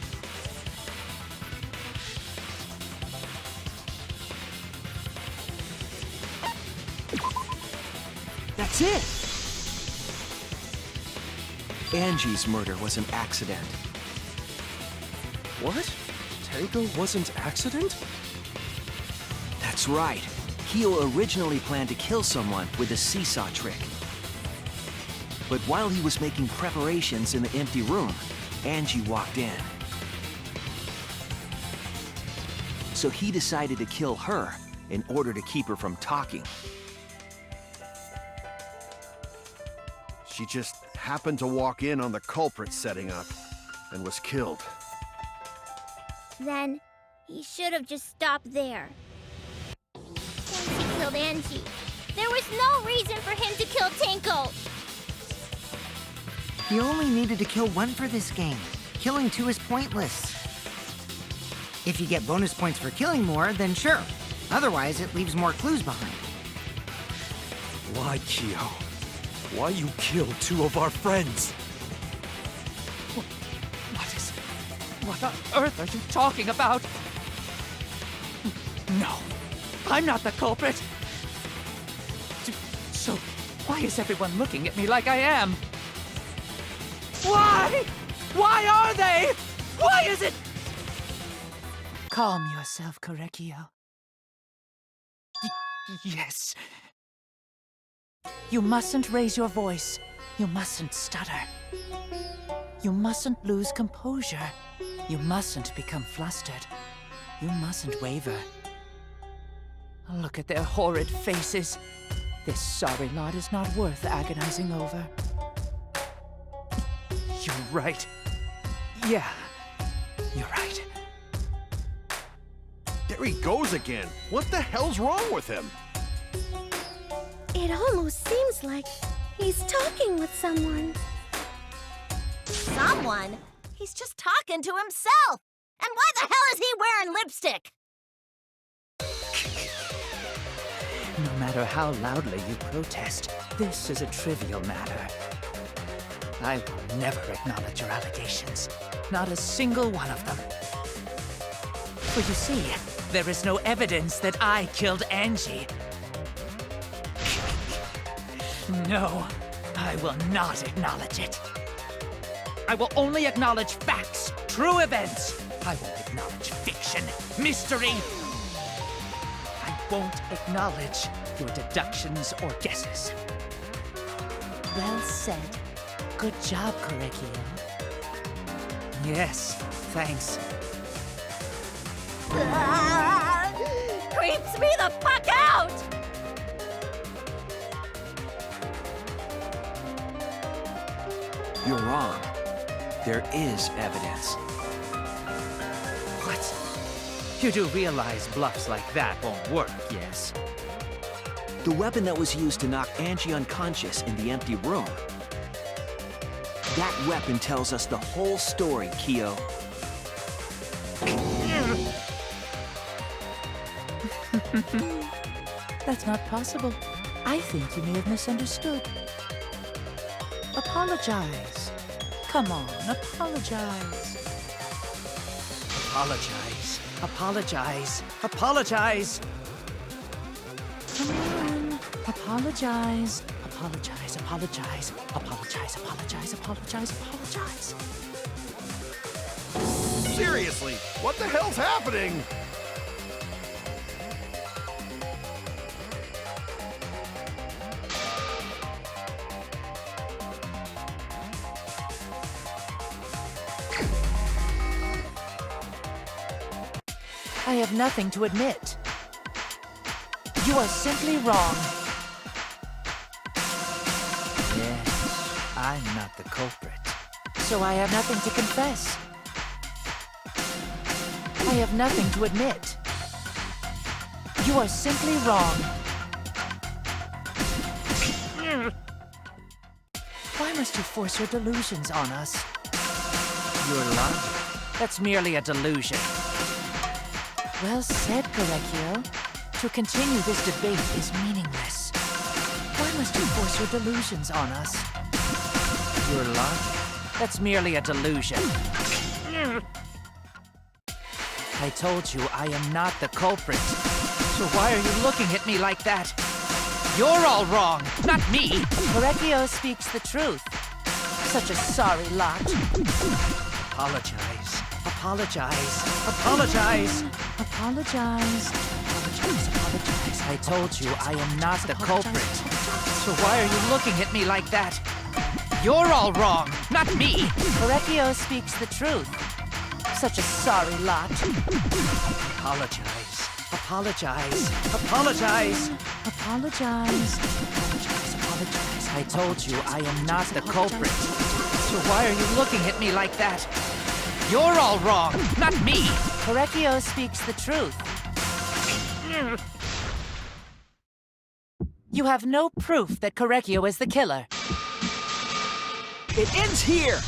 That's it! Angie's murder was an accident. What? Tango wasn't accident? That's right. Kyo originally planned to kill someone with a seesaw trick. But while he was making preparations in the empty room, Angie walked in. So he decided to kill her in order to keep her from talking. She just happened to walk in on the culprit setting up and was killed. Then, he should have just stopped there. Once he killed Angie, there was no reason for him to kill Tenko. You only needed to kill one for this game. Killing two is pointless. If you get bonus points for killing more, then sure. Otherwise, it leaves more clues behind. Why, Kyo? Why you killed two of our friends? What on earth are you talking about? No, I'm not the culprit. So, why is everyone looking at me like I am? Why? Why are they? Why is it? Calm yourself, Korekio. Yes. You mustn't raise your voice. You mustn't stutter. You mustn't lose composure. You mustn't become flustered. You mustn't waver. Look at their horrid faces. This sorry lot is not worth agonizing over. You're right. Yeah, you're right. There he goes again. What the hell's wrong with him? It almost seems like he's talking with someone. Someone? He's just talking to himself. And why the hell is he wearing lipstick? No matter how loudly you protest, this is a trivial matter. I will never acknowledge your allegations. Not a single one of them. For you see, there is no evidence that I killed Angie. No, I will not acknowledge it. I will only acknowledge facts, true events. I won't acknowledge fiction, mystery. I won't acknowledge your deductions or guesses. Well said. Good job, Korekio. Yes, thanks. Creeps me the fuck out! You're wrong. There is evidence. What? You do realize bluffs like that won't work, yes? The weapon that was used to knock Angie unconscious in the empty room That weapon tells us the whole story, Kyo. That's not possible. I think you may have misunderstood. Apologize. Come on, apologize. Apologize. Apologize. Apologize. Come on. Apologize. Apologize. Apologize. Apologize. Apologize. Apologize. Apologize. Seriously, what the hell's happening? I have nothing to admit. You are simply wrong. Yes, I'm not the culprit. So I have nothing to confess. I have nothing to admit. You are simply wrong. Why must you force your delusions on us? Your logic. That's merely a delusion. Well said, Korekio. To continue this debate is meaningless. Why must you force your delusions on us? Your logic. That's merely a delusion. I told you I am not the culprit. So why are you looking at me like that? You're all wrong, not me. Korekio speaks the truth. Such a sorry lot. Apologize. Apologize. Apologize. Apologize. Apologize. Apologize. I told you I am not the culprit. So why are you looking at me like that? You're all wrong, not me. Korekio speaks the truth. Such a sorry lot. Apologize. Apologize. Apologize. Apologize. Apologize. Apologize. I told you I am not the culprit. So why are you looking at me like that? You're all wrong, not me. Korekio speaks the truth. You have no proof that Korekio is the killer. It ends here!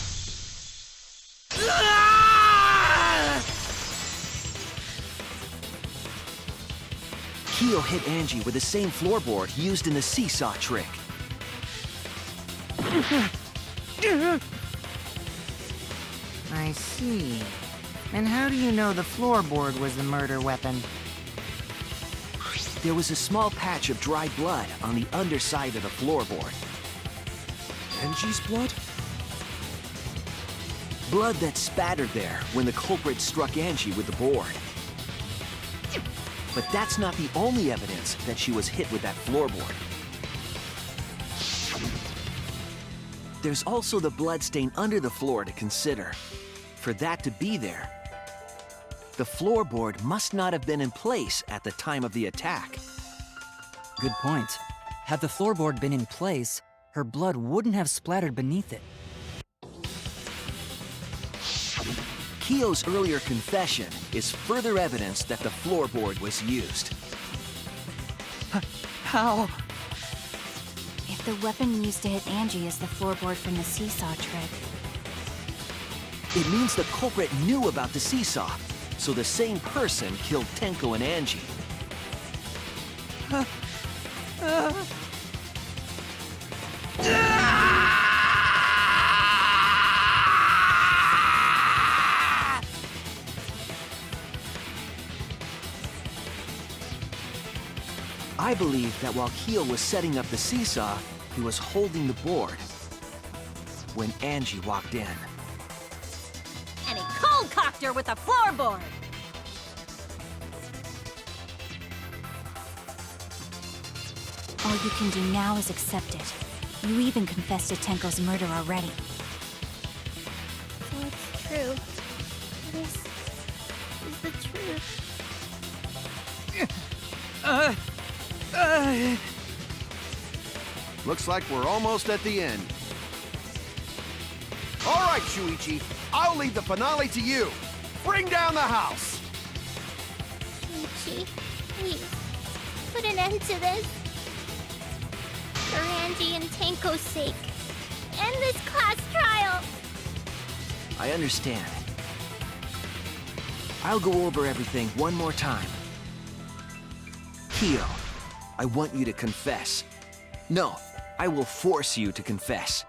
Kyo hit Angie with the same floorboard used in the seesaw trick. I see. And how do you know the floorboard was the murder weapon? There was a small patch of dried blood on the underside of the floorboard. Angie's blood? Blood that spattered there when the culprit struck Angie with the board. But that's not the only evidence that she was hit with that floorboard. There's also the blood stain under the floor to consider. For that to be there, the floorboard must not have been in place at the time of the attack. Good point. Had the floorboard been in place, her blood wouldn't have splattered beneath it. Kyo's earlier confession is further evidence that the floorboard was used. How? If the weapon used to hit Angie is the floorboard from the seesaw trick, it means the culprit knew about the seesaw, so the same person killed Tenko and Angie. I believe that while Kyo was setting up the seesaw, he was holding the board when Angie walked in. And he cold-cocked her with a floorboard. all you can do now is accept it. You even confessed to Tenko's murder already. So it's true. This is the truth. Looks like we're almost at the end. All right, Shuichi, I'll leave the finale to you. Bring down the house. Shuichi, please, put an end to this. For Angie and Tenko's sake, end this class trial. I understand. I'll go over everything one more time. Kyo, I want you to confess. No, I will force you to confess.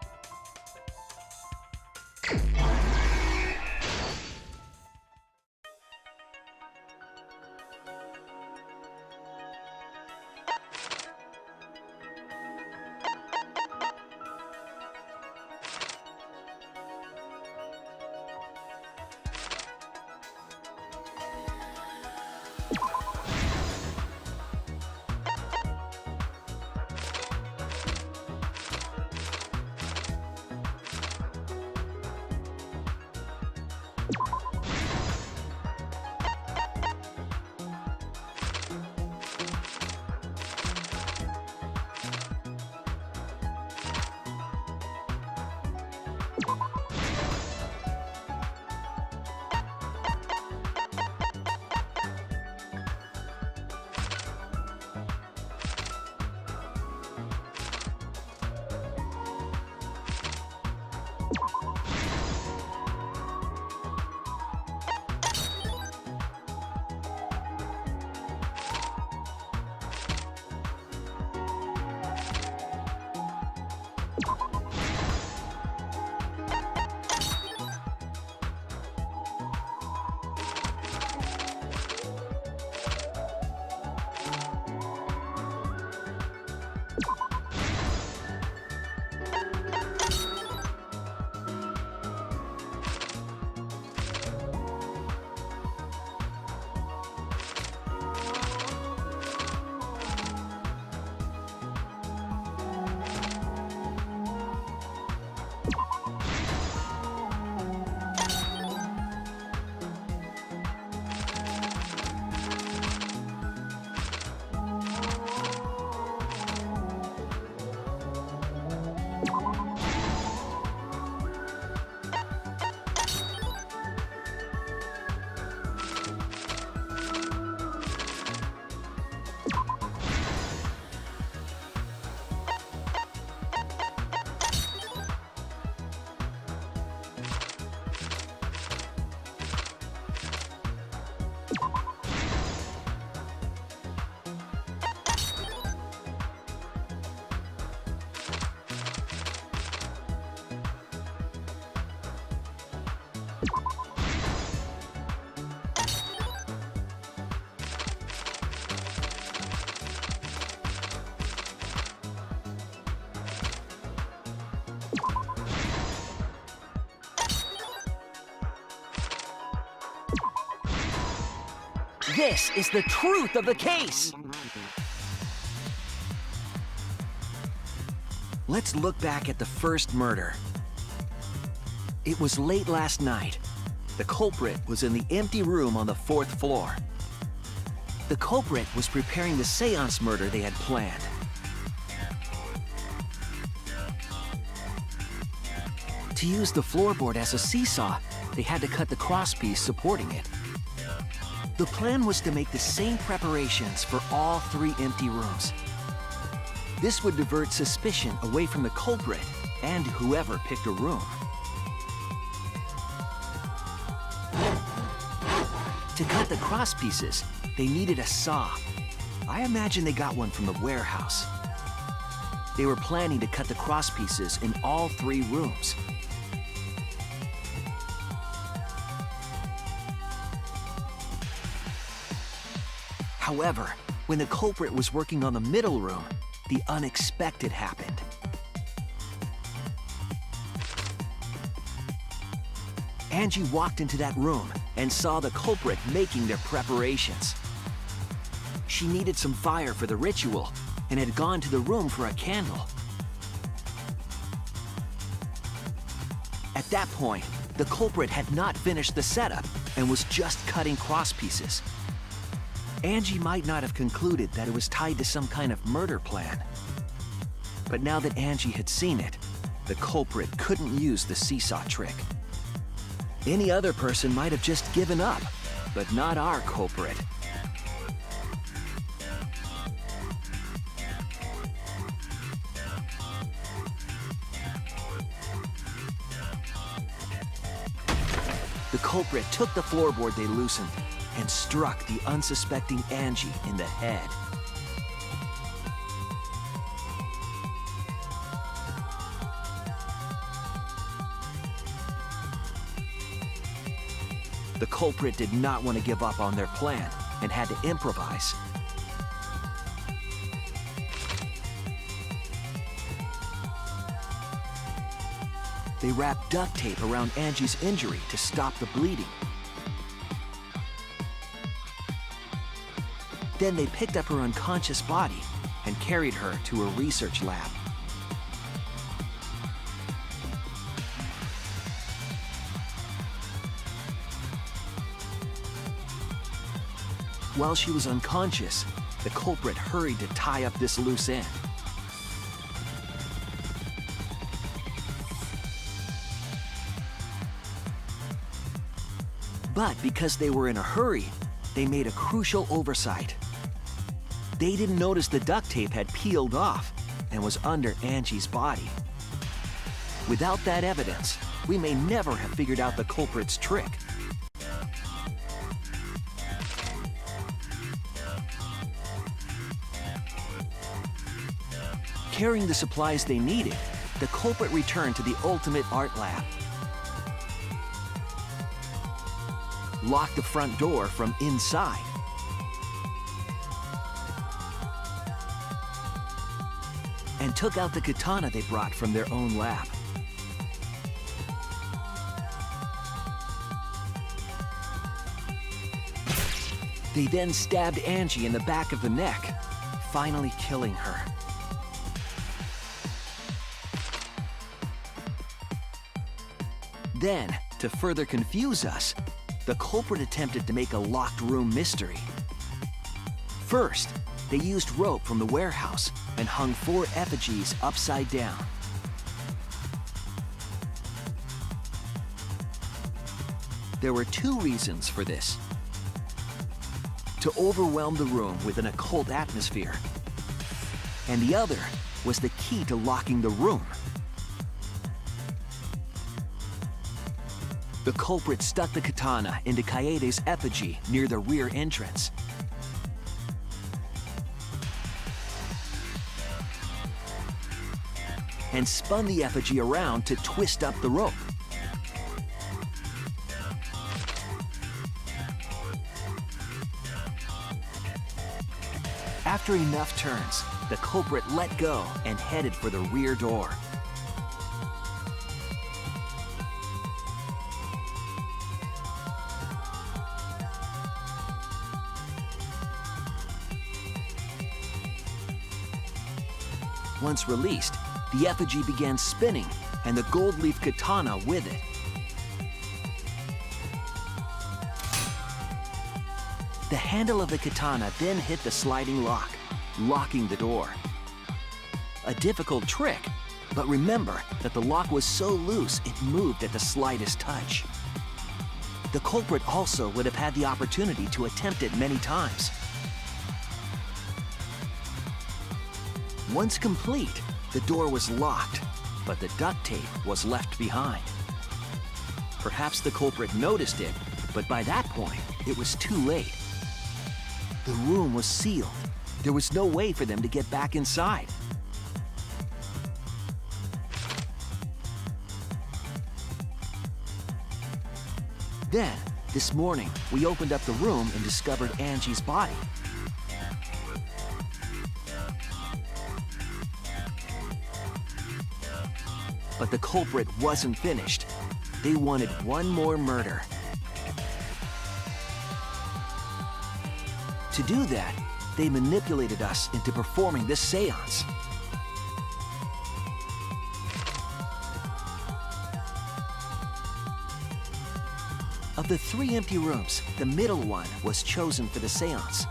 This is the truth of the case! Let's look back at the first murder. It was late last night. The culprit was in the empty room on the 4th floor. The culprit was preparing the seance murder they had planned. To use the floorboard as a seesaw, they had to cut the crosspiece supporting it. The plan was to make the same preparations for all 3 empty rooms. This would divert suspicion away from the culprit and whoever picked a room. To cut the crosspieces, they needed a saw. I imagine they got one from the warehouse. They were planning to cut the crosspieces in all 3 rooms. However, when the culprit was working on the middle room, the unexpected happened. Angie walked into that room and saw the culprit making their preparations. She needed some fire for the ritual and had gone to the room for a candle. At that point, the culprit had not finished the setup and was just cutting crosspieces. Angie might not have concluded that it was tied to some kind of murder plan. But now that Angie had seen it, the culprit couldn't use the seesaw trick. Any other person might have just given up, but not our culprit. The culprit took the floorboard they loosened and struck the unsuspecting Angie in the head. The culprit did not want to give up on their plan and had to improvise. They wrapped duct tape around Angie's injury to stop the bleeding. Then they picked up her unconscious body and carried her to a research lab. While she was unconscious, the culprit hurried to tie up this loose end. But because they were in a hurry, they made a crucial oversight. They didn't notice the duct tape had peeled off and was under Angie's body. Without that evidence, we may never have figured out the culprit's trick. Carrying the supplies they needed, the culprit returned to the ultimate art lab. Locked the front door from inside. And took out the katana they brought from their own lab. They then stabbed Angie in the back of the neck, finally killing her. Then, to further confuse us, the culprit attempted to make a locked room mystery. First, they used rope from the warehouse and hung 4 effigies upside down. There were 2 reasons for this. To overwhelm the room with an occult atmosphere. And the other was the key to locking the room. The culprit stuck the katana into Kaede's effigy near the rear entrance. And spun the effigy around to twist up the rope. After enough turns, the culprit let go and headed for the rear door. Once released, the effigy began spinning, and the gold leaf katana with it. The handle of the katana then hit the sliding lock, locking the door. A difficult trick, but remember that the lock was so loose it moved at the slightest touch. The culprit also would have had the opportunity to attempt it many times. Once complete, the door was locked, but the duct tape was left behind. Perhaps the culprit noticed it, but by that point, it was too late. The room was sealed. There was no way for them to get back inside. Then, this morning, we opened up the room and discovered Angie's body. But the culprit wasn't finished. They wanted one more murder. To do that, they manipulated us into performing this seance. Of the 3 empty rooms, the middle one was chosen for the seance.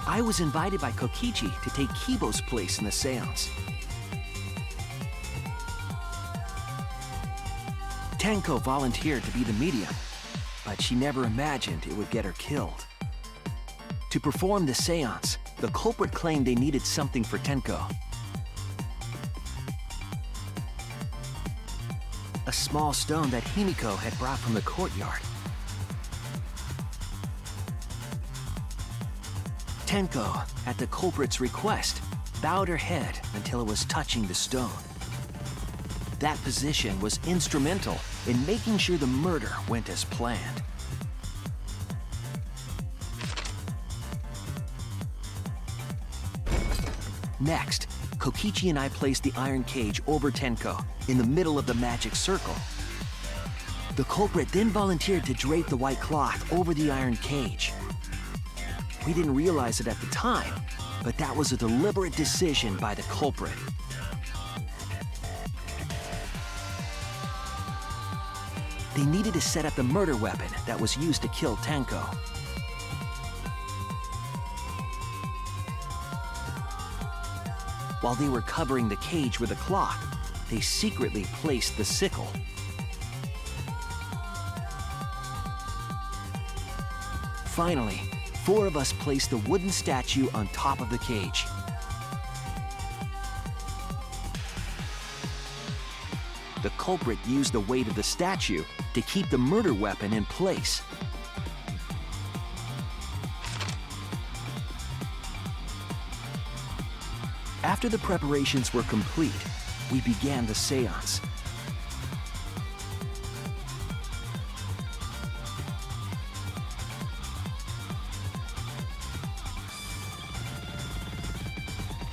I was invited by Kokichi to take Kibo's place in the seance. Tenko volunteered to be the medium, but she never imagined it would get her killed. To perform the seance, the culprit claimed they needed something for Tenko. a small stone that Himiko had brought from the courtyard. Tenko, at the culprit's request, bowed her head until it was touching the stone. That position was instrumental in making sure the murder went as planned. Next, Kokichi and I placed the iron cage over Tenko in the middle of the magic circle. The culprit then volunteered to drape the white cloth over the iron cage. We didn't realize it at the time, but that was a deliberate decision by the culprit. They needed to set up the murder weapon that was used to kill Tenko. While they were covering the cage with a cloth, they secretly placed the sickle. Finally, 4 of us placed the wooden statue on top of the cage. The culprit used the weight of the statue to keep the murder weapon in place. After the preparations were complete, we began the seance.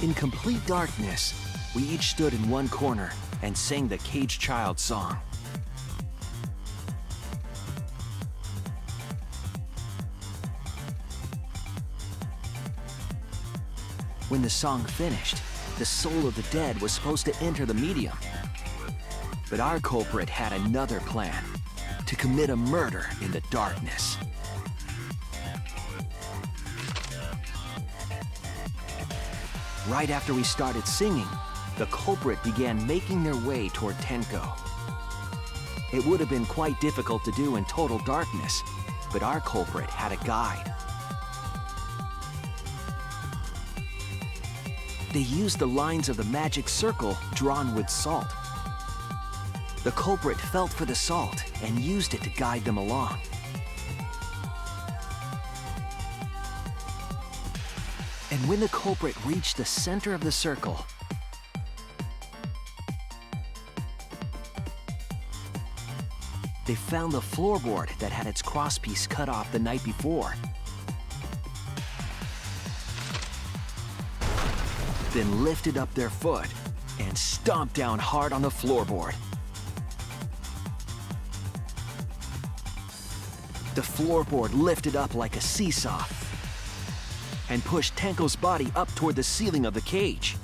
In complete darkness, we each stood in one corner and sang the Caged Child song. When the song finished, the soul of the dead was supposed to enter the medium. But our culprit had another plan: to commit a murder in the darkness. Right after we started singing, the culprit began making their way toward Tenko. It would have been quite difficult to do in total darkness, but our culprit had a guide. They used the lines of the magic circle drawn with salt. The culprit felt for the salt and used it to guide them along. And when the culprit reached the center of the circle, they found the floorboard that had its crosspiece cut off the night before. Then lifted up their foot and stomped down hard on the floorboard. The floorboard lifted up like a seesaw and pushed Tenko's body up toward the ceiling of the cage.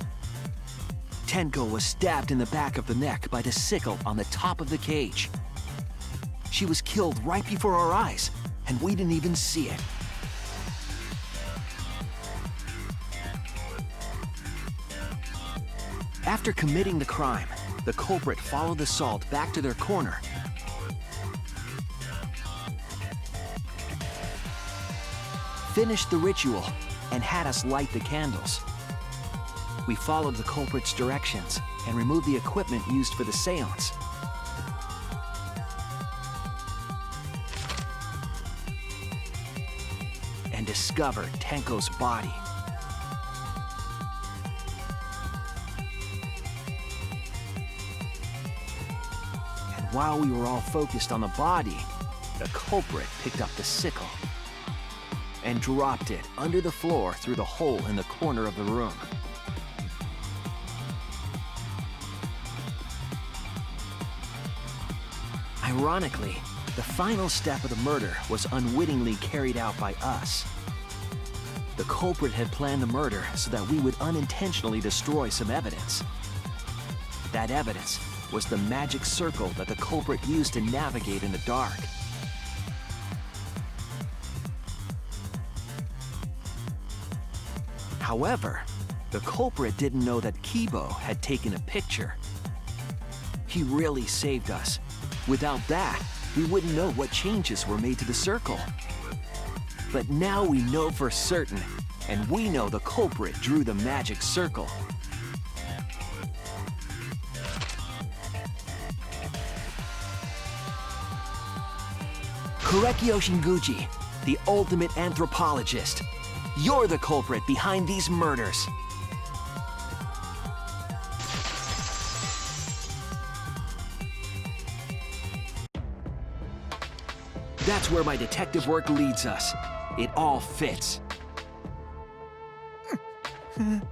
Tenko was stabbed in the back of the neck by the sickle on the top of the cage. She was killed right before our eyes, and we didn't even see it. After committing the crime, the culprit followed the salt back to their corner. Finished the ritual and had us light the candles. We followed the culprit's directions and removed the equipment used for the seance. And discovered Tenko's body. And while we were all focused on the body, the culprit picked up the sickle and dropped it under the floor through the hole in the corner of the room. Ironically, the final step of the murder was unwittingly carried out by us. The culprit had planned the murder so that we would unintentionally destroy some evidence. That evidence was the magic circle that the culprit used to navigate in the dark. However, the culprit didn't know that Kibo had taken a picture. He really saved us. Without that, we wouldn't know what changes were made to the circle. But now we know for certain, and we know the culprit drew the magic circle. Korekio Shinguji, the ultimate anthropologist. You're the culprit behind these murders. That's where my detective work leads us. It all fits. Sweet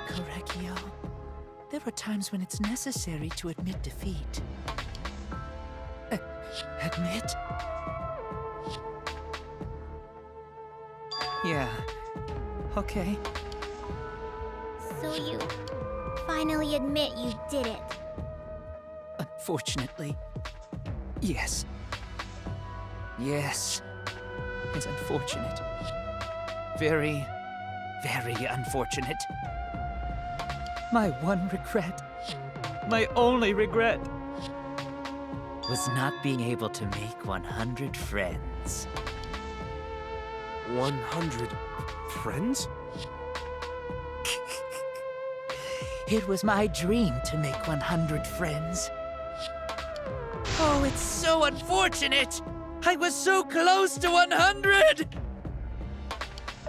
Korekio. There are times when it's necessary to admit defeat. Admit? Yeah. Okay. So you finally admit you did it. Unfortunately, yes. Yes. It's unfortunate. Very, very unfortunate. My one regret, my only regret, was not being able to make 100 friends. 100 friends? It was my dream to make 100 friends. Oh, it's so unfortunate! I was so close to 100!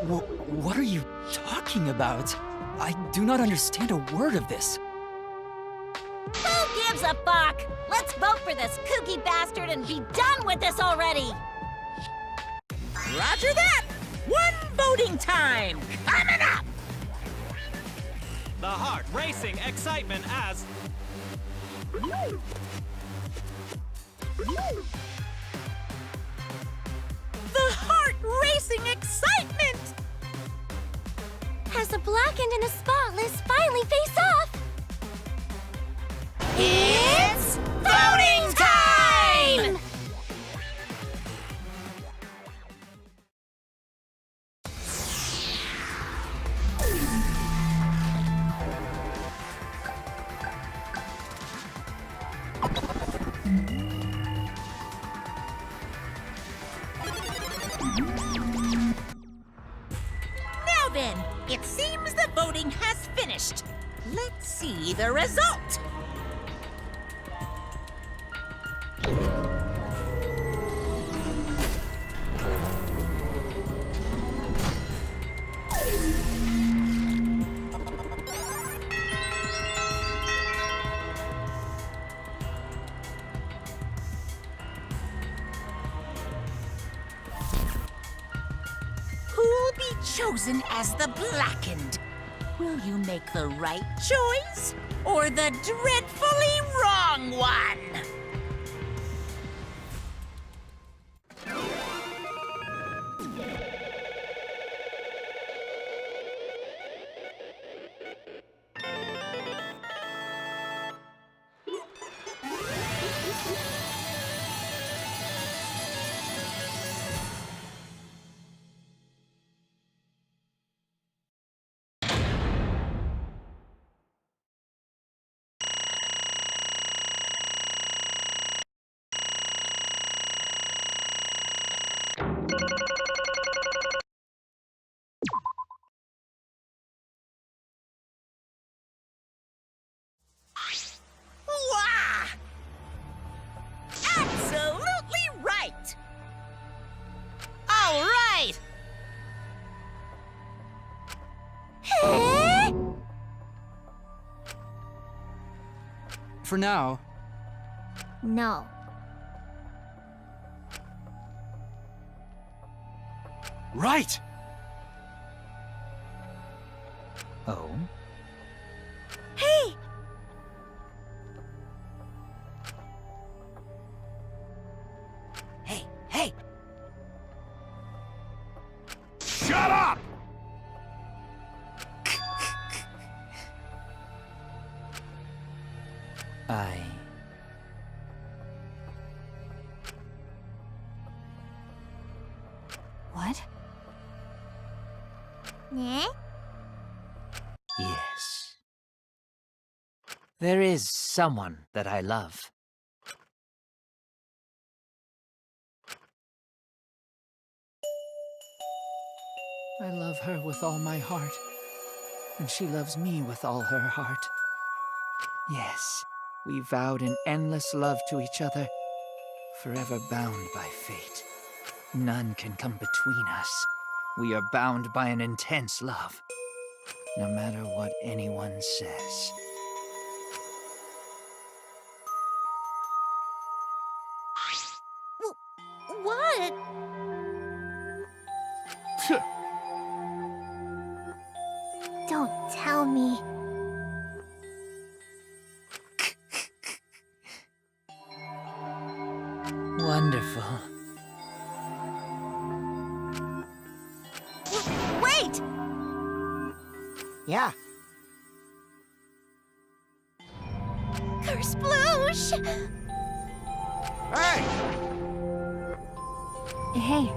What are you talking about? I do not understand a word of this. Who gives a fuck? Let's vote for this kooky bastard and be done with this already! Roger that! One voting time coming up! The heart racing excitement as... The heart racing excitement! As a blackened and a spotless finally face off! It's voting time! Now then, it seems the voting has finished. Let's see the result. Who'll be chosen as the blackened? Will you make the right choice or the dreadfully wrong one? Wah! Absolutely right! All right! For now, No. Right! Oh? Hey! Hey, hey! Shut up! What? Ne? Yes. There is someone that I love. I love her with all my heart, and she loves me with all her heart. Yes, We vowed an endless love to each other, forever bound by fate. None can come between us. We are bound by an intense love, no matter what anyone says. What? Don't tell me. Wonderful. Wait! Yeah. Curse Sploosh! Hey! Hey,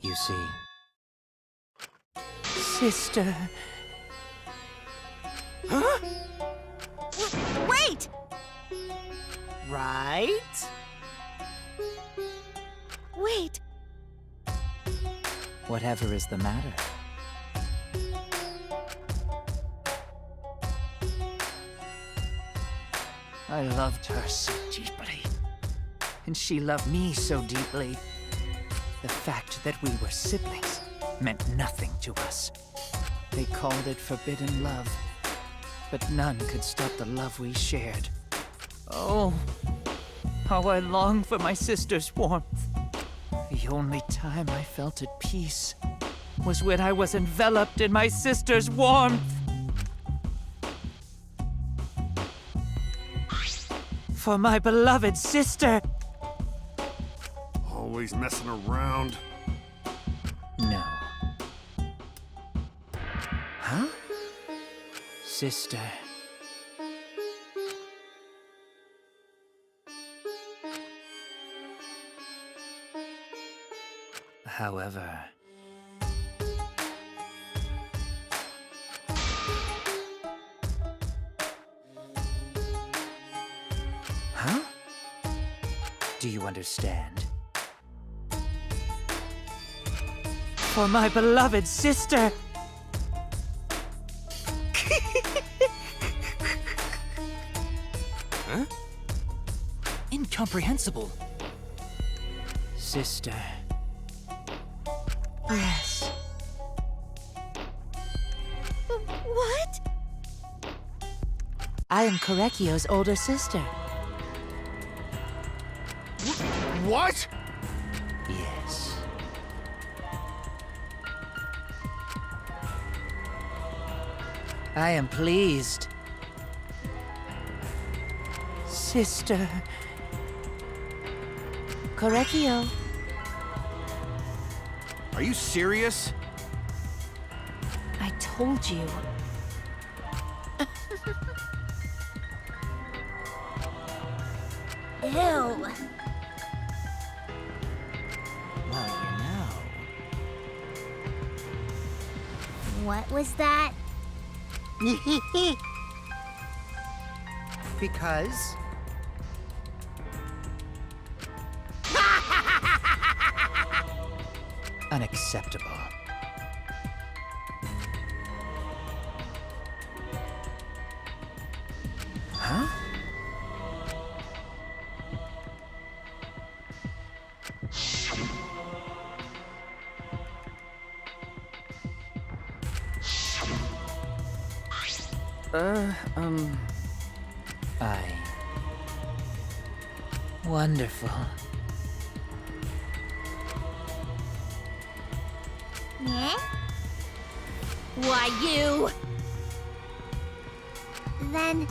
You see, Sister. Wait! Right? Wait. Whatever is the matter? I loved her so deeply, and she loved me so deeply. The fact that we were siblings meant nothing to us. They called it forbidden love, but none could stop the love we shared. Oh, how I long for my sister's warmth. The only time I felt at peace was when I was enveloped in my sister's warmth. For my beloved sister. Always messing around. No. Huh? Sister. However... Huh? Do you understand? For my beloved sister! Huh? Incomprehensible. Sister. Yes. What? I am Korekio's older sister. What? Yes. I am pleased. Sister. Korekio. Are you serious? I told you. Ew. Well, you know. What was that? Because... Unacceptable. Huh? Wonderful. Eh? Why, you... Then...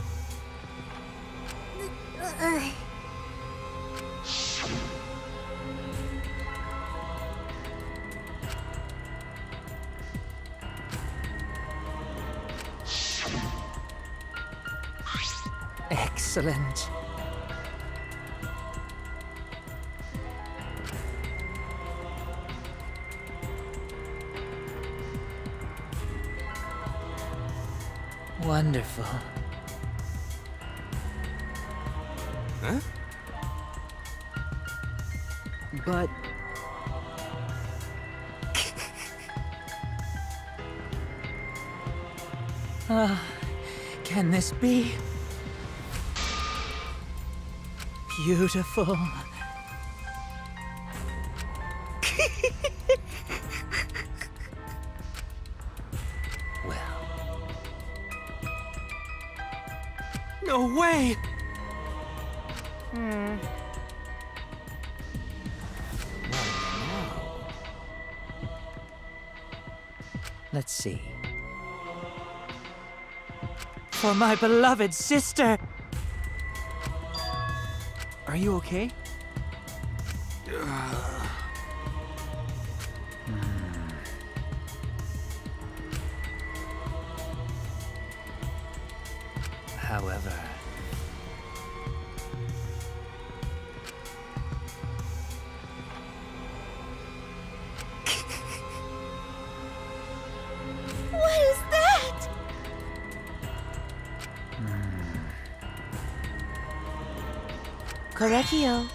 Excellent. Wonderful. Huh? But... Can this be? Beautiful. Well. No way! Let's see. For my beloved sister! Are you okay? However... What is that? Correcchio.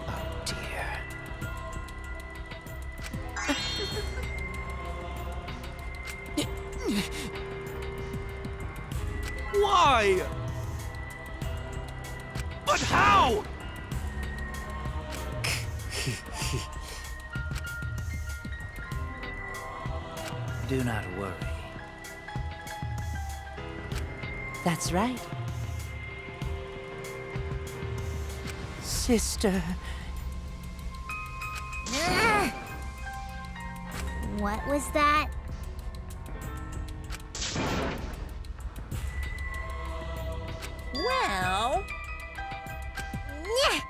Oh dear. Why? But how? Do not worry. That's right. Sister. What was that? Well... nyeh.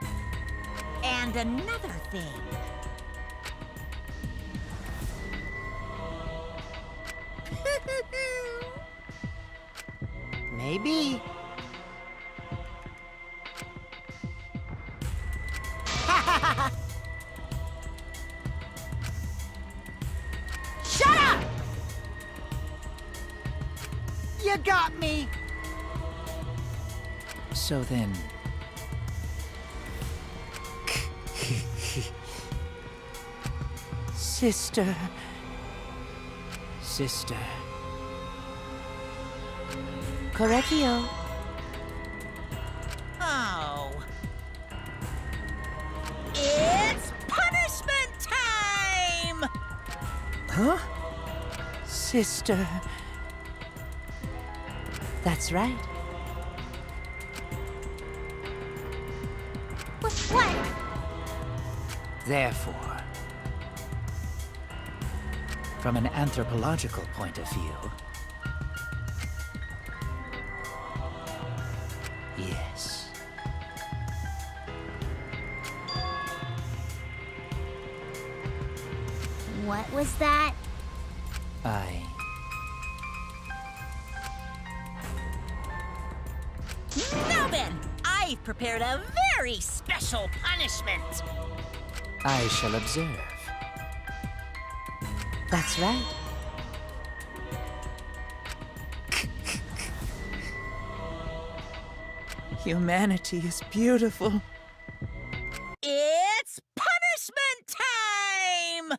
And another thing. Maybe. Shut up! You got me! So then... Sister... Sister... Correcchio. Oh. It's punishment time! Huh? Sister... That's right. What? Therefore, from an anthropological point of view, yes. What was that? Now then, I've prepared a very special punishment. I shall observe. That's right. Humanity is beautiful. It's punishment time!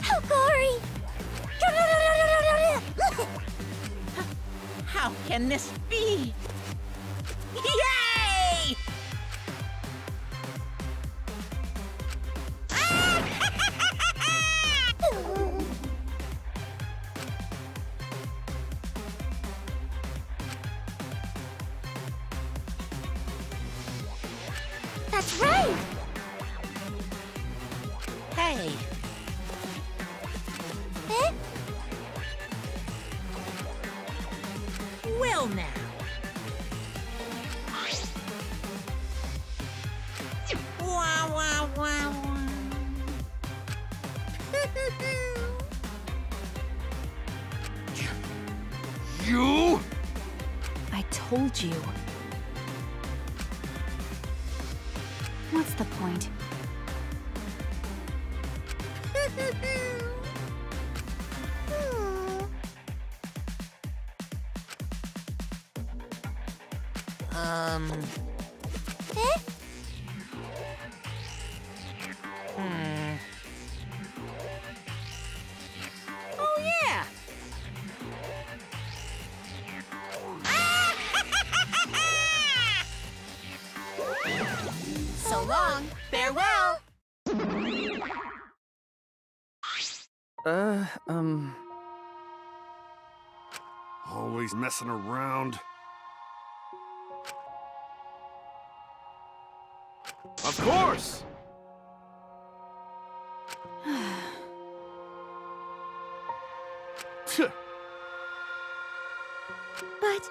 Help, Ori! How can this be? Yay! That's right! Hey, Eh? well now. Wah, wah, wah, wah. You? I told you. What's the point? Eh? Oh, yeah. So long. Farewell. Always messing around. Of course! Tch. But...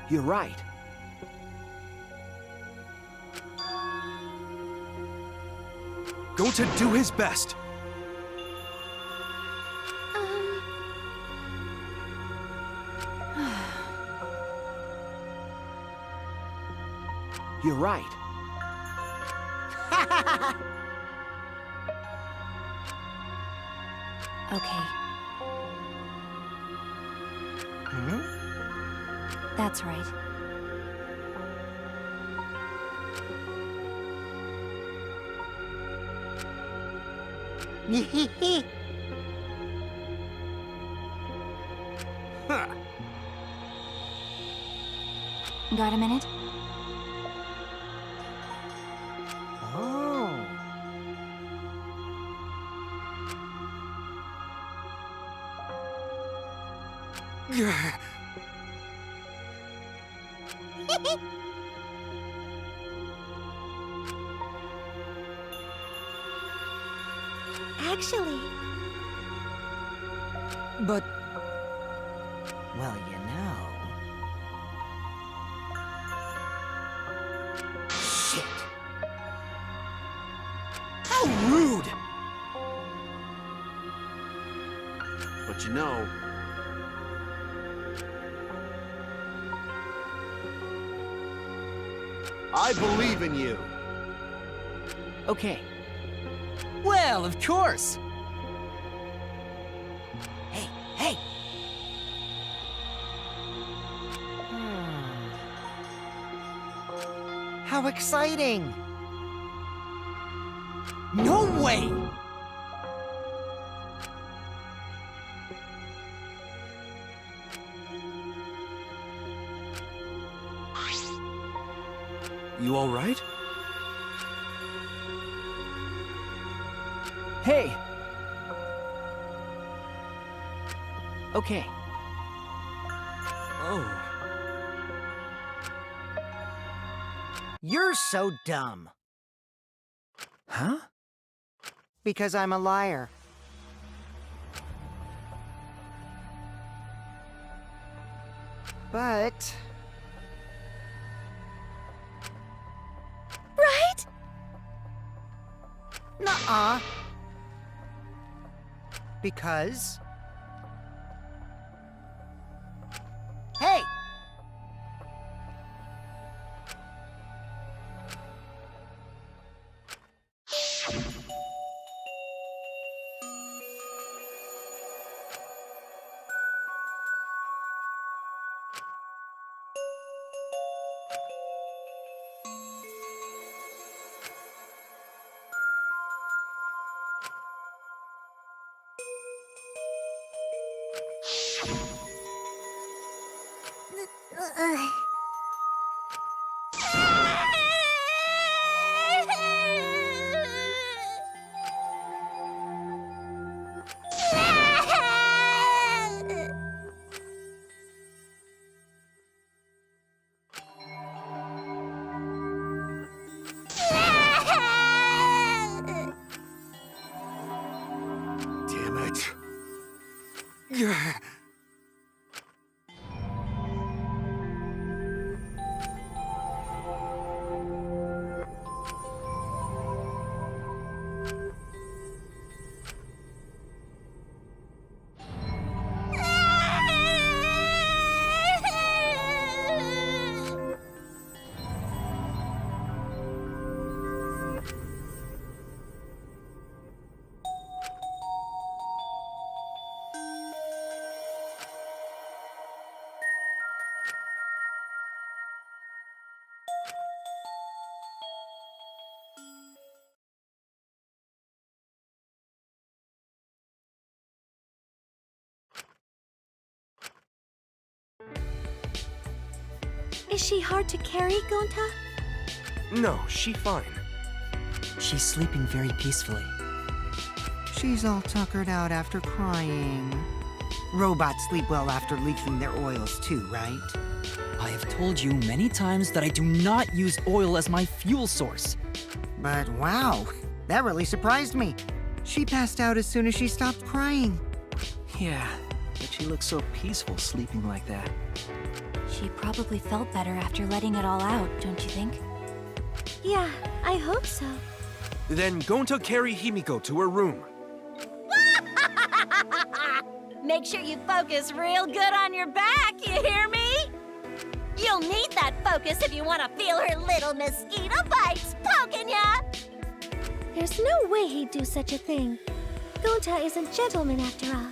You're right. Going to do his best. You're right. Okay. That's right. Huh. Got a minute? Oh. Actually, But... Well, you know... Shit. How rude! But you know, I believe in you. Okay. Well, of course. Hey, hey! How exciting! No way! You all right? Hey! Okay. Oh. You're so dumb. Huh? Because I'm a liar. But... right? Nuh-uh. Because... Hey! Damn it. Is she hard to carry, Gonta? No, she fine. She's sleeping very peacefully. She's all tuckered out after crying. Robots sleep well after leaking their oils too, right? I have told you many times that I do not use oil as my fuel source. But wow, that really surprised me. She passed out as soon as she stopped crying. Yeah, but she looks so peaceful sleeping like that. She probably felt better after letting it all out, don't you think? Yeah, I hope so. Then Gonta carry Himiko to her room. Make sure you focus real good on your back, you hear me? You'll need that focus if you want to feel her little mosquito bites poking ya! There's no way he'd do such a thing. Gonta is a gentleman after all.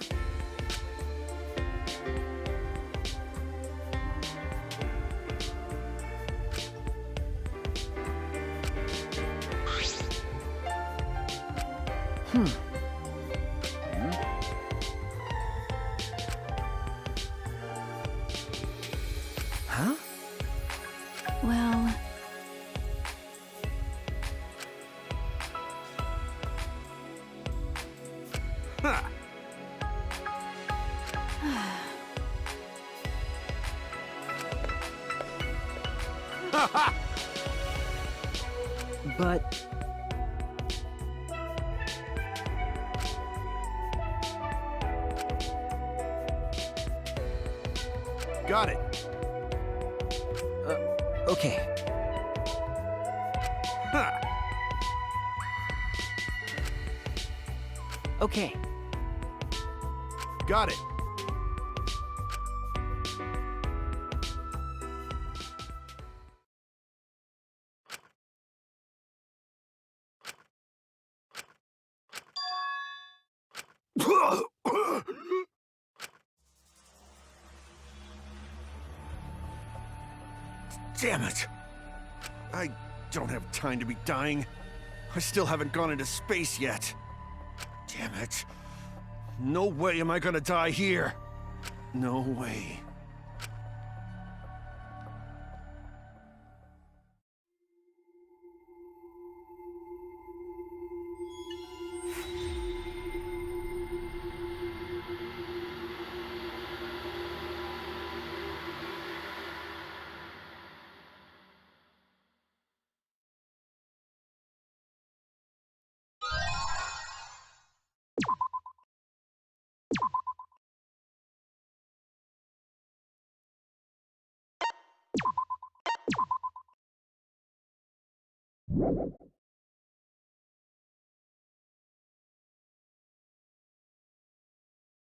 Huh? Well... Ha! But... Got it. Okay. Ha! Okay. Got it. Damn it! I don't have time to be dying. I still haven't gone into space yet. Damn it. No way am I gonna die here. No way.